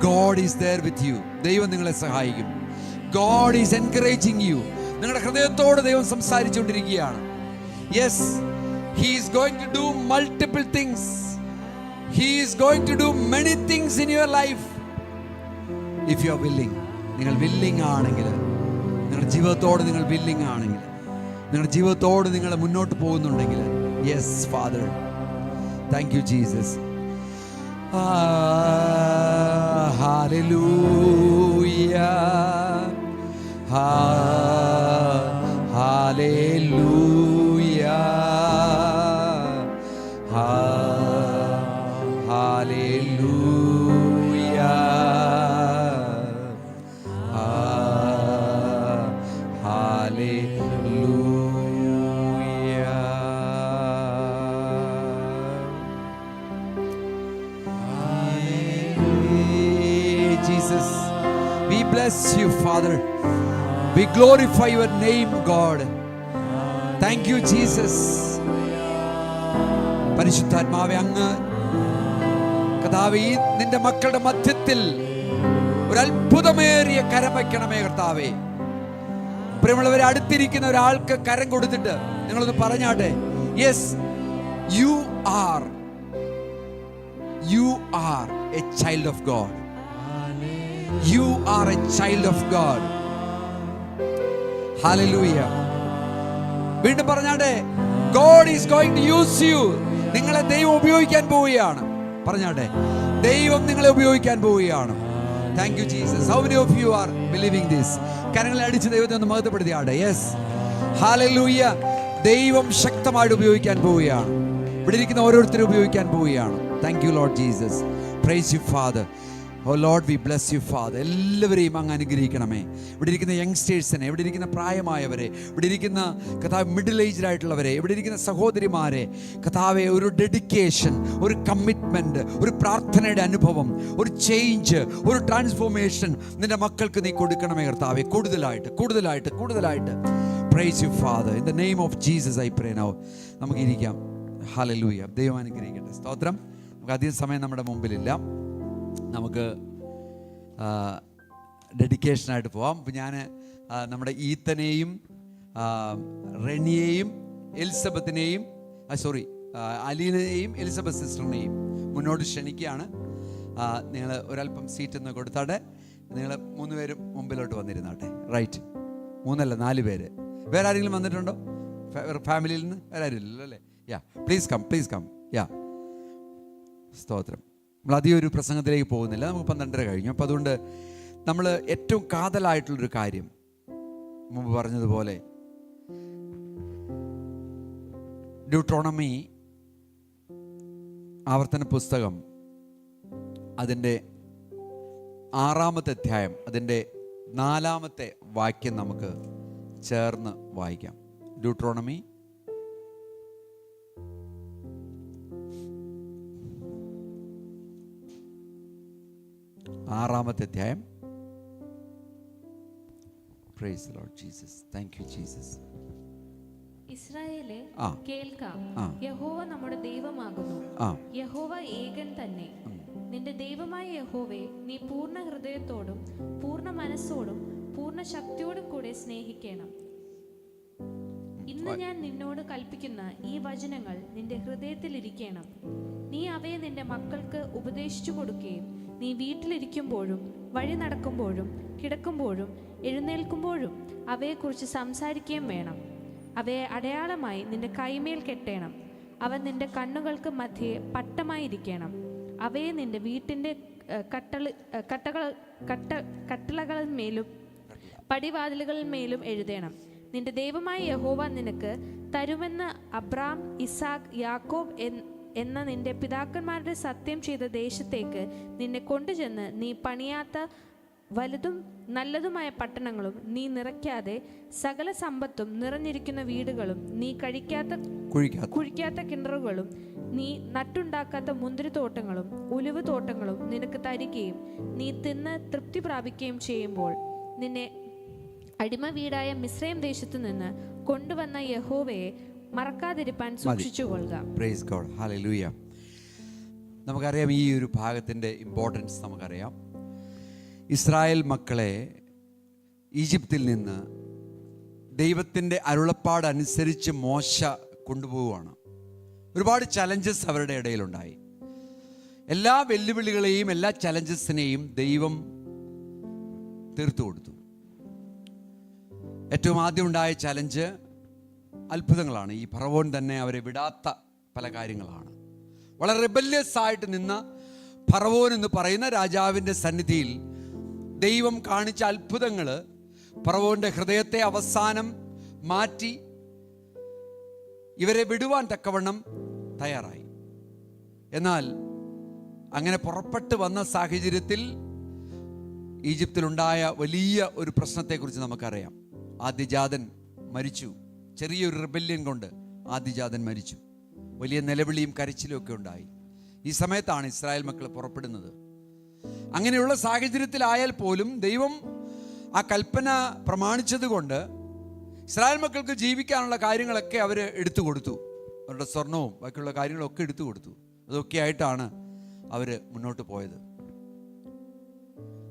God is there with you. ദൈവം നിങ്ങളെ സഹായിക്കും. God is encouraging you. നിങ്ങളുടെ ഹൃദയത്തോട് ദൈവം സംസാരിച്ചുകൊണ്ടിരിക്കുകയാണ്. Yes, He is going to do multiple things. He is going to do many things in your life. If you are willing. നിങ്ങൾ willing ആണെങ്കിൽ, നിങ്ങളുടെ ജീവിതത്തോട് നിങ്ങൾ വില്ലിംഗ് ആണെങ്കിൽ, നിങ്ങളുടെ ജീവിതത്തോട് നിങ്ങൾ മുന്നോട്ട് പോകുന്നുണ്ടെങ്കിൽ, yes father, thank you Jesus. Hallelujah, hallelujah, hallelujah, Jesus, we bless you, Father. We glorify your name, God. Thank you, Jesus. പരിശുദ്ധാത്മാവേ, അങ്ങ് കർത്താവേ, നിന്റെ മക്കളുടെ മധ്യത്തിൽ ഒരു അത്ഭുതമേറിയ കരം വയ്ക്കണമേ കർത്താവേ. പ്രിയമുള്ളവരെ, അടുത്തിരിക്കുന്ന ഒരാൾക്ക് കരം കൊടുത്തിട്ട് നിങ്ങളൊന്ന് പറഞ്ഞാട്ടെ, yes, you are a child of God. You are a child of God. Hallelujah. വീണ്ടും പറഞ്ഞാട്ടെ, God is going to use you. നിങ്ങളെ ദൈവം ഉപയോഗിക്കാൻ പോവുകയാണ്. പറഞ്ഞാട്ടെ, ദൈവം നിങ്ങളെ ഉപയോഗിക്കാൻ പോവുകയാണ്. Thank you, Jesus. How many of you are believing this? കരങ്ങളെ അടിച്ച് ദൈവത്തെ ഒന്ന് മഹത്വപ്പെടുത്തിയാട്ടെ. Yes, hallelujah. ദൈവം ശക്തമായിട്ട് ഉപയോഗിക്കാൻ പോവുകയാണ്. ഇവിടെ ഇരിക്കുന്ന ഓരോരുത്തരും ഉപയോഗിക്കാൻ പോവുകയാണ്. Thank you Lord Jesus. Praise you Father. O Lord, we bless you Father. എല്ലാവരെയും അങ്ങ് അനുഗ്രഹിക്കണമേ. ഇവിടെ ഇരിക്കുന്ന യങ്സ്റ്റേഴ്സിനെ, ഇവിടെ ഇരിക്കുന്ന പ്രായമായവരെ, ഇവിടെ ഇരിക്കുന്ന കഥാവ് മിഡിൽ ഏജ്ഡ് ആയിട്ടുള്ളവരെ, ഇവിടെ ഇരിക്കുന്ന സഹോദരിമാരെ, കഥാവെ, ഒരു ഡെഡിക്കേഷൻ, ഒരു കമ്മിറ്റ്മെൻറ്റ്, ഒരു പ്രാർത്ഥനയുടെ അനുഭവം, ഒരു ചേഞ്ച്, ഒരു ട്രാൻസ്ഫോർമേഷൻ നിൻ്റെ മക്കൾക്ക് നീ കൊടുക്കണമേ കർത്താവെ. കൂടുതലായിട്ട്. Praise you Father. In the name of Jesus I pray now. നമുക്ക് ഇരിക്കാം. ഹല്ലേലൂയ. ദൈവം അനുഗ്രഹിക്കട്ടെ. സ്തോത്രം. നമുക്ക് അധികം സമയം നമ്മുടെ മുമ്പിലില്ല. നമുക്ക് ഡെഡിക്കേഷനായിട്ട് പോവാം. അപ്പോൾ ഞാൻ നമ്മുടെ ഈത്തനെയും റെനിയെയും എലിസബത്തിനെയും അലീനയെയും എലിസബത്ത് സിസ്റ്ററിനെയും മുന്നോട്ട് ക്ഷണിക്കുകയാണ്. നിങ്ങൾ ഒരല്പം സീറ്റ് ഒന്ന് കൊടുത്താട്ടെ. നിങ്ങൾ 3 പേരും മുമ്പിലോട്ട് വന്നിരുന്നാട്ടെ. റൈറ്റ്, 3 അല്ല 4 പേര്. വേറെ ആരെങ്കിലും വന്നിട്ടുണ്ടോ ഫാമിലിയിൽ നിന്ന്? വേറെ ആരും ഇല്ലല്ലോ അല്ലേ? യാ, പ്ലീസ് കം. യാ, സ്തോത്രം. നമ്മൾ അധികം ഒരു പ്രസംഗത്തിലേക്ക് പോകുന്നില്ല. നമുക്ക് 12:30 കഴിഞ്ഞു. അപ്പോൾ അതുകൊണ്ട് നമ്മൾ ഏറ്റവും കാതലായിട്ടുള്ളൊരു കാര്യം, മുമ്പ് പറഞ്ഞതുപോലെ ഡ്യൂട്രോണമി ആവർത്തന പുസ്തകം അതിൻ്റെ 6-ാമത്തെ അധ്യായം, അതിൻ്റെ 4-ാമത്തെ വാക്യം നമുക്ക് ചേർന്ന് വായിക്കാം. ഡ്യൂട്രോണമി 6-ാമത്തെ അധ്യായം. Praise the Lord Jesus. Thank you, Jesus. ഇസ്രായേലേ, കേൾക്കാം, യഹോവ നമ്മുടെ ദൈവമാകുന്നു. യഹോവ ഏകൻ തന്നെ. നിന്റെ ദൈവമായ യഹോവയെ നീ പൂർണ്ണ ഹൃദയത്തോടും പൂർണ്ണ മനസ്സോടും പൂർണ്ണ ശക്തിയോടും കൂടെ സ്നേഹിക്കണം. ഇന്ന് ഞാൻ നിന്നോട് കൽപ്പിക്കുന്ന ഈ വചനങ്ങൾ നിന്റെ ഹൃദയത്തിൽ ഇരിക്കണം. നീ അവയെ നിന്റെ മക്കൾക്ക് ഉപദേശിച്ചു കൊടുക്കുകയും നീ വീട്ടിലിരിക്കുമ്പോഴും വഴി നടക്കുമ്പോഴും കിടക്കുമ്പോഴും എഴുന്നേൽക്കുമ്പോഴും അവയെക്കുറിച്ച് സംസാരിക്കുകയും വേണം. അവയെ അടയാളമായി നിന്റെ കൈമേൽ കെട്ടേണം. അവ നിന്റെ കണ്ണുകൾക്ക് മധ്യേ പട്ടമായിരിക്കണം. അവയെ നിന്റെ വീട്ടിൻ്റെ കട്ടിളകളിന്മേലും പടിവാതിലുകളിന്മേലും എഴുതേണം. നിന്റെ ദൈവമായ യഹോവ നിനക്ക് തരുമെന്ന് അബ്രാം, ഇസാക്ക്, യാക്കോബ് എന്ന നിന്റെ പിതാക്കന്മാരുടെ സത്യം ചെയ്ത ദേശത്തേക്ക് നിന്നെ കൊണ്ടുചെന്ന് നീ പണിയാത്ത വലുതും നല്ലതുമായ പട്ടണങ്ങളും നീ നിറയ്ക്കാതെ സകല സമ്പത്തും നിറഞ്ഞിരിക്കുന്ന വീടുകളും നീ കുഴിക്കാത്ത കിണറുകളും നീ നട്ടുണ്ടാക്കാത്ത മുന്തിരിത്തോട്ടങ്ങളും ഉലുവ് തോട്ടങ്ങളും നിനക്ക് തരികയും നീ തിന്ന് തൃപ്തി പ്രാപിക്കുകയും ചെയ്യുമ്പോൾ നിന്നെ അടിമ വീടായ മിസ്രൈം ദേശത്തു നിന്ന് കൊണ്ടുവന്ന യഹോവയെ മറക്കാതിരിപ്പാൻ സൂക്ഷിച്ചുകൊള്ളുക. Praise God, hallelujah. നമുക്കറിയാം ഈ ഒരു ഭാഗത്തിൻ്റെ ഇമ്പോർട്ടൻസ് നമുക്കറിയാം. ഇസ്രായേൽ മക്കളെ ഈജിപ്തിൽ നിന്ന് ദൈവത്തിൻ്റെ അരുളപ്പാട് അനുസരിച്ച് മോശ കൊണ്ടുപോവുകയാണ്. ഒരുപാട് ചലഞ്ചസ് അവരുടെ ഇടയിലുണ്ടായി. എല്ലാ വെല്ലുവിളികളെയും എല്ലാ ചലഞ്ചസിനെയും ദൈവം തീർത്തു കൊടുത്തു. ഏറ്റവും ആദ്യം ഉണ്ടായ ചലഞ്ച് അത്ഭുതങ്ങളാണ്. ഈ ഫറവോൻ തന്നെ അവരെ വിടാത്ത പല കാര്യങ്ങളാണ്. വളരെ റിബല്യസ് ആയിട്ട് നിന്ന ഫറവോൻ എന്ന് പറയുന്ന രാജാവിൻ്റെ സന്നിധിയിൽ ദൈവം കാണിച്ച അത്ഭുതങ്ങൾ ഫറവോന്റെ ഹൃദയത്തെ അവസാനം മാറ്റി ഇവരെ വിടുവാൻ തക്കവണ്ണം തയ്യാറായി. എന്നാൽ അങ്ങനെ പുറപ്പെട്ടു വന്ന സാഹചര്യത്തിൽ ഈജിപ്തിലുണ്ടായ വലിയ ഒരു പ്രശ്നത്തെക്കുറിച്ച് നമുക്കറിയാം. ആദ്യജാതൻ മരിച്ചു. ചെറിയൊരു റിബല്യൻ കൊണ്ട് ആദ്യജാതൻ മരിച്ചു. വലിയ നിലവിളിയും കരച്ചിലും ഒക്കെ ഉണ്ടായി. ഈ സമയത്താണ് ഇസ്രായേൽ മക്കൾ പുറപ്പെടുന്നത്. അങ്ങനെയുള്ള സാഹചര്യത്തിലായാൽ പോലും ദൈവം ആ കൽപ്പന പ്രമാണിച്ചത് കൊണ്ട് ഇസ്രായേൽ മക്കൾക്ക് ജീവിക്കാനുള്ള കാര്യങ്ങളൊക്കെ അവർ എടുത്തു കൊടുത്തു. അവരുടെ സ്വർണവും ബാക്കിയുള്ള കാര്യങ്ങളൊക്കെ എടുത്തു കൊടുത്തു. അതൊക്കെ ആയിട്ടാണ് അവർ മുന്നോട്ട് പോയത്.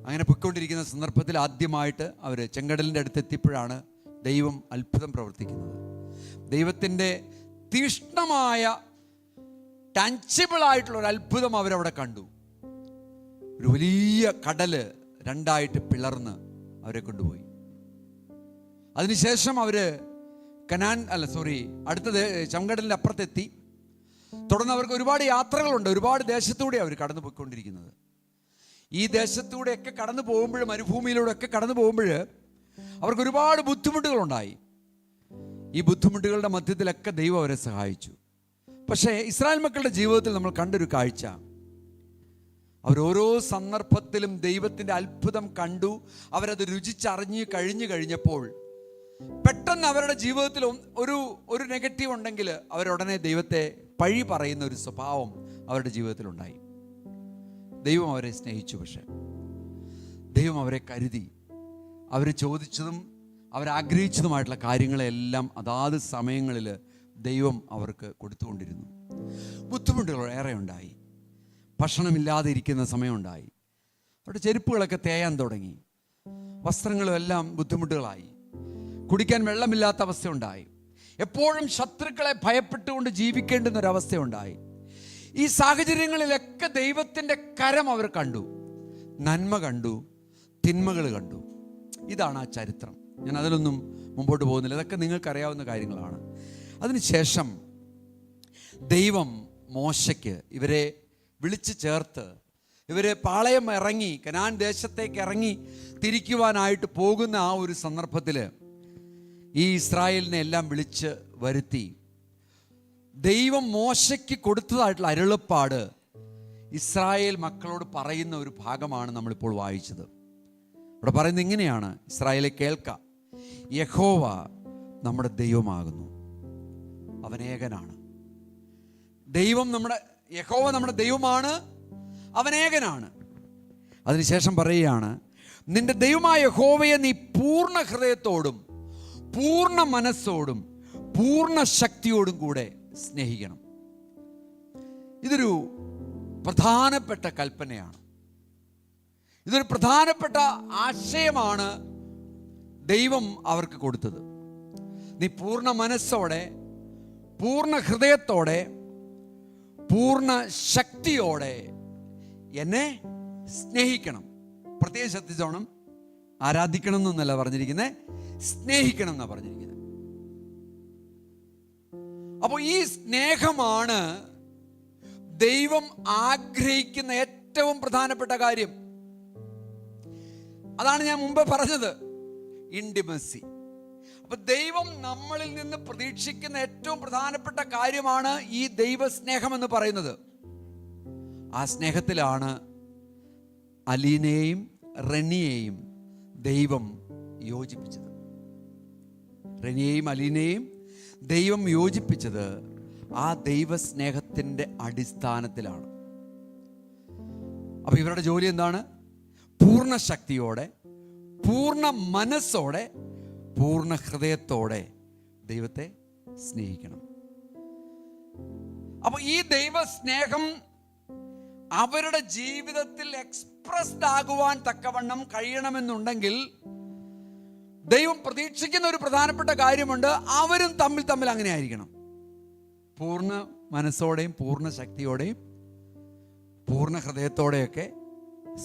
അങ്ങനെ പൊയ്ക്കൊണ്ടിരിക്കുന്ന സന്ദർഭത്തിൽ ആദ്യമായിട്ട് അവർ ചെങ്കടലിൻ്റെ അടുത്തെത്തിയപ്പോഴാണ് ദൈവം അത്ഭുതം പ്രവർത്തിക്കുന്നത്. ദൈവത്തിൻ്റെ തീഷ്ണമായ ടാൻജിബിളായിട്ടുള്ള ഒരു അത്ഭുതം അവരവിടെ കണ്ടു. ഒരു വലിയ കടല് രണ്ടായിട്ട് പിളർന്ന് അവരെ കൊണ്ടുപോയി. അതിനുശേഷം അവര് അടുത്ത ചെങ്കടലിൻ്റെ അപ്പുറത്തെത്തി. തുടർന്ന് അവർക്ക് ഒരുപാട് യാത്രകളുണ്ട്. ഒരുപാട് ദേശത്തൂടെ അവർ കടന്നു പോയിക്കൊണ്ടിരിക്കുന്നത്. ഈ ദേശത്തൂടെയൊക്കെ കടന്നു പോകുമ്പോൾ, മരുഭൂമിയിലൂടെ ഒക്കെ കടന്നു പോകുമ്പോൾ അവർക്ക് ഒരുപാട് ബുദ്ധിമുട്ടുകളുണ്ടായി. ഈ ബുദ്ധിമുട്ടുകളുടെ മധ്യത്തിലൊക്കെ ദൈവം അവരെ സഹായിച്ചു. പക്ഷേ ഇസ്രായേൽ മക്കളുടെ ജീവിതത്തിൽ നമ്മൾ കണ്ടൊരു കാഴ്ച, അവരോരോ സന്ദർഭത്തിലും ദൈവത്തിൻ്റെ അത്ഭുതം കണ്ടു. അവരത് രുചിച്ചറിഞ്ഞ് കഴിഞ്ഞപ്പോൾ പെട്ടെന്ന് അവരുടെ ജീവിതത്തിൽ ഒരു നെഗറ്റീവ് ഉണ്ടെങ്കിൽ അവരുടനെ ദൈവത്തെ പഴി പറയുന്ന ഒരു സ്വഭാവം അവരുടെ ജീവിതത്തിലുണ്ടായി. ദൈവം അവരെ സ്നേഹിച്ചു. പക്ഷേ ദൈവം അവരെ കരുതി. അവർ ചോദിച്ചതും അവരാഗ്രഹിച്ചതുമായിട്ടുള്ള കാര്യങ്ങളെല്ലാം അതാത് സമയങ്ങളിൽ ദൈവം അവർക്ക് കൊടുത്തുകൊണ്ടിരുന്നു. ബുദ്ധിമുട്ടുകൾ ഏറെ ഉണ്ടായി. ഭക്ഷണമില്ലാതെ ഇരിക്കുന്ന സമയമുണ്ടായി. അവരുടെ ചെരുപ്പുകളൊക്കെ തേയാൻ തുടങ്ങി. വസ്ത്രങ്ങളും എല്ലാം ബുദ്ധിമുട്ടുകളായി. കുടിക്കാൻ വെള്ളമില്ലാത്ത അവസ്ഥയുണ്ടായി. എപ്പോഴും ശത്രുക്കളെ ഭയപ്പെട്ടുകൊണ്ട് ജീവിക്കേണ്ടുന്ന ഒരവസ്ഥയുണ്ടായി. ഈ സാഹചര്യങ്ങളിലൊക്കെ ദൈവത്തിൻ്റെ കരം അവർ കണ്ടു. നന്മ കണ്ടു, തിന്മകൾ കണ്ടു. ഇതാണ് ആ ചരിത്രം. ഞാൻ അതിലൊന്നും മുമ്പോട്ട് പോകുന്നില്ല. ഇതൊക്കെ നിങ്ങൾക്കറിയാവുന്ന കാര്യങ്ങളാണ്. അതിനുശേഷം ദൈവം മോശയ്ക്ക് ഇവരെ വിളിച്ചു ചേർത്ത് ഇവരെ പാളയം ഇറങ്ങി കനാൻ ദേശത്തേക്ക് ഇറങ്ങി തിരിക്കുവാനായിട്ട് പോകുന്ന ആ ഒരു സന്ദർഭത്തിൽ ഈ ഇസ്രായേലിനെ എല്ലാം വിളിച്ച് വരുത്തി ദൈവം മോശയ്ക്ക് കൊടുത്തതായിട്ടുള്ള അരുളപ്പാട് ഇസ്രായേൽ മക്കളോട് പറയുന്ന ഒരു ഭാഗമാണ് നമ്മളിപ്പോൾ വായിച്ചത്. ഇവിടെ പറയുന്നത് ഇങ്ങനെയാണ്: ഇസ്രായേലെ കേൾക്ക, യഹോവ നമ്മുടെ ദൈവമാകുന്നു, അവൻ ഏകനാണ്. യഹോവ നമ്മുടെ ദൈവമാണ്, അവൻ ഏകനാണ്. അതിനുശേഷം പറയുകയാണ്, നിന്റെ ദൈവമായ യഹോവയെ നീ പൂർണ്ണ ഹൃദയത്തോടും പൂർണ്ണ മനസ്സോടും പൂർണ്ണ ശക്തിയോടും കൂടെ സ്നേഹിക്കണം. ഇതൊരു പ്രധാനപ്പെട്ട കൽപ്പനയാണ്. ഇതൊരു പ്രധാനപ്പെട്ട ആശയമാണ് ദൈവം അവർക്ക് കൊടുത്തത്. നീ പൂർണ്ണ മനസ്സോടെ, പൂർണ്ണ ഹൃദയത്തോടെ, പൂർണ്ണ ശക്തിയോടെ എന്നെ സ്നേഹിക്കണം. പ്രത്യേകം ശ്രദ്ധിച്ചോണം, ആരാധിക്കണം എന്നല്ല പറഞ്ഞിരിക്കുന്നത്, സ്നേഹിക്കണം എന്നാണ് പറഞ്ഞിരിക്കുന്നത്. അപ്പോൾ ഈ സ്നേഹമാണ് ദൈവം ആഗ്രഹിക്കുന്ന ഏറ്റവും പ്രധാനപ്പെട്ട കാര്യം. അതാണ് ഞാൻ മുമ്പ് പറഞ്ഞത്, ഇൻറ്റിമസി. അപ്പൊ ദൈവം നമ്മളിൽ നിന്ന് പ്രതീക്ഷിക്കുന്ന ഏറ്റവും പ്രധാനപ്പെട്ട കാര്യമാണ് ഈ ദൈവസ്നേഹം എന്ന് പറയുന്നത്. ആ സ്നേഹത്തിലാണ് അലീനയെയും റെനിയെയും ദൈവം യോജിപ്പിച്ചത്. റെനിയെയും അലീനയെയും ദൈവം യോജിപ്പിച്ചത് ആ ദൈവസ്നേഹത്തിൻ്റെ അടിസ്ഥാനത്തിലാണ്. അപ്പോൾ ഇവരുടെ ജോലി എന്താണ്? പൂർണ്ണ ശക്തിയോടെ, പൂർണ്ണ മനസ്സോടെ, പൂർണ്ണ ഹൃദയത്തോടെ ദൈവത്തെ സ്നേഹിക്കണം. അപ്പോൾ ഈ ദൈവസ്നേഹം അവരുടെ ജീവിതത്തിൽ എക്സ്പ്രസ്ഡ് ആകുവാൻ തക്കവണ്ണം കഴിയണമെന്നുണ്ടെങ്കിൽ ദൈവം പ്രതീക്ഷിക്കുന്ന ഒരു പ്രധാനപ്പെട്ട കാര്യമുണ്ട്. അവരും തമ്മിൽ അങ്ങനെ ആയിരിക്കണം. പൂർണ്ണ മനസ്സോടെയും പൂർണ്ണ ശക്തിയോടെയും പൂർണ്ണ ഹൃദയത്തോടെയൊക്കെ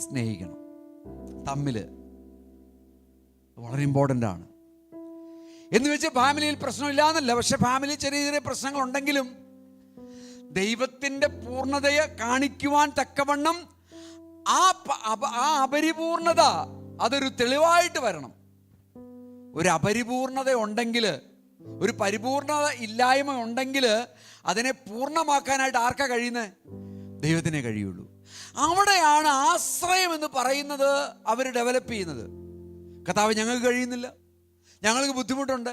സ്നേഹിക്കണം. തമ്മിൽ വളരെ ഇമ്പോർട്ടൻ്റ് ആണ്. എന്ന് വെച്ച് ഫാമിലിയിൽ പ്രശ്നമില്ല എന്നല്ല. പക്ഷെ ഫാമിലി ചെറിയ ചെറിയ പ്രശ്നങ്ങളുണ്ടെങ്കിലും ദൈവത്തിൻ്റെ പൂർണ്ണതയെ കാണിക്കുവാൻ തക്കവണ്ണം ആ അപരിപൂർണത അതൊരു തെളിവായിട്ട് വരണം. ഒരു അപരിപൂർണത ഉണ്ടെങ്കിൽ, ഒരു പരിപൂർണത ഇല്ലായ്മ ഉണ്ടെങ്കിൽ അതിനെ പൂർണ്ണമാക്കാനായിട്ട് ആർക്കാ കഴിയുന്നത്? ദൈവത്തിനെ കഴിയുള്ളൂ. അവിടെയാണ് ആശ്രയം എന്ന് പറയുന്നത് അവർ ഡെവലപ്പ് ചെയ്യുന്നത്. കർത്താവ്, ഞങ്ങൾക്ക് കഴിയുന്നില്ല, ഞങ്ങൾക്ക് ബുദ്ധിമുട്ടുണ്ട്,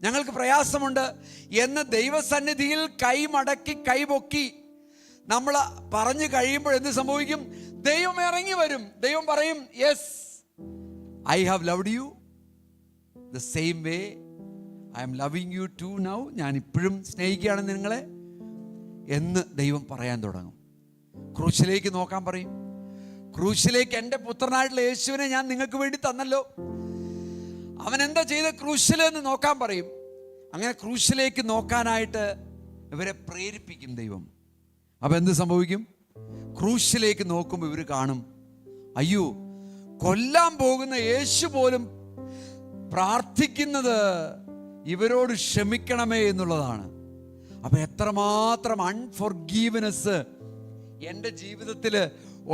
ഞങ്ങൾക്ക് പ്രയാസമുണ്ട് എന്ന് ദൈവസന്നിധിയിൽ കൈമടക്കി കൈപൊക്കി നമ്മൾ പറഞ്ഞു കഴിയുമ്പോൾ എന്ത് സംഭവിക്കും? ദൈവം ഇറങ്ങി വരും. ദൈവം പറയും, yes, I have loved you the same way I am loving you too now. ഞാൻ ഇപ്പോഴും സ്നേഹിക്കുകയാണ് നിങ്ങളെ എന്ന് ദൈവം പറയാൻ തുടങ്ങും. ക്രൂശിലേക്ക് നോക്കാൻ പറയും. ക്രൂശിലേക്ക് എൻ്റെ പുത്രനായിട്ടുള്ള യേശുവിനെ ഞാൻ നിങ്ങൾക്ക് വേണ്ടി തന്നല്ലോ, അവൻ എന്താ ചെയ്ത ക്രൂശിലെന്ന് നോക്കാൻ പറയും. അങ്ങനെ ക്രൂശിലേക്ക് നോക്കാനായിട്ട് ഇവരെ പ്രേരിപ്പിക്കും ദൈവം. അപ്പം എന്ത് സംഭവിക്കും? ക്രൂശിലേക്ക് നോക്കുമ്പോൾ ഇവർ കാണും, അയ്യോ, കൊല്ലാൻ പോകുന്ന യേശു പോലും പ്രാർത്ഥിക്കുന്നത് ഇവരോട് ക്ഷമിക്കണമേ എന്നുള്ളതാണ്. അപ്പം എത്രമാത്രം അൺഫോർഗീവ്നെസ് എൻ്റെ ജീവിതത്തിൽ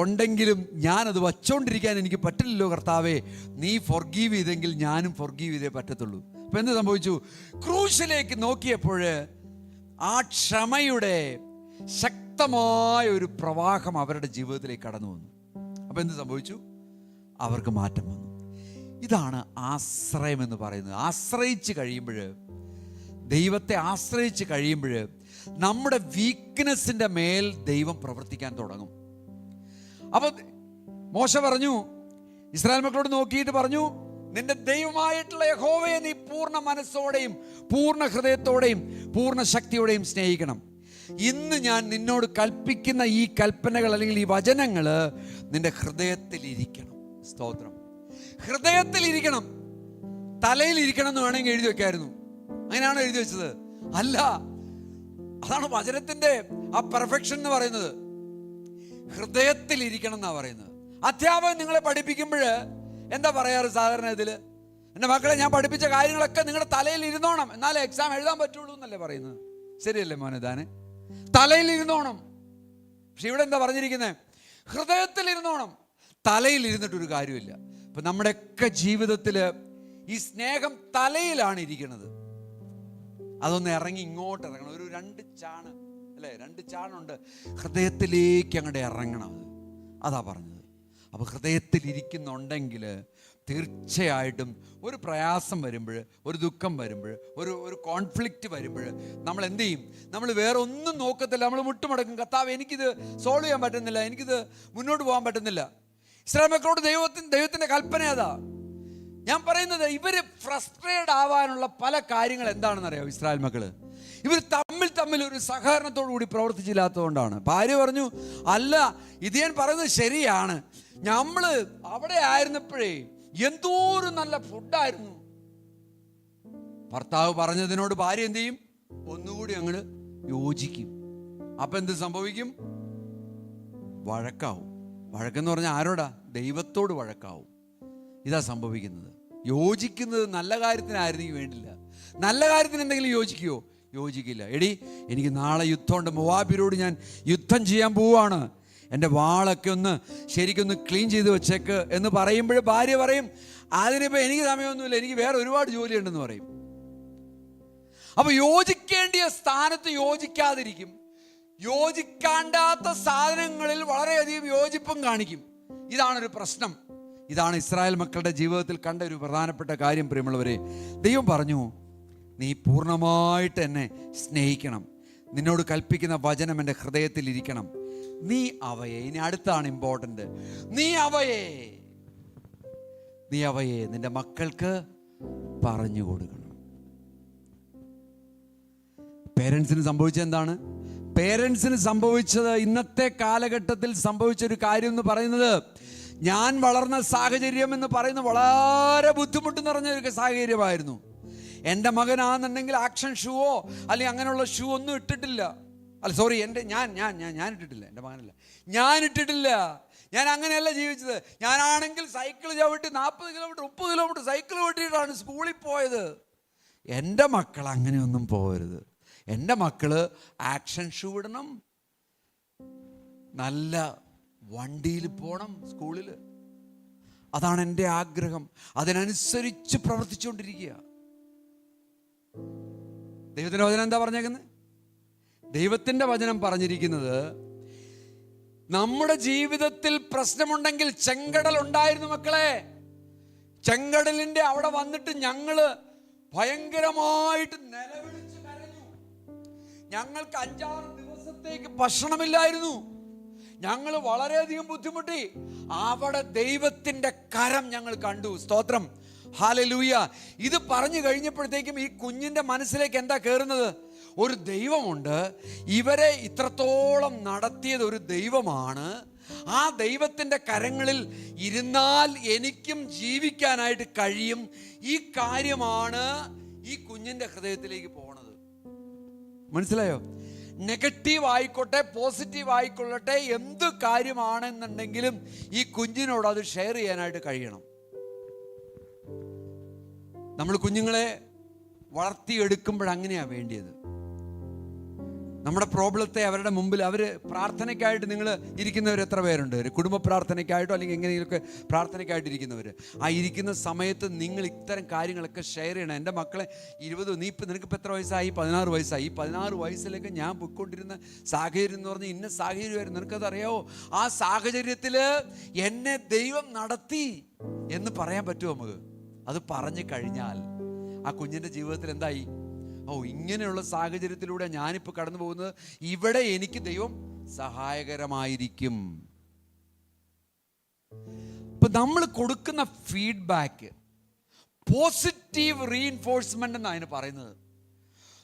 ഉണ്ടെങ്കിലും ഞാനത് വച്ചുകൊണ്ടിരിക്കാൻ എനിക്ക് പറ്റില്ലല്ലോ കർത്താവേ, നീ ഫോർഗീവ് ചെയ്തെങ്കിൽ ഞാനും ഫോർഗീവ് ചെയ്തേ പറ്റത്തുള്ളൂ. അപ്പം എന്ത് സംഭവിച്ചു? ക്രൂശിലേക്ക് നോക്കിയപ്പോൾ ആ ക്ഷമയുടെ ശക്തമായ ഒരു പ്രവാഹം അവരുടെ ജീവിതത്തിലേക്ക് കടന്നു വന്നു. അപ്പം എന്ത് സംഭവിച്ചു? അവർക്ക് മാറ്റം വന്നു. ഇതാണ് ആശ്രയം എന്ന് പറയുന്നത്. ആശ്രയിച്ച് കഴിയുമ്പോൾ, ദൈവത്തെ ആശ്രയിച്ച് കഴിയുമ്പോൾ നമ്മുടെ വീക്ക്നെസ്സിൻ്റെ മേൽ ദൈവം പ്രവർത്തിക്കാൻ തുടങ്ങും. അപ്പം മോശ പറഞ്ഞു, ഇസ്രായേൽ മക്കളോട് നോക്കിയിട്ട് പറഞ്ഞു, നിന്റെ ദൈവമായിട്ടുള്ള യഹോവയെ നീ പൂർണ്ണ മനസ്സോടെയും പൂർണ്ണ ഹൃദയത്തോടെയും പൂർണ്ണ ശക്തിയോടെയും സ്നേഹിക്കണം. ഇന്ന് ഞാൻ നിന്നോട് കൽപ്പിക്കുന്ന ഈ കൽപ്പനകൾ അല്ലെങ്കിൽ ഈ വചനങ്ങൾ നിന്റെ ഹൃദയത്തിലിരിക്കണം. സ്തോത്രം. ഹൃദയത്തിലിരിക്കണം. തലയിലിരിക്കണം എന്ന് വേണമെങ്കിൽ എഴുതി വെക്കായിരുന്നു. അങ്ങനെയാണോ എഴുതി വെച്ചത്? അല്ല. അതാണ് വചനത്തിന്റെ ആ പെർഫെക്ഷൻ എന്ന് പറയുന്നത്. ഹൃദയത്തിലിരിക്കണം എന്നാ പറയുന്നത്. അധ്യാപകൻ നിങ്ങളെ പഠിപ്പിക്കുമ്പോൾ എന്താ പറയാറ് സാധാരണ ഇതിൽ? എൻ്റെ മക്കളെ, ഞാൻ പഠിപ്പിച്ച കാര്യങ്ങളൊക്കെ നിങ്ങളുടെ തലയിൽ ഇരുന്നോണം, എന്നാലേ എക്സാം എഴുതാൻ പറ്റുള്ളൂ എന്നല്ലേ പറയുന്നത്. ശരിയല്ലേ മോനെ? താനെ തലയിൽ ഇരുന്നോണം. പക്ഷെ ഇവിടെ എന്താ പറഞ്ഞിരിക്കുന്നത്? ഹൃദയത്തിൽ ഇരുന്നോണം. തലയിൽ ഇരുന്നിട്ടൊരു കാര്യമില്ല. ഇപ്പം നമ്മുടെയൊക്കെ ജീവിതത്തിൽ ഈ സ്നേഹം തലയിലാണ് ഇരിക്കുന്നത്. അതൊന്ന് ഇറങ്ങി ഇങ്ങോട്ട് ഇറങ്ങണം. ഒരു 2 ചാണ് അല്ലേ, 2 ചാണുണ്ട്. ഹൃദയത്തിലേക്ക് അങ്ങോട്ട് ഇറങ്ങണം. അതാ പറഞ്ഞത്. അപ്പോൾ ഹൃദയത്തിലിരിക്കുന്നുണ്ടെങ്കിൽ തീർച്ചയായിട്ടും ഒരു പ്രയാസം വരുമ്പോൾ, ഒരു ദുഃഖം വരുമ്പോൾ, ഒരു കോൺഫ്ലിക്റ്റ് വരുമ്പോൾ നമ്മൾ എന്ത് ചെയ്യും? നമ്മൾ വേറെ ഒന്നും നോക്കത്തില്ല. നമ്മൾ മുട്ടുമടക്കും. കർത്താവ്, എനിക്കിത് സോൾവ് ചെയ്യാൻ പറ്റുന്നില്ല, എനിക്കിത് മുന്നോട്ട് പോകാൻ പറ്റുന്നില്ല. ഇസ്രായേൽ മക്കളോട് ദൈവത്തിൻ്റെ കൽപ്പന അതാ. ഞാൻ പറയുന്നത്, ഇവർ ഫ്രസ്ട്രേറ്റഡ് ആവാനുള്ള പല കാര്യങ്ങൾ എന്താണെന്ന് അറിയാം. ഇസ്രായേൽ മക്കള് ഇവർ തമ്മിൽ ഒരു സഹകരണത്തോടു കൂടി പ്രവർത്തിച്ചില്ലാത്തതുകൊണ്ടാണ്. ഭാര്യ പറഞ്ഞു, അല്ല, ഇത് ഞാൻ പറയുന്നത് ശരിയാണ്, നമ്മൾ അവിടെ ആയിരുന്നപ്പോഴേ എന്തോരു നല്ല ഫുഡായിരുന്നു. ഭർത്താവ് പറഞ്ഞതിനോട് ഭാര്യ എന്ത് ചെയ്യും? ഒന്നുകൂടി അങ്ങോട്ട് യോജിക്കും. അപ്പൊ എന്ത് സംഭവിക്കും? വഴക്കാവും. വഴക്കെന്ന് പറഞ്ഞാൽ ആരോടാ? ദൈവത്തോട് വഴക്കാവും. ഇതാ സംഭവിക്കുന്നത്. യോജിക്കുന്നത് നല്ല കാര്യത്തിനായിരുന്നെങ്കിൽ വേണ്ടില്ല. നല്ല കാര്യത്തിന് എന്തെങ്കിലും യോജിക്കുമോ? യോജിക്കില്ല. എടി, എനിക്ക് നാളെ യുദ്ധമുണ്ട്, മോവാബിയരോട് ഞാൻ യുദ്ധം ചെയ്യാൻ പോവാണ്, എൻ്റെ വാളൊക്കെ ഒന്ന് ശരിക്കൊന്ന് ക്ലീൻ ചെയ്ത് വെച്ചേക്ക് എന്ന് പറയുമ്പോൾ ഭാര്യ പറയും, അതിനിപ്പോൾ എനിക്ക് സമയമൊന്നുമില്ല, എനിക്ക് വേറെ ഒരുപാട് ജോലിയുണ്ടെന്ന് പറയും. അപ്പോൾ യോജിക്കേണ്ടിയ സ്ഥാനത്ത് യോജിക്കാതിരിക്കും. യോജിക്കാണ്ടാത്ത സാധനങ്ങളിൽ വളരെയധികം യോജിപ്പും കാണിക്കും. ഇതാണൊരു പ്രശ്നം. ഇതാണ് ഇസ്രായേൽ മക്കളുടെ ജീവിതത്തിൽ കണ്ട ഒരു പ്രധാനപ്പെട്ട കാര്യം. പ്രിയമുള്ളവരെ, ദൈവം പറഞ്ഞു, നീ പൂർണ്ണമായിട്ട് എന്നെ സ്നേഹിക്കണം, നിന്നോട് കൽപ്പിക്കുന്ന വചനം എൻ്റെ ഹൃദയത്തിൽ ഇരിക്കണം, നീ അവയെ, ഇനി അടുത്താണ് ഇമ്പോർട്ടൻ്റ്, നീ അവയെ നിന്റെ മക്കൾക്ക് പറഞ്ഞു കൊടുക്കണം. പേരൻസിന് സംഭവിച്ചത് എന്താണ്? പേരൻസിന് സംഭവിച്ചത്, ഇന്നത്തെ കാലഘട്ടത്തിൽ സംഭവിച്ചൊരു കാര്യം എന്ന് പറയുന്നത്, ഞാൻ വളർന്ന സാഹചര്യം എന്ന് പറയുന്നത് വളരെ ബുദ്ധിമുട്ട് നിറഞ്ഞ ഒരു സാഹചര്യമായിരുന്നു. എൻ്റെ മകനാണെന്നുണ്ടെങ്കിൽ ആക്ഷൻ ഷൂവോ അല്ലെങ്കിൽ അങ്ങനെയുള്ള ഷൂ ഒന്നും ഇട്ടിട്ടില്ല. അല്ല സോറി, ഞാൻ ഇട്ടിട്ടില്ല, എൻ്റെ മകനല്ല, ഞാൻ ഇട്ടിട്ടില്ല. ഞാൻ അങ്ങനെയല്ല ജീവിച്ചത്. ഞാനാണെങ്കിൽ സൈക്കിൾ ചവിട്ടി 40 കിലോമീറ്റർ 30 കിലോമീറ്റർ സൈക്കിൾ ചവിട്ടിയിട്ടാണ് സ്കൂളിൽ പോയത്. എൻ്റെ മക്കൾ അങ്ങനെയൊന്നും പോകരുത്. എൻ്റെ മക്കള് ആക്ഷൻ ഷൂ ഇടണം, നല്ല വണ്ടിയിൽ പോകണം സ്കൂളിൽ. അതാണ് എൻ്റെ ആഗ്രഹം. അതിനനുസരിച്ച് പ്രവർത്തിച്ചുകൊണ്ടിരിക്കുക. ദൈവത്തിൻ്റെ വചനം എന്താ പറഞ്ഞേക്കുന്നത്? ദൈവത്തിൻ്റെ വചനം പറഞ്ഞിരിക്കുന്നത്, നമ്മുടെ ജീവിതത്തിൽ പ്രശ്നമുണ്ടെങ്കിൽ ചെങ്കടൽ ഉണ്ടായിരുന്നു മക്കളെ. ചെങ്കടലിൻ്റെ അവിടെ വന്നിട്ട് ഞങ്ങള് ഭയങ്കരമായിട്ട് നിലവിളിച്ച് കരഞ്ഞു. ഞങ്ങൾക്ക് 5-6 ദിവസത്തേക്ക് ഭക്ഷണമില്ലായിരുന്നു. ഞങ്ങൾ വളരെയധികം ബുദ്ധിമുട്ടി. അവിടെ ദൈവത്തിൻ്റെ കരം ഞങ്ങൾ കണ്ടു. സ്തോത്രം, ഹല്ലേലൂയ. ഇത് പറഞ്ഞു കഴിഞ്ഞപ്പോഴത്തേക്കും ഈ കുഞ്ഞിൻ്റെ മനസ്സിലേക്ക് എന്താ കയറുന്നത്? ഒരു ദൈവമുണ്ട്, ഇവരെ ഇത്രത്തോളം നടത്തിയത് ഒരു ദൈവമാണ്. ആ ദൈവത്തിൻ്റെ കരങ്ങളിൽ ഇരുന്നാൽ എനിക്കും ജീവിക്കാനായിട്ട് കഴിയും. ഈ കാര്യമാണ് ഈ കുഞ്ഞിൻ്റെ ഹൃദയത്തിലേക്ക് പോണത്. മനസ്സിലായോ? നെഗറ്റീവ് ആയിക്കോട്ടെ പോസിറ്റീവ് ആയിക്കൊള്ളട്ടെ, എന്ത് കാര്യമാണെന്നുണ്ടെങ്കിലും ഈ കുഞ്ഞിനോട് അത് ഷെയർ ചെയ്യാനായിട്ട് കഴിയണം. നമ്മൾ കുഞ്ഞുങ്ങളെ വളർത്തിയെടുക്കുമ്പോഴങ്ങനെയാണ് വേണ്ടിയത്. നമ്മുടെ പ്രോബ്ലത്തെ അവരുടെ മുമ്പിൽ, അവർ പ്രാർത്ഥനയ്ക്കായിട്ട്, നിങ്ങൾ ഇരിക്കുന്നവർ എത്ര പേരുണ്ട്? ഒരു കുടുംബ പ്രാർത്ഥനയ്ക്കായിട്ടോ അല്ലെങ്കിൽ എങ്ങനെയൊക്കെ പ്രാർത്ഥനയ്ക്കായിട്ട് ഇരിക്കുന്നവർ, ആ ഇരിക്കുന്ന സമയത്ത് നിങ്ങൾ ഇത്തരം കാര്യങ്ങളൊക്കെ ഷെയർ ചെയ്യണം. എൻ്റെ മക്കളെ 20 നിനക്കിപ്പോൾ എത്ര വയസ്സായി? 16 വയസ്സായി. ഈ 16 വയസ്സിലേക്ക് ഞാൻ പോയിക്കൊണ്ടിരുന്ന സാഹചര്യം എന്ന് പറഞ്ഞാൽ ഇന്ന സാഹചര്യമായിരുന്നു. നിനക്കതറിയാവോ? ആ സാഹചര്യത്തിൽ എന്നെ ദൈവം നടത്തി എന്ന് പറയാൻ പറ്റുമോ നമുക്ക്? അത് പറഞ്ഞു കഴിഞ്ഞാൽ ആ കുഞ്ഞിൻ്റെ ജീവിതത്തിൽ എന്തായി? ഇങ്ങനെയുള്ള സാഹചര്യത്തിലൂടെ ഞാനിപ്പോൾ കടന്നു പോകുന്നത്, ഇവിടെ എനിക്ക് ദൈവം സഹായകരമായിരിക്കും. ഇപ്പൊ നമ്മൾ കൊടുക്കുന്ന ഫീഡ്ബാക്ക് പോസിറ്റീവ് റീഇൻഫോഴ്സ്മെന്റ് എന്നാണ് അതിന് പറയുന്നത്.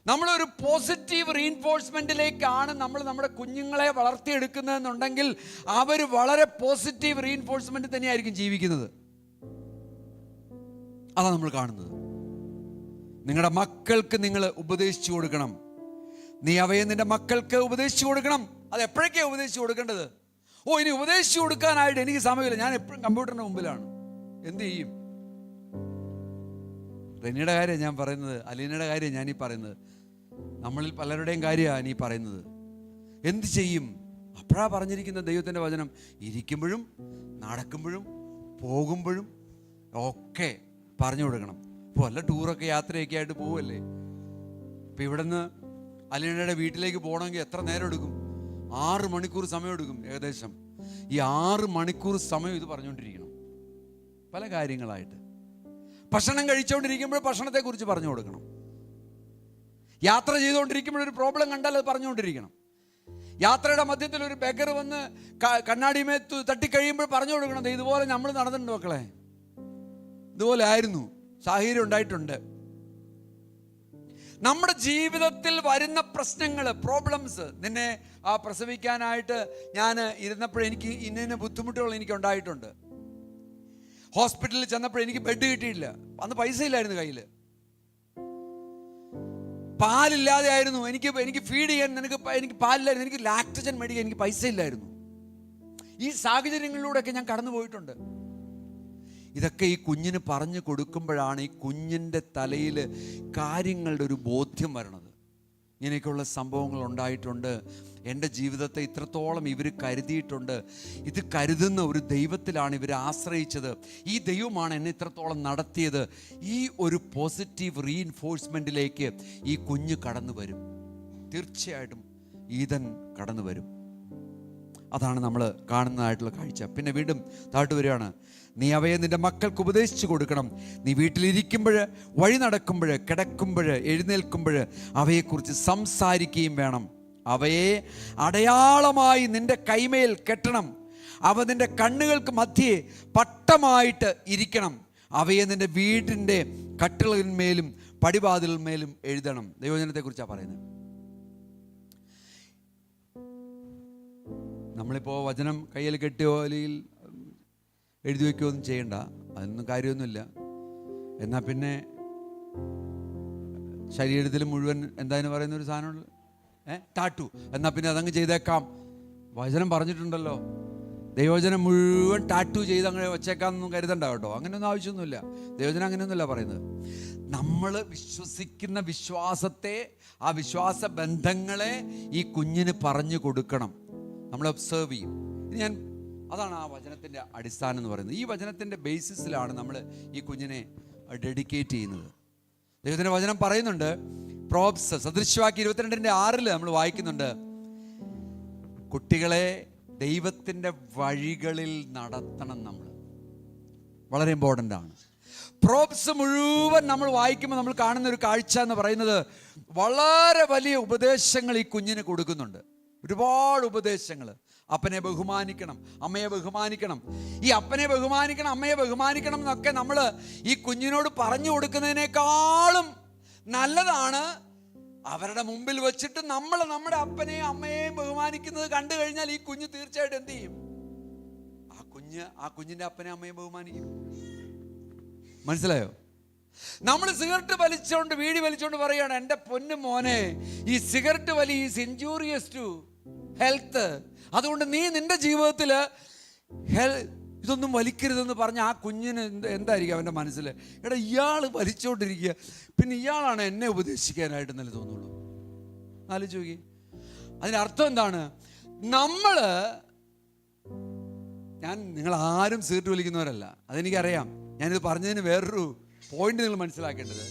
നമ്മളൊരു പോസിറ്റീവ് റീഇൻഫോഴ്സ്മെന്റിലേക്കാണ് നമ്മൾ നമ്മുടെ കുഞ്ഞുങ്ങളെ വളർത്തിയെടുക്കുന്നതെന്നുണ്ടെങ്കിൽ അവർ വളരെ പോസിറ്റീവ് റീഇൻഫോഴ്സ്മെന്റ് തന്നെയായിരിക്കും ജീവിക്കുന്നത്. അതാണ് നമ്മൾ കാണുന്നത്. നിങ്ങളുടെ മക്കൾക്ക് നിങ്ങൾ ഉപദേശിച്ചു കൊടുക്കണം. നീ അവയെ നിന്റെ മക്കൾക്ക് ഉപദേശിച്ചു കൊടുക്കണം. അത് എപ്പോഴൊക്കെയാണ് ഉപദേശിച്ചു കൊടുക്കേണ്ടത്? ഇനി ഉപദേശിച്ചു കൊടുക്കാനായിട്ട് എനിക്ക് സമയമില്ല, ഞാൻ എപ്പോഴും കമ്പ്യൂട്ടറിന്റെ മുമ്പിലാണ്. എന്ത് ചെയ്യും? റെനിയുടെ കാര്യം ഞാൻ പറയുന്നത്, അലീനയുടെ കാര്യം ഞാനീ പറയുന്നത്, നമ്മളിൽ പലരുടെയും കാര്യമാണ് ഈ പറയുന്നത്. എന്ത് ചെയ്യും? അപ്പോഴാ പറഞ്ഞിരിക്കുന്ന ദൈവത്തിൻ്റെ വചനം, ഇരിക്കുമ്പോഴും നടക്കുമ്പോഴും പോകുമ്പോഴും ഒക്കെ പറഞ്ഞു കൊടുക്കണം. ഇപ്പോൾ വല്ല ടൂറൊക്കെ യാത്രയൊക്കെ ആയിട്ട് പോവല്ലേ. ഇപ്പം ഇവിടെ നിന്ന് അലീനയുടെ വീട്ടിലേക്ക് പോകണമെങ്കിൽ എത്ര നേരം എടുക്കും? 6 മണിക്കൂർ സമയം എടുക്കും ഏകദേശം. ഈ 6 മണിക്കൂർ സമയം ഇത് പറഞ്ഞുകൊണ്ടിരിക്കണം, പല കാര്യങ്ങളായിട്ട്. ഭക്ഷണം കഴിച്ചുകൊണ്ടിരിക്കുമ്പോൾ ഭക്ഷണത്തെക്കുറിച്ച് പറഞ്ഞു കൊടുക്കണം. യാത്ര ചെയ്തുകൊണ്ടിരിക്കുമ്പോഴൊരു പ്രോബ്ലം കണ്ടാൽ അത് പറഞ്ഞുകൊണ്ടിരിക്കണം. യാത്രയുടെ മധ്യത്തിൽ ഒരു ബെഗർ വന്ന് കണ്ണാടിമേ തട്ടിക്കഴിയുമ്പോൾ പറഞ്ഞു കൊടുക്കണം, ഇതുപോലെ നമ്മൾ നടന്നിട്ടുണ്ട് മക്കളെ, ഇതുപോലെ ആയിരുന്നു, സാഹചര്യം ഉണ്ടായിട്ടുണ്ട്. നമ്മുടെ ജീവിതത്തിൽ വരുന്ന പ്രശ്നങ്ങൾ, പ്രോബ്ലംസ്, നിന്നെ പ്രസവിക്കാനായിട്ട് ഞാൻ ഇരുന്നപ്പോൾ എനിക്ക് ഇന്ന ബുദ്ധിമുട്ടുകൾ എനിക്ക് ഉണ്ടായിട്ടുണ്ട്. ഹോസ്പിറ്റലിൽ ചെന്നപ്പോൾ എനിക്ക് ബെഡ് കിട്ടിയില്ല, അന്ന് പൈസ ഇല്ലായിരുന്നു കയ്യിൽ, പാലില്ലാതെ ആയിരുന്നു, എനിക്ക് ഫീഡ് ചെയ്യാൻ എനിക്ക് പാലില്ലായിരുന്നു, എനിക്ക് ലാക്ടജൻ മേടിക്കാൻ എനിക്ക് പൈസ ഇല്ലായിരുന്നു. ഈ സാഹചര്യങ്ങളിലൂടെയൊക്കെ ഞാൻ കടന്നു പോയിട്ടുണ്ട്. ഇതൊക്കെ ഈ കുഞ്ഞിന് പറഞ്ഞു കൊടുക്കുമ്പോഴാണ് ഈ കുഞ്ഞിൻ്റെ തലയിൽ കാര്യങ്ങളുടെ ഒരു ബോധ്യം വരണത്. ഇങ്ങനെയൊക്കെയുള്ള സംഭവങ്ങൾ ഉണ്ടായിട്ടുണ്ട്, എൻ്റെ ജീവിതത്തെ ഇത്രത്തോളം ഇവർ കരുതിയിട്ടുണ്ട്, ഇത് കരുതുന്ന ഒരു ദൈവത്തിലാണ് ഇവർ ആശ്രയിച്ചത്, ഈ ദൈവമാണ് എന്നെ ഇത്രത്തോളം നടത്തിയത്. ഈ ഒരു പോസിറ്റീവ് റീഇൻഫോഴ്സ്മെൻറ്റിലേക്ക് ഈ കുഞ്ഞ് കടന്നു വരും. തീർച്ചയായിട്ടും ഈതൻ കടന്നു വരും. അതാണ് നമ്മൾ കാണുന്നതായിട്ടുള്ള കാഴ്ച. പിന്നെ വീണ്ടും താഴ്ത്തു വരികയാണ്, നീ അവയെ നിൻ്റെ മക്കൾക്ക് ഉപദേശിച്ചു കൊടുക്കണം. നീ വീട്ടിലിരിക്കുമ്പോൾ, വഴി നടക്കുമ്പോൾ, കിടക്കുമ്പോൾ, എഴുന്നേൽക്കുമ്പോൾ അവയെക്കുറിച്ച് സംസാരിക്കുകയും വേണം. അവയെ അടയാളമായി നിൻ്റെ കൈമേൽ കെട്ടണം. അവ നിൻ്റെ കണ്ണുകൾക്ക് മധ്യേ പട്ടമായിട്ട് ഇരിക്കണം. അവയെ നിൻ്റെ വീടിൻ്റെ കട്ടിലിന്മേലും പടിവാതിലിന്മേലും എഴുതണം. ദൈവവചനത്തെക്കുറിച്ചാണ് പറയുന്നത്. നമ്മളിപ്പോൾ വചനം കയ്യിൽ കെട്ടിയോ അല്ലെങ്കിൽ എഴുതി വയ്ക്കുകയോ ഒന്നും ചെയ്യണ്ട, അതൊന്നും കാര്യമൊന്നുമില്ല. എന്നാൽ പിന്നെ ശരീരത്തിൽ മുഴുവൻ എന്താന്ന് പറയുന്ന ഒരു സാധനമുണ്ട്, ടാറ്റു. എന്നാൽ പിന്നെ അതങ്ങ് ചെയ്തേക്കാം. വചനം പറഞ്ഞിട്ടുണ്ടല്ലോ, ദൈവവചനം മുഴുവൻ ടാറ്റു ചെയ്ത് അങ്ങനെ വച്ചേക്കാമെന്നൊന്നും കരുതണ്ട കേട്ടോ. അങ്ങനെയൊന്നും ആവശ്യമൊന്നുമില്ല. ദൈവവചനം അങ്ങനെയൊന്നുമില്ല പറയുന്നത്. നമ്മൾ വിശ്വസിക്കുന്ന വിശ്വാസത്തെ, ആ വിശ്വാസ ബന്ധങ്ങളെ ഈ കുഞ്ഞിന് പറഞ്ഞു കൊടുക്കണം. നമ്മൾ ഒബ്സേർവ് ചെയ്യും. അതാണ് ആ വചനത്തിൻ്റെ അടിസ്ഥാനം എന്ന് പറയുന്നത്. ഈ വചനത്തിൻ്റെ ബേസിസിലാണ് നമ്മൾ ഈ കുഞ്ഞിനെ ഡെഡിക്കേറ്റ് ചെയ്യുന്നത്. ദൈവത്തിൻ്റെ വചനം പറയുന്നുണ്ട്, പ്രോബ്സ് സദൃശവാക്യം 22:6 നമ്മൾ വായിക്കുന്നുണ്ട്, കുട്ടികളെ ദൈവത്തിൻ്റെ വഴികളിൽ നടത്തണം. നമ്മൾ വളരെ ഇമ്പോർട്ടൻ്റ് ആണ്. പ്രോബ്സ് മുഴുവൻ നമ്മൾ വായിക്കുമ്പോൾ നമ്മൾ കാണുന്ന ഒരു കാഴ്ച എന്ന് പറയുന്നത്, വളരെ വലിയ ഉപദേശങ്ങൾ ഈ കുഞ്ഞിന് കൊടുക്കുന്നുണ്ട്. ഒരുപാട് ഉപദേശങ്ങൾ. അപ്പനെ ബഹുമാനിക്കണം, അമ്മയെ ബഹുമാനിക്കണം. ഈ അപ്പനെ ബഹുമാനിക്കണം, അമ്മയെ ബഹുമാനിക്കണം എന്നൊക്കെ നമ്മൾ ഈ കുഞ്ഞിനോട് പറഞ്ഞു കൊടുക്കുന്നതിനേക്കാളും നല്ലതാണ് അവരുടെ മുമ്പിൽ വെച്ചിട്ട് നമ്മൾ നമ്മുടെ അപ്പനെയും അമ്മയെയും ബഹുമാനിക്കുന്നത് കണ്ടു കഴിഞ്ഞാൽ ഈ കുഞ്ഞ് തീർച്ചയായിട്ടും എന്ത് ചെയ്യും? ആ കുഞ്ഞിൻ്റെ അപ്പനെയും അമ്മയും ബഹുമാനിക്കും. മനസ്സിലായോ? നമ്മൾ സിഗരറ്റ് വലിച്ചോണ്ട്, വീടി വലിച്ചോണ്ട് പറയുകയാണ്, എൻ്റെ പൊന്നു മോനെ, ഈ സിഗരറ്റ് വലി ഈസ് ഇൻജൂറിയസ് ടു ഹെൽത്ത്. അതുകൊണ്ട് നീ നിന്റെ ജീവിതത്തിൽ ഇതൊന്നും വലിക്കരുതെന്ന് പറഞ്ഞ ആ കുഞ്ഞിന് എന്തായിരിക്കും അവൻ്റെ മനസ്സിൽ? എടാ, ഇയാൾ വലിച്ചോണ്ടിരിക്കുക, പിന്നെ ഇയാളാണ് എന്നെ ഉപദേശിക്കാനായിട്ട് നല്ല തോന്നുള്ളൂ. ആലോചിച്ച് നോക്കി. അതിനർത്ഥം എന്താണ്? നിങ്ങൾ ആരും സിഗരറ്റ് വലിക്കുന്നവരല്ല, അതെനിക്കറിയാം. ഞാനിത് പറഞ്ഞതിന് വേറൊരു പോയിന്റ് നിങ്ങൾ മനസ്സിലാക്കേണ്ടത്,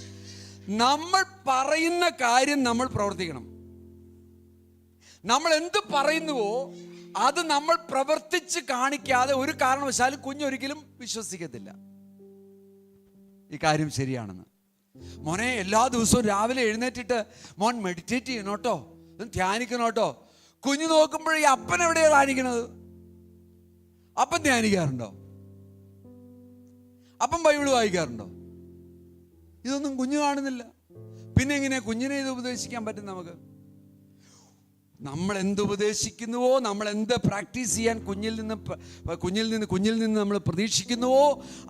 നമ്മൾ പറയുന്ന കാര്യം നമ്മൾ പ്രവർത്തിക്കണം. നമ്മൾ എന്ത് പറയുന്നുവോ അത് നമ്മൾ പ്രവർത്തിച്ച് കാണിക്കാതെ ഒരു കാരണവശാലും കുഞ്ഞൊരിക്കലും വിശ്വസിക്കത്തില്ല ഈ കാര്യം ശരിയാണെന്ന്. മോനെ, എല്ലാ ദിവസവും രാവിലെ എഴുന്നേറ്റിട്ട് മോൻ മെഡിറ്റേറ്റ് ചെയ്യണം കേട്ടോ, ധ്യാനിക്കണം കേട്ടോ. കുഞ്ഞു നോക്കുമ്പോഴേ അപ്പൻ എവിടെയാണ് ധ്യാനിക്കണത്? അപ്പൻ ധ്യാനിക്കാറുണ്ടോ? അപ്പം ബൈബിൾ വായിക്കാറുണ്ടോ? ഇതൊന്നും കുഞ്ഞു കാണുന്നില്ല. പിന്നെ എങ്ങനെയാ കുഞ്ഞിനെ ഇത് ഉപദേശിക്കാൻ പറ്റും നമുക്ക്? നമ്മൾ എന്ത് ഉപദേശിക്കുന്നുവോ, നമ്മൾ എന്ത് പ്രാക്ടീസ് ചെയ്യാൻ കുഞ്ഞിൽ നിന്ന് നമ്മൾ പ്രതീക്ഷിക്കുന്നുവോ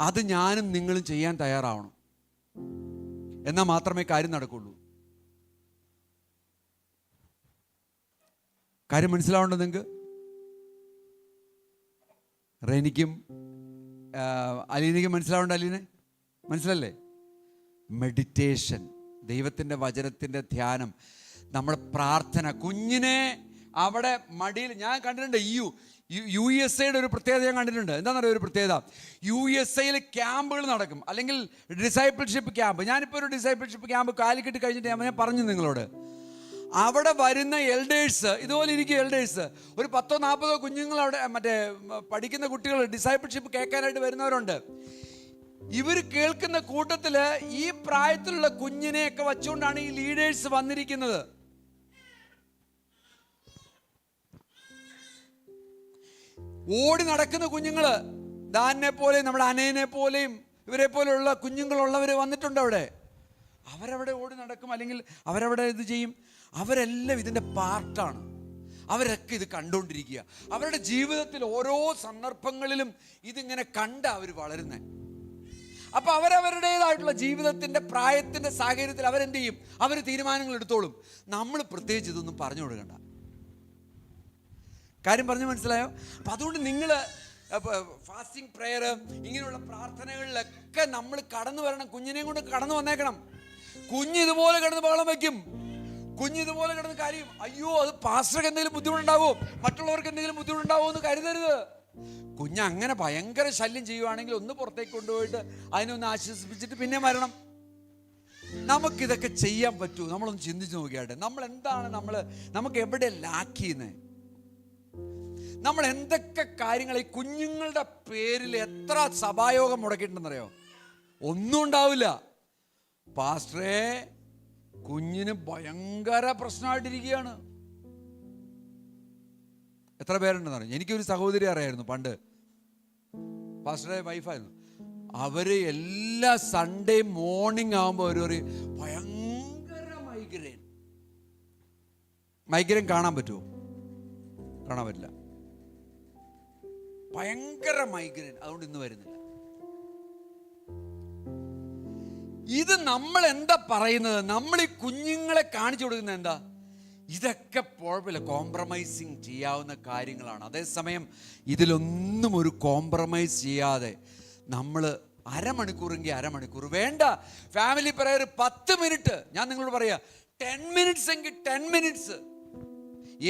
അത് ഞാനും നിങ്ങളും ചെയ്യാൻ തയ്യാറാവണം. എന്നാൽ മാത്രമേ കാര്യം നടക്കുള്ളൂ. കാര്യം മനസ്സിലാവേണ്ടത് നിങ്ങൾക്ക്? റെനിക്കും അലീനയ്ക്കും മനസ്സിലാവേണ്ട. അലീനെ മനസ്സിലല്ലേ? മെഡിറ്റേഷൻ, ദൈവത്തിൻ്റെ വചനത്തിൻ്റെ ധ്യാനം, നമ്മുടെ പ്രാർത്ഥന. കുഞ്ഞിനെ അവിടെ മടിയിൽ ഞാൻ കണ്ടിട്ടുണ്ട്. USA ഒരു പ്രത്യേകത ഞാൻ കണ്ടിട്ടുണ്ട്. എന്താണെന്നറിയോ ഒരു പ്രത്യേകത? USA ക്യാമ്പുകൾ നടക്കും, അല്ലെങ്കിൽ ഡിസൈപ്പിൾഷിപ്പ് ക്യാമ്പ്. ഞാനിപ്പോൾ ഒരു ഡിസൈപ്പിൾഷിപ്പ് ക്യാമ്പ് കാലിക്കറ്റ് കഴിഞ്ഞിട്ട് ഞാൻ പറഞ്ഞു നിങ്ങളോട്. അവിടെ വരുന്ന എൽഡേഴ്സ്, ഇതുപോലെ ഇരിക്കും എൽഡേഴ്സ്, ഒരു 10-40 കുഞ്ഞുങ്ങൾ അവിടെ പഠിക്കുന്ന കുട്ടികൾ ഡിസൈപ്പിൾഷിപ്പ് കേൾക്കാനായിട്ട് വരുന്നവരുണ്ട്. ഇവർ കേൾക്കുന്ന കൂട്ടത്തിൽ ഈ പ്രായത്തിലുള്ള കുഞ്ഞിനെയൊക്കെ വച്ചുകൊണ്ടാണ് ഈ ലീഡേഴ്സ് വന്നിരിക്കുന്നത്. ഓടി നടക്കുന്ന കുഞ്ഞുങ്ങള്, ദാനെ പോലെയും നമ്മുടെ അനയനെ പോലെയും ഇവരെ പോലെയുള്ള കുഞ്ഞുങ്ങളുള്ളവർ വന്നിട്ടുണ്ട് അവിടെ. അവരവിടെ ഓടി നടക്കും, അല്ലെങ്കിൽ അവരവിടെ ഇത് ചെയ്യും. അവരെല്ലാം ഇതിൻ്റെ പാർട്ടാണ്. അവരൊക്കെ ഇത് കണ്ടുകൊണ്ടിരിക്കുക. അവരുടെ ജീവിതത്തിൽ ഓരോ സന്ദർഭങ്ങളിലും ഇതിങ്ങനെ കണ്ട അവർ വളരുന്നത്. അപ്പൊ അവരവരുടേതായിട്ടുള്ള ജീവിതത്തിന്റെ പ്രായത്തിന്റെ സാഹചര്യത്തിൽ അവരെന്ത് ചെയ്യും? അവർ തീരുമാനങ്ങൾ എടുത്തോളും. നമ്മൾ പ്രത്യേകിച്ച് ഇതൊന്നും പറഞ്ഞു കൊടുക്കണ്ട. കാര്യം പറഞ്ഞു മനസ്സിലായോ? അപ്പൊ അതുകൊണ്ട് നിങ്ങൾ ഫാസ്റ്റിംഗ് പ്രെയർ, ഇങ്ങനെയുള്ള പ്രാർത്ഥനകളിലൊക്കെ നമ്മൾ കടന്നു വരണം. കുഞ്ഞിനെയും കൊണ്ട് കടന്നു വന്നേക്കണം. കുഞ്ഞിതുപോലെ കിടന്ന് ബഹളം വയ്ക്കും, കുഞ്ഞിതുപോലെ കിടന്ന് കാര്യം. അയ്യോ, അത് പാസ്റ്റർക്ക് എന്തെങ്കിലും ബുദ്ധിമുട്ടുണ്ടാവോ, മറ്റുള്ളവർക്ക് എന്തെങ്കിലും ബുദ്ധിമുട്ടുണ്ടാവോ എന്ന് കരുതരുത്. കുഞ്ഞ് അങ്ങനെ ഭയങ്കര ശല്യം ചെയ്യുവാണെങ്കിൽ ഒന്ന് പുറത്തേക്ക് കൊണ്ടുപോയിട്ട് അതിനൊന്ന് ആശ്വസിപ്പിച്ചിട്ട് പിന്നെ വരണം. നമുക്കിതൊക്കെ ചെയ്യാൻ പറ്റൂ? നമ്മളൊന്ന് ചിന്തിച്ച് നോക്കിയാട്ടെ. നമ്മൾ എന്താണ് നമുക്ക് എവിടെ ലാക്ക് ചെയ്യുന്നത്? നമ്മൾ എന്തൊക്കെ കാര്യങ്ങൾ ഈ കുഞ്ഞുങ്ങളുടെ പേരിൽ എത്ര സഭായോഗം മുടക്കിയിട്ടുണ്ടെന്നറിയോ? ഒന്നും ഉണ്ടാവില്ല. പാസ്റ്ററേ, കുഞ്ഞിന് ഭയങ്കര പ്രശ്നമായിട്ടിരിക്കുകയാണ്. എത്ര പേരുണ്ടെന്ന് അറിയാം. എനിക്കൊരു സഹോദരി അറിയായിരുന്നു, പണ്ട് പാസ്റ്ററുടെ വൈഫായിരുന്നു. അവര് എല്ലാ സൺഡേ മോർണിംഗ് ആകുമ്പോൾ അവർ ഒരു ഭയങ്കര മൈഗ്രെയിൻ കാണാൻ പറ്റുമോ? കാണാൻ പറ്റില്ല. ഭയങ്കര മൈഗ്രെയിൻ, അതുകൊണ്ട് ഇന്ന് വരുന്നില്ല. ഇത് നമ്മൾ എന്താ പറയുന്നത്? നമ്മൾ ഈ കുഞ്ഞുങ്ങളെ കാണിച്ചു കൊടുക്കുന്നത് എന്താ? ഇതൊക്കെ കുഴപ്പമില്ല, കോംപ്രമൈസിങ് ചെയ്യാവുന്ന കാര്യങ്ങളാണ്. അതേസമയം ഇതിലൊന്നും ഒരു കോംപ്രമൈസ് ചെയ്യാതെ നമ്മൾ അരമണിക്കൂറെങ്കിൽ അരമണിക്കൂർ, വേണ്ട ഫാമിലി പ്രയർ 10 മിനിറ്റ്, ഞാൻ നിങ്ങളോട് പറയാ 10 മിനിറ്റ്സ് എങ്കിൽ 10 മിനിറ്റ്സ്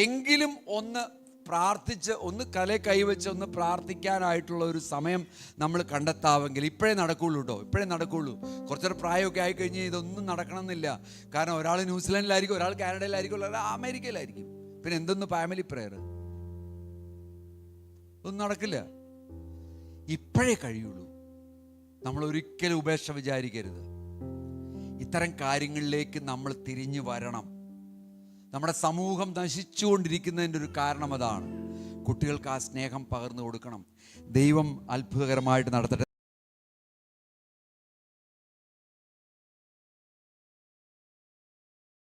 എങ്കിലും ഒന്ന് പ്രാർത്ഥിച്ച്, ഒന്ന് കൈവച്ച് ഒന്ന് പ്രാർത്ഥിക്കാനായിട്ടുള്ള ഒരു സമയം നമ്മൾ കണ്ടെത്താമെങ്കിൽ ഇപ്പോഴേ നടക്കുള്ളൂ കേട്ടോ, ഇപ്പോഴേ നടക്കുള്ളൂ. കുറച്ചൊരു പ്രായമൊക്കെ ആയിക്കഴിഞ്ഞാൽ ഇതൊന്നും നടക്കണമെന്നില്ല. കാരണം ഒരാൾ ന്യൂസിലാൻഡിലായിരിക്കും, ഒരാൾ കാനഡയിലായിരിക്കും, ഒരാൾ അമേരിക്കയിലായിരിക്കും. പിന്നെ എന്തൊന്ന് ഫാമിലി പ്രയർ? ഒന്നും നടക്കില്ല. ഇപ്പോഴേ കഴിയുള്ളൂ. നമ്മൾ ഒരിക്കലും ഉപേക്ഷ വിചാരിക്കരുത്. ഇത്തരം കാര്യങ്ങളിലേക്ക് നമ്മൾ തിരിഞ്ഞു വരണം. നമ്മുടെ സമൂഹം നശിച്ചുകൊണ്ടിരിക്കുന്നതിൻ്റെ ഒരു കാരണം അതാണ്. കുട്ടികൾക്ക് ആ സ്നേഹം പകർന്നു കൊടുക്കണം. ദൈവം അത്ഭുതകരമായിട്ട് നടത്തട്ടെ.